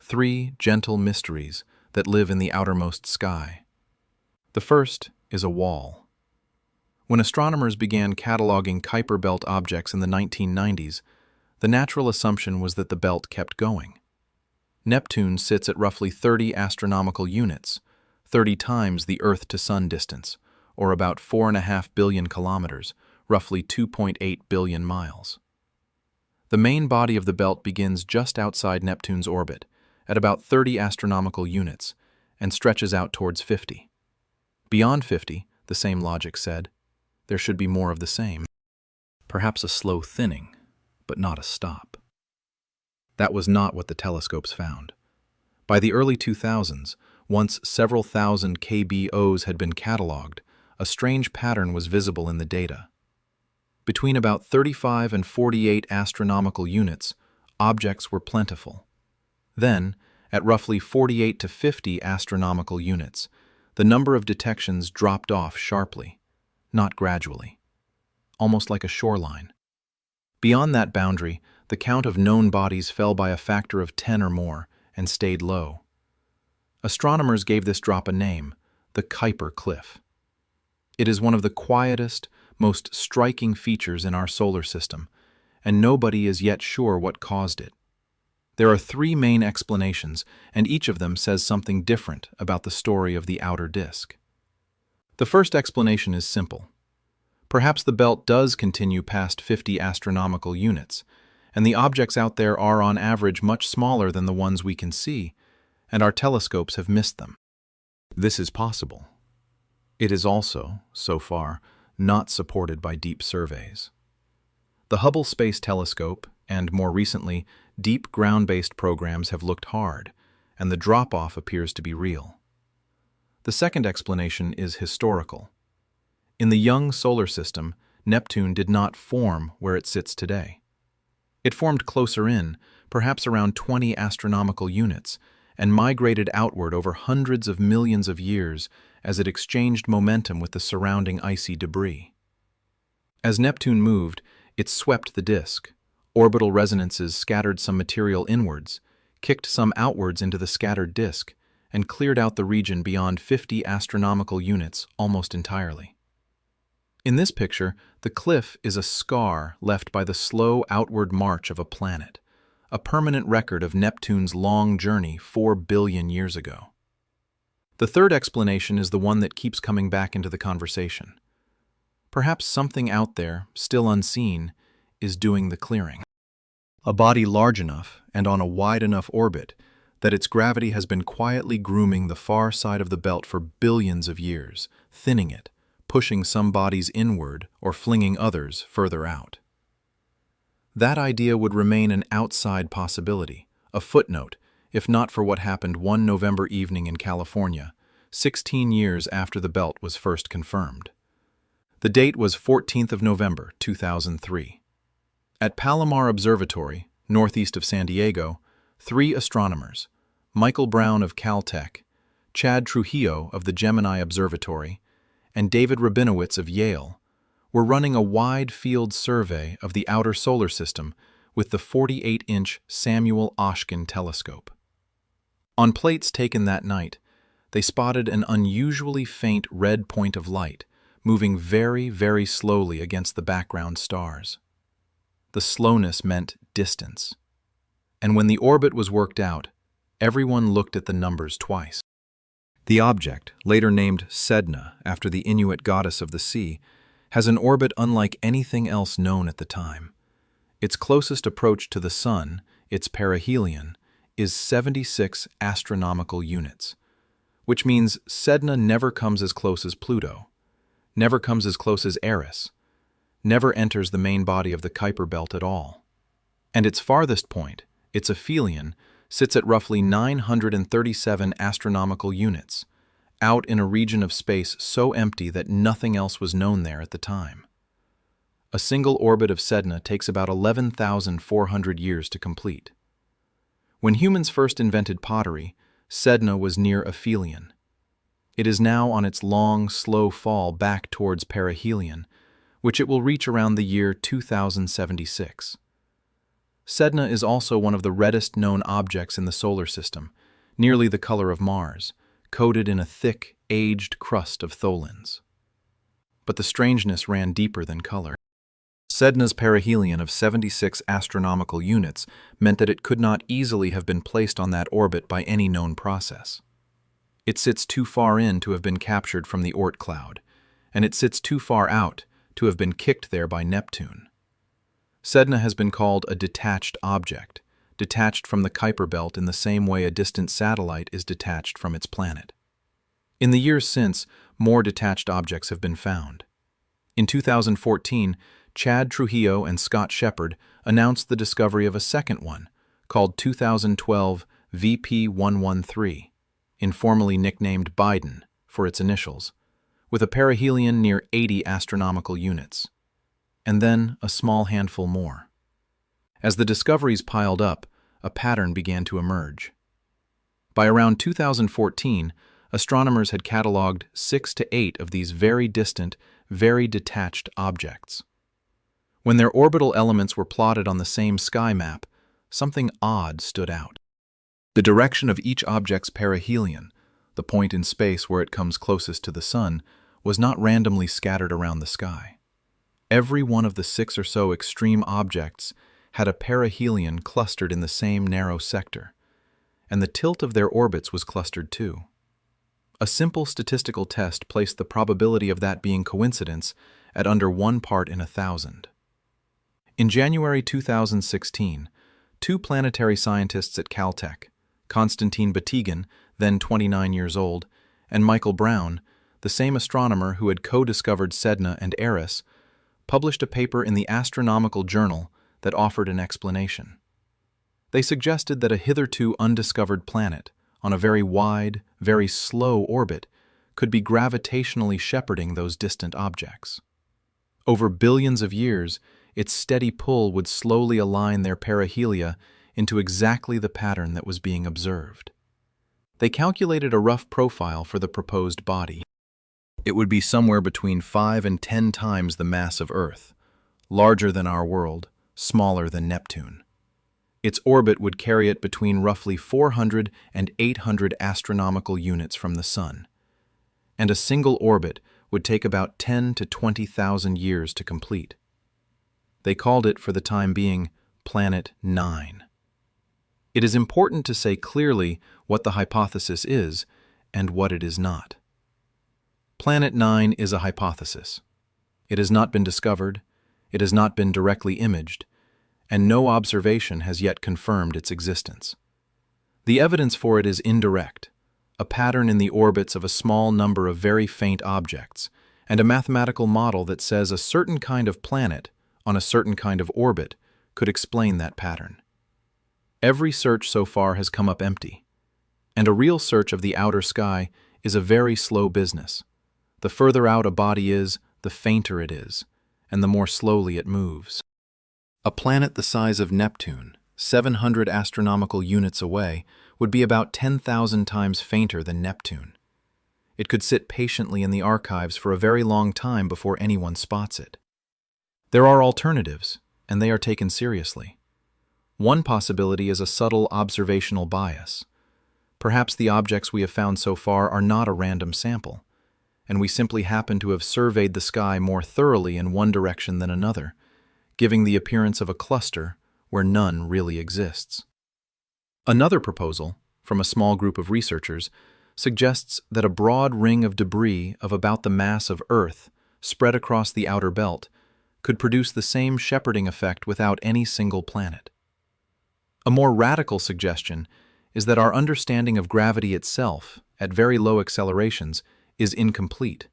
three gentle mysteries that live in the outermost sky. The first is a wall. When astronomers began cataloging Kuiper Belt objects in the 1990s, the natural assumption was that the belt kept going. Neptune sits at roughly 30 astronomical units, 30 times the Earth-to-Sun distance, or about 4.5 billion kilometers, roughly 2.8 billion miles. The main body of the belt begins just outside Neptune's orbit, at about 30 astronomical units, and stretches out towards 50. Beyond 50, the same logic said, there should be more of the same. Perhaps a slow thinning, but not a stop. That was not what the telescopes found. By the early 2000s, once several thousand KBOs had been cataloged, a strange pattern was visible in the data. Between about 35 and 48 astronomical units, objects were plentiful. Then, at roughly 48 to 50 astronomical units, the number of detections dropped off sharply, not gradually, almost like a shoreline. Beyond that boundary, the count of known bodies fell by a factor of 10 or more and stayed low. Astronomers gave this drop a name, the Kuiper Cliff. It is one of the quietest, most striking features in our solar system, and nobody is yet sure what caused it. There are three main explanations, and each of them says something different about the story of the outer disk. The first explanation is simple. Perhaps the belt does continue past 50 astronomical units, and the objects out there are on average much smaller than the ones we can see, and our telescopes have missed them. This is possible. It is also, so far, not supported by deep surveys. The Hubble Space Telescope, and more recently, deep ground-based programs have looked hard, and the drop-off appears to be real. The second explanation is historical. In the young solar system, Neptune did not form where it sits today. It formed closer in, perhaps around 20 astronomical units, and migrated outward over hundreds of millions of years as it exchanged momentum with the surrounding icy debris. As Neptune moved, it swept the disk. Orbital resonances scattered some material inwards, kicked some outwards into the scattered disk, and cleared out the region beyond 50 astronomical units almost entirely. In this picture, the cliff is a scar left by the slow outward march of a planet, a permanent record of Neptune's long journey 4 billion years ago. The third explanation is the one that keeps coming back into the conversation. Perhaps something out there, still unseen, is doing the clearing. A body large enough and on a wide enough orbit that its gravity has been quietly grooming the far side of the belt for billions of years, thinning it, pushing some bodies inward or flinging others further out. That idea would remain an outside possibility, a footnote, if not for what happened one November evening in California, 16 years after the belt was first confirmed. The date was 14th of November, 2003. At Palomar Observatory, northeast of San Diego, 3 astronomers, Michael Brown of Caltech, Chad Trujillo of the Gemini Observatory, and David Rabinowitz of Yale, were running a wide-field survey of the outer solar system with the 48-inch Samuel Oshkin telescope. On plates taken that night, they spotted an unusually faint red point of light moving very, very slowly against the background stars. The slowness meant distance. And when the orbit was worked out, everyone looked at the numbers twice. The object, later named Sedna after the Inuit goddess of the sea, has an orbit unlike anything else known at the time. Its closest approach to the Sun, its perihelion, is 76 astronomical units, which means Sedna never comes as close as Pluto, never comes as close as Eris, never enters the main body of the Kuiper Belt at all. And its farthest point, its aphelion, sits at roughly 937 astronomical units, out in a region of space so empty that nothing else was known there at the time. A single orbit of Sedna takes about 11,400 years to complete. When humans first invented pottery, Sedna was near aphelion. It is now on its long, slow fall back towards perihelion, which it will reach around the year 2076. Sedna is also one of the reddest known objects in the solar system, nearly the color of Mars, coated in a thick, aged crust of tholins. But the strangeness ran deeper than color. Sedna's perihelion of 76 astronomical units meant that it could not easily have been placed on that orbit by any known process. It sits too far in to have been captured from the Oort cloud, and it sits too far out to have been kicked there by Neptune. Sedna has been called a detached object, detached from the Kuiper Belt in the same way a distant satellite is detached from its planet. In the years since, more detached objects have been found. In 2014, Chad Trujillo and Scott Shepard announced the discovery of a second one, called 2012 VP113, informally nicknamed Biden for its initials, with a perihelion near 80 astronomical units, and then a small handful more. As the discoveries piled up, a pattern began to emerge. By around 2014, astronomers had catalogued 6 to 8 of these very distant, very detached objects. When their orbital elements were plotted on the same sky map, something odd stood out. The direction of each object's perihelion, the point in space where it comes closest to the Sun, was not randomly scattered around the sky. Every one of the 6 or so extreme objects had a perihelion clustered in the same narrow sector, and the tilt of their orbits was clustered too. A simple statistical test placed the probability of that being coincidence at under 1 part in 1,000. In January 2016, 2 planetary scientists at Caltech, Konstantin Batygin, then 29 years old, and Michael Brown, the same astronomer who had co-discovered Sedna and Eris, published a paper in the Astronomical Journal that offered an explanation. They suggested that a hitherto undiscovered planet, on a very wide, very slow orbit, could be gravitationally shepherding those distant objects. Over billions of years, its steady pull would slowly align their perihelia into exactly the pattern that was being observed. They calculated a rough profile for the proposed body. It would be somewhere between 5 and 10 times the mass of Earth, larger than our world, smaller than Neptune. Its orbit would carry it between roughly 400 and 800 astronomical units from the Sun, and a single orbit would take about 10 to 20,000 years to complete. They called it, for the time being, Planet 9. It is important to say clearly what the hypothesis is and what it is not. Planet 9 is a hypothesis. It has not been discovered, it has not been directly imaged, and no observation has yet confirmed its existence. The evidence for it is indirect, a pattern in the orbits of a small number of very faint objects, and a mathematical model that says a certain kind of planet on a certain kind of orbit could explain that pattern. Every search so far has come up empty, and a real search of the outer sky is a very slow business. The further out a body is, the fainter it is, and the more slowly it moves. A planet the size of Neptune, 700 astronomical units away, would be about 10,000 times fainter than Neptune. It could sit patiently in the archives for a very long time before anyone spots it. There are alternatives, and they are taken seriously. One possibility is a subtle observational bias. Perhaps the objects we have found so far are not a random sample, and we simply happen to have surveyed the sky more thoroughly in one direction than another, giving the appearance of a cluster where none really exists. Another proposal, from a small group of researchers, suggests that a broad ring of debris of about the mass of Earth, spread across the outer belt, could produce the same shepherding effect without any single planet. A more radical suggestion is that our understanding of gravity itself, at very low accelerations, is incomplete,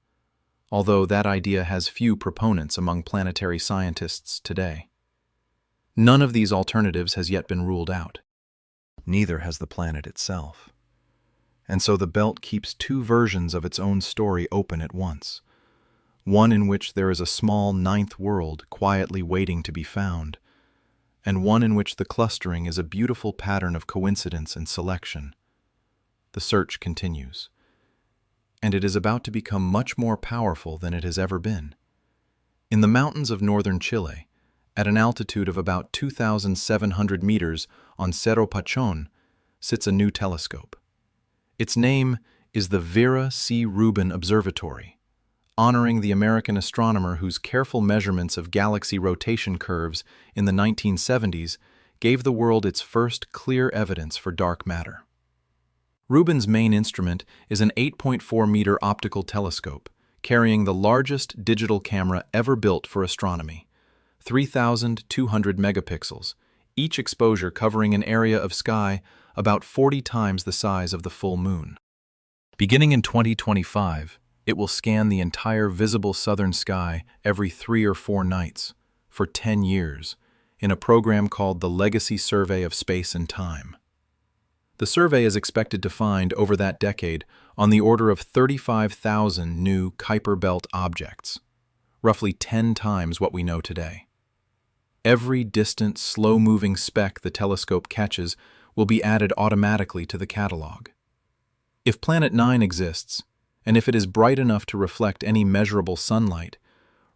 although that idea has few proponents among planetary scientists today. None of these alternatives has yet been ruled out. Neither has the planet itself. And so the belt keeps two versions of its own story open at once. One in which there is a small ninth world quietly waiting to be found, and one in which the clustering is a beautiful pattern of coincidence and selection. The search continues, and it is about to become much more powerful than it has ever been. In the mountains of northern Chile, at an altitude of about 2,700 meters on Cerro Pachon, sits a new telescope. Its name is the Vera C. Rubin Observatory, honoring the American astronomer whose careful measurements of galaxy rotation curves in the 1970s gave the world its first clear evidence for dark matter. Rubin's main instrument is an 8.4-meter optical telescope, carrying the largest digital camera ever built for astronomy, 3,200 megapixels, each exposure covering an area of sky about 40 times the size of the full moon. Beginning in 2025, it will scan the entire visible southern sky every 3 or 4 nights, for 10 years, in a program called the Legacy Survey of Space and Time. The survey is expected to find, over that decade, on the order of 35,000 new Kuiper Belt objects, roughly 10 times what we know today. Every distant, slow-moving speck the telescope catches will be added automatically to the catalog. If Planet 9 exists, and if it is bright enough to reflect any measurable sunlight,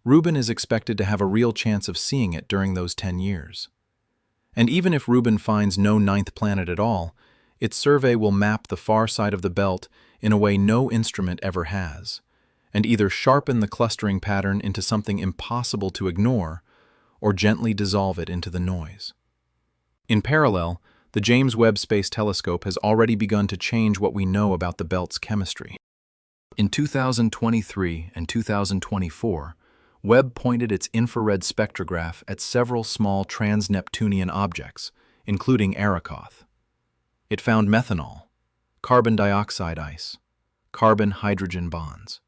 Rubin is expected to have a real chance of seeing it during those 10 years. And even if Rubin finds no ninth planet at all, its survey will map the far side of the belt in a way no instrument ever has, and either sharpen the clustering pattern into something impossible to ignore, or gently dissolve it into the noise. In parallel, the James Webb Space Telescope has already begun to change what we know about the belt's chemistry. In 2023 and 2024, Webb pointed its infrared spectrograph at several small trans-neptunian objects, including Arrokoth. It found methanol, carbon dioxide ice, carbon-hydrogen bonds.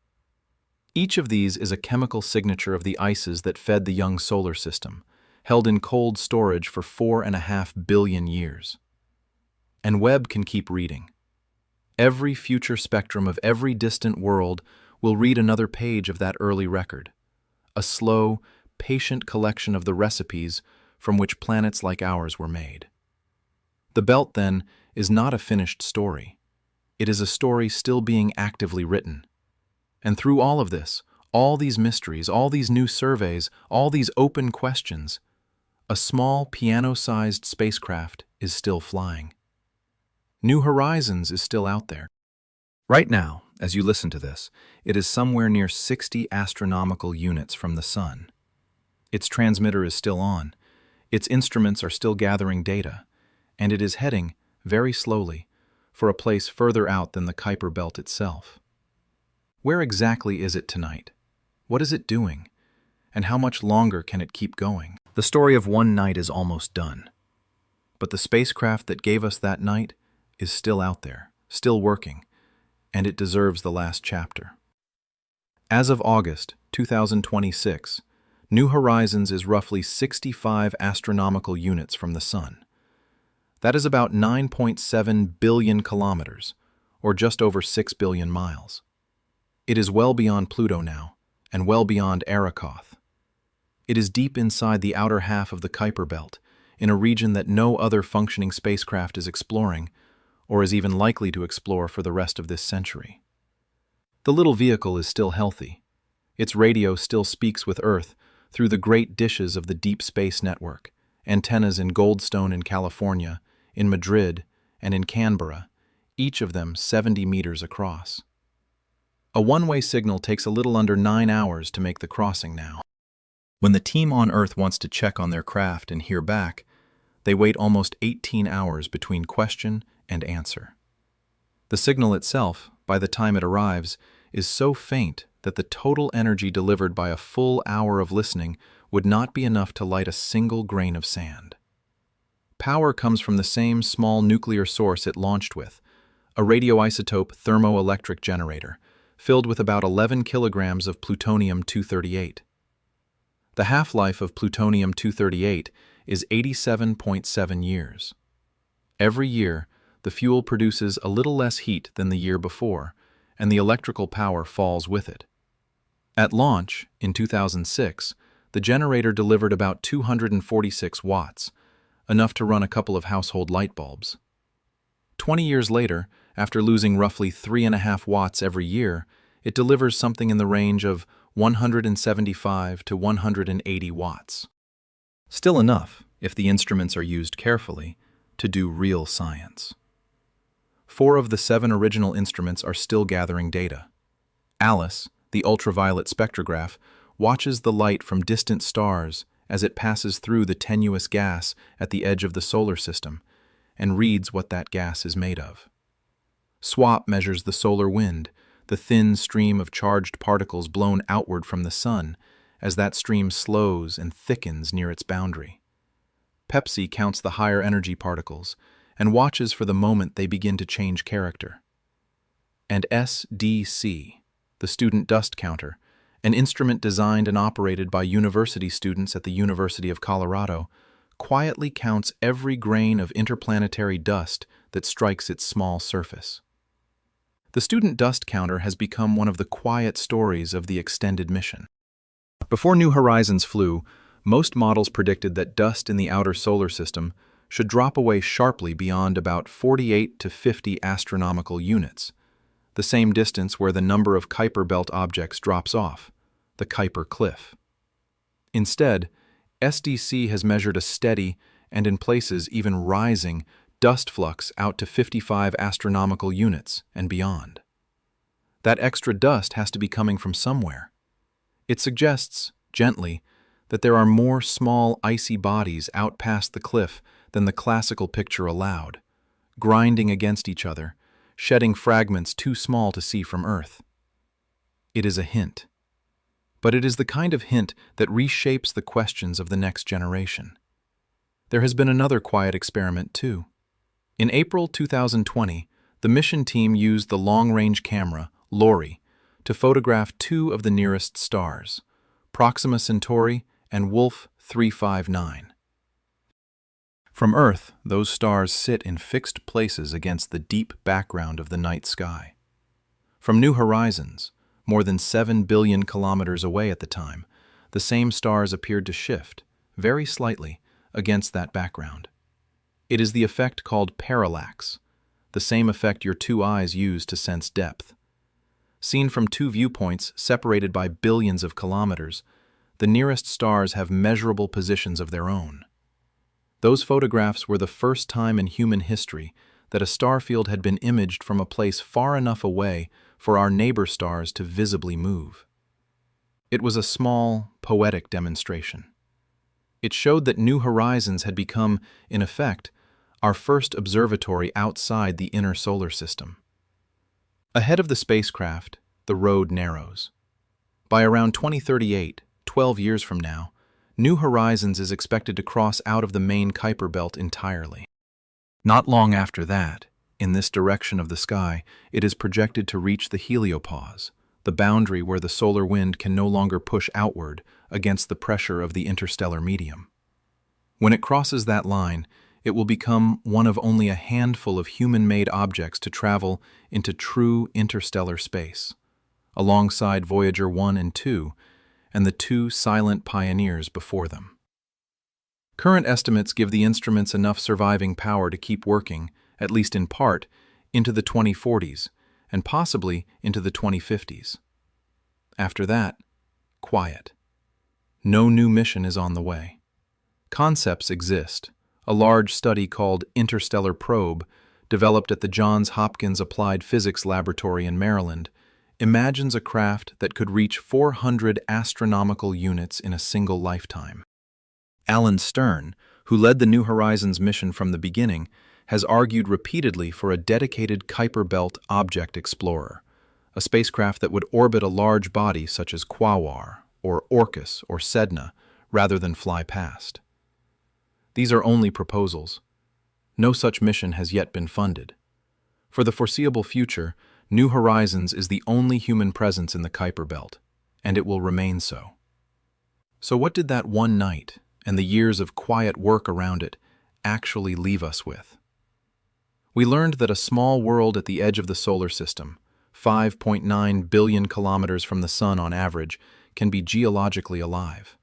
Each of these is a chemical signature of the ices that fed the young solar system, held in cold storage for 4.5 billion years. And Webb can keep reading. Every future spectrum of every distant world will read another page of that early record, a slow, patient collection of the recipes from which planets like ours were made. The belt, then, is not a finished story. It is a story still being actively written. And through all of this, all these mysteries, all these new surveys, all these open questions, a small piano-sized spacecraft is still flying. New Horizons is still out there. Right now, as you listen to this, it is somewhere near 60 astronomical units from the Sun. Its transmitter is still on, its instruments are still gathering data, and it is heading, very slowly, for a place further out than the Kuiper Belt itself. Where exactly is it tonight? What is it doing? And how much longer can it keep going? The story of one night is almost done. But the spacecraft that gave us that night is still out there, still working, and it deserves the last chapter. As of August 2026, New Horizons is roughly 65 astronomical units from the Sun. That is about 9.7 billion kilometers, or just over 6 billion miles. It is well beyond Pluto now, and well beyond Arrokoth. It is deep inside the outer half of the Kuiper Belt, in a region that no other functioning spacecraft is exploring, or is even likely to explore for the rest of this century. The little vehicle is still healthy. Its radio still speaks with Earth through the great dishes of the Deep Space Network, antennas in Goldstone in California, in Madrid, and in Canberra, each of them 70 meters across. A one-way signal takes a little under 9 hours to make the crossing now. When the team on Earth wants to check on their craft and hear back, they wait almost 18 hours between question and answer. The signal itself, by the time it arrives, is so faint that the total energy delivered by a full hour of listening would not be enough to light a single grain of sand. Power comes from the same small nuclear source it launched with, a radioisotope thermoelectric generator, filled with about 11 kilograms of plutonium-238. The half-life of plutonium-238 is 87.7 years. Every year, the fuel produces a little less heat than the year before, and the electrical power falls with it. At launch, in 2006, the generator delivered about 246 watts, enough to run a couple of household light bulbs. 20 years later, after losing roughly 3.5 watts every year, it delivers something in the range of 175 to 180 watts. Still enough, if the instruments are used carefully, to do real science. 4 of the 7 original instruments are still gathering data. Alice, the ultraviolet spectrograph, watches the light from distant stars as it passes through the tenuous gas at the edge of the solar system and reads what that gas is made of. SWAP measures the solar wind, the thin stream of charged particles blown outward from the sun as that stream slows and thickens near its boundary. Pepsi counts the higher energy particles and watches for the moment they begin to change character. And SDC, the student dust counter, an instrument designed and operated by university students at the University of Colorado, quietly counts every grain of interplanetary dust that strikes its small surface. The student dust counter has become one of the quiet stories of the extended mission. Before New Horizons flew, most models predicted that dust in the outer solar system should drop away sharply beyond about 48 to 50 astronomical units, the same distance where the number of Kuiper Belt objects drops off, the Kuiper Cliff. Instead, SDC has measured a steady, and in places even rising, dust flux out to 55 astronomical units and beyond. That extra dust has to be coming from somewhere. It suggests, gently, that there are more small icy bodies out past the cliff than the classical picture allowed, grinding against each other, shedding fragments too small to see from Earth. It is a hint. But it is the kind of hint that reshapes the questions of the next generation. There has been another quiet experiment, too. In April 2020, the mission team used the long-range camera, LORRI, to photograph 2 of the nearest stars, Proxima Centauri and Wolf 359. From Earth, those stars sit in fixed places against the deep background of the night sky. From New Horizons, more than 7 billion kilometers away at the time, the same stars appeared to shift, very slightly, against that background. It is the effect called parallax, the same effect your 2 eyes use to sense depth. Seen from two viewpoints separated by billions of kilometers, the nearest stars have measurable positions of their own. Those photographs were the first time in human history that a star field had been imaged from a place far enough away for our neighbor stars to visibly move. It was a small, poetic demonstration. It showed that New Horizons had become, in effect, our first observatory outside the inner solar system. Ahead of the spacecraft, the road narrows. By around 2038, 12 years from now, New Horizons is expected to cross out of the main Kuiper Belt entirely. Not long after that, in this direction of the sky, it is projected to reach the heliopause, the boundary where the solar wind can no longer push outward against the pressure of the interstellar medium. When it crosses that line, it will become one of only a handful of human-made objects to travel into true interstellar space, alongside Voyager 1 and 2 and the two silent pioneers before them. Current estimates give the instruments enough surviving power to keep working, at least in part, into the 2040s and possibly into the 2050s. After that, quiet. No new mission is on the way. Concepts exist. A large study called Interstellar Probe, developed at the Johns Hopkins Applied Physics Laboratory in Maryland, imagines a craft that could reach 400 astronomical units in a single lifetime. Alan Stern, who led the New Horizons mission from the beginning, has argued repeatedly for a dedicated Kuiper Belt object explorer, a spacecraft that would orbit a large body such as Quasar or Orcus or Sedna rather than fly past. These are only proposals. No such mission has yet been funded. For the foreseeable future, New Horizons is the only human presence in the Kuiper Belt, and it will remain so. So what did that one night and the years of quiet work around it actually leave us with? We learned that a small world at the edge of the solar system, 5.9 billion kilometers from the Sun on average, can be geologically alive.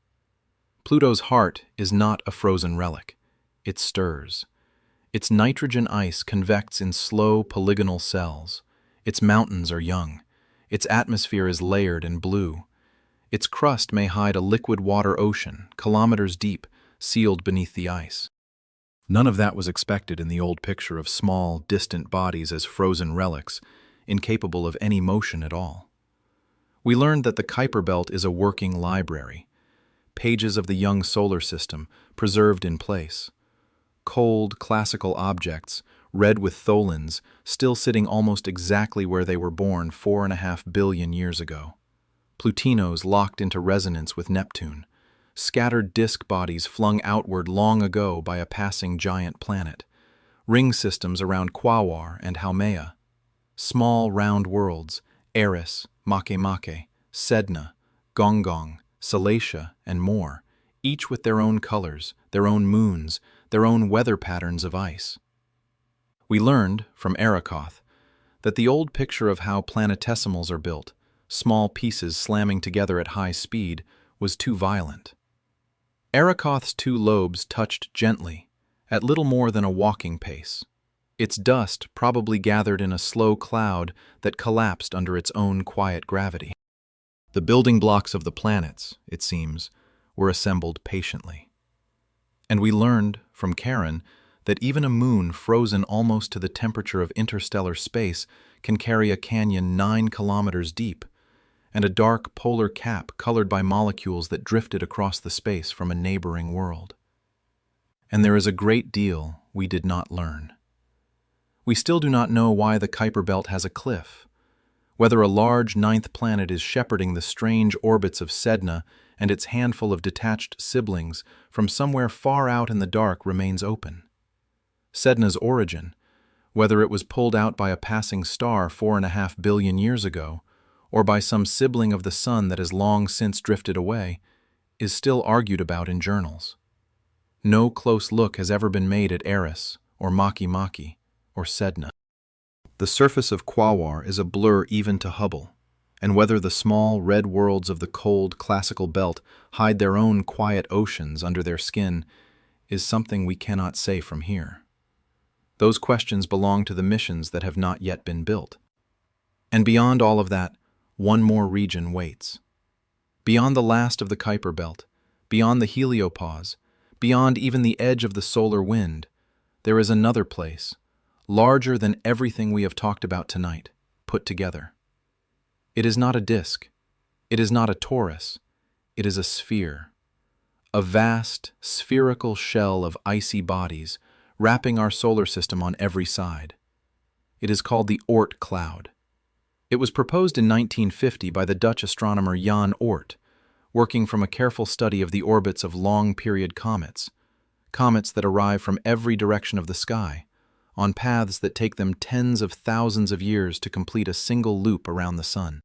Pluto's heart is not a frozen relic. It stirs. Its nitrogen ice convects in slow polygonal cells. Its mountains are young. Its atmosphere is layered and blue. Its crust may hide a liquid water ocean, kilometers deep, sealed beneath the ice. None of that was expected in the old picture of small, distant bodies as frozen relics, incapable of any motion at all. We learned that the Kuiper Belt is a working library. Pages of the young solar system, preserved in place. Cold, classical objects, red with tholins, still sitting almost exactly where they were born 4.5 billion years ago. Plutinos locked into resonance with Neptune. Scattered disk bodies flung outward long ago by a passing giant planet. Ring systems around Quasar and Haumea. Small, round worlds, Eris, Makemake, Sedna, Gong, Salacia, and more, each with their own colors, their own moons, their own weather patterns of ice. We learned, from Arrokoth, that the old picture of how planetesimals are built, small pieces slamming together at high speed, was too violent. Arrokoth's two lobes touched gently, at little more than a walking pace. Its dust probably gathered in a slow cloud that collapsed under its own quiet gravity. The building blocks of the planets, it seems, were assembled patiently. And we learned, from Charon, that even a moon frozen almost to the temperature of interstellar space can carry a canyon 9 kilometers deep, and a dark polar cap colored by molecules that drifted across the space from a neighboring world. And there is a great deal we did not learn. We still do not know why the Kuiper Belt has a cliff, whether a large ninth planet is shepherding the strange orbits of Sedna and its handful of detached siblings from somewhere far out in the dark remains open. Sedna's origin, whether it was pulled out by a passing star 4.5 billion years ago, or by some sibling of the Sun that has long since drifted away, is still argued about in journals. No close look has ever been made at Eris, or Makemake, or Sedna. The surface of Quasar is a blur even to Hubble, and whether the small red worlds of the cold classical belt hide their own quiet oceans under their skin is something we cannot say from here. Those questions belong to the missions that have not yet been built. And beyond all of that, one more region waits. Beyond the last of the Kuiper Belt, beyond the heliopause, beyond even the edge of the solar wind, there is another place, larger than everything we have talked about tonight, put together. It is not a disk. It is not a torus. It is a sphere. A vast, spherical shell of icy bodies wrapping our solar system on every side. It is called the Oort cloud. It was proposed in 1950 by the Dutch astronomer Jan Oort, working from a careful study of the orbits of long-period comets that arrive from every direction of the sky, on paths that take them tens of thousands of years to complete a single loop around the sun.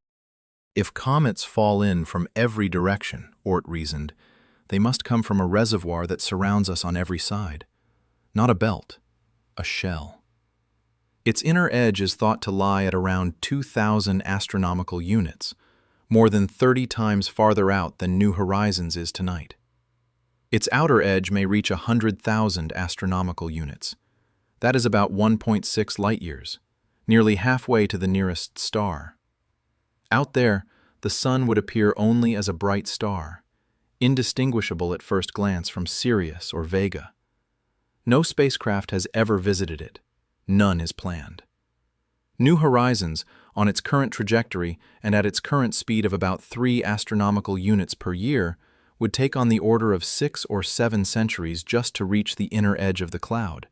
If comets fall in from every direction, Oort reasoned, they must come from a reservoir that surrounds us on every side. Not a belt, a shell. Its inner edge is thought to lie at around 2,000 astronomical units, more than 30 times farther out than New Horizons is tonight. Its outer edge may reach 100,000 astronomical units. That is about 1.6 light-years, nearly halfway to the nearest star. Out there, the sun would appear only as a bright star, indistinguishable at first glance from Sirius or Vega. No spacecraft has ever visited it. None is planned. New Horizons, on its current trajectory and at its current speed of about 3 astronomical units per year, would take on the order of 6 or 7 centuries just to reach the inner edge of the cloud,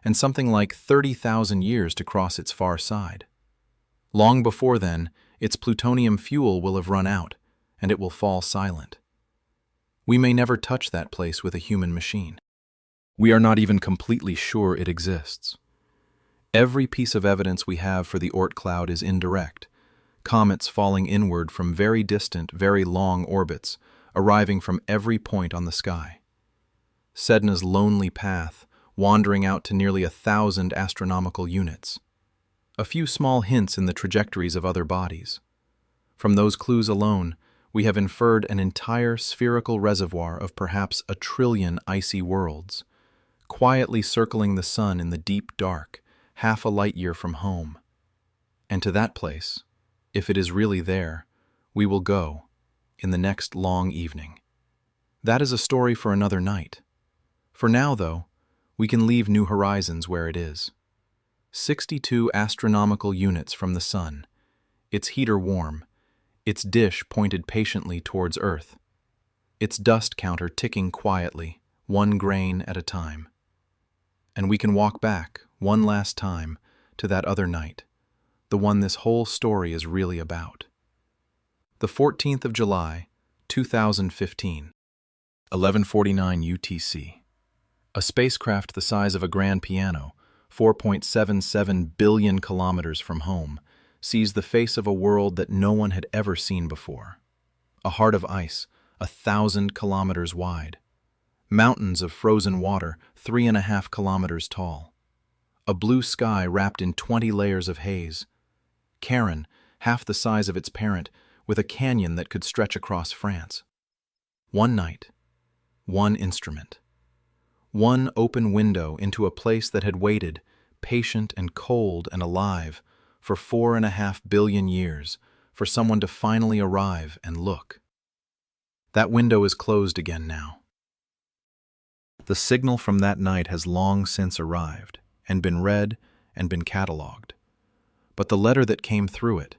and something like 30,000 years to cross its far side. Long before then, its plutonium fuel will have run out, and it will fall silent. We may never touch that place with a human machine. We are not even completely sure it exists. Every piece of evidence we have for the Oort cloud is indirect, comets falling inward from very distant, very long orbits, arriving from every point on the sky. Sedna's lonely path, wandering out to nearly 1,000 astronomical units. A few small hints in the trajectories of other bodies. From those clues alone, we have inferred an entire spherical reservoir of perhaps 1 trillion icy worlds, quietly circling the sun in the deep dark, half a light-year from home. And to that place, if it is really there, we will go in the next long evening. That is a story for another night. For now, though, we can leave New Horizons where it is. 62 astronomical units from the sun, its heater warm, its dish pointed patiently towards Earth, its dust counter ticking quietly, 1 grain at a time. And we can walk back, one last time, to that other night, the one this whole story is really about. The 14th of July, 2015, 11:49 UTC. A spacecraft the size of a grand piano, 4.77 billion kilometers from home, sees the face of a world that no one had ever seen before. A heart of ice, 1,000 kilometers wide. Mountains of frozen water, 3.5 kilometers tall. A blue sky wrapped in 20 layers of haze. Charon, half the size of its parent, with a canyon that could stretch across France. One night, one instrument. One open window into a place that had waited, patient and cold and alive, for 4.5 billion years, for someone to finally arrive and look. That window is closed again now. The signal from that night has long since arrived, and been read and been catalogued. But the letter that came through it,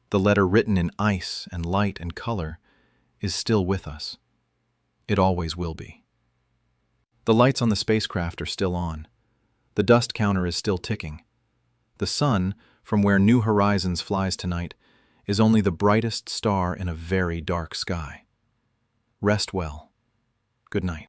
the letter written in ice and light and color, is still with us. It always will be. The lights on the spacecraft are still on. The dust counter is still ticking. The sun, from where New Horizons flies tonight, is only the brightest star in a very dark sky. Rest well. Good night.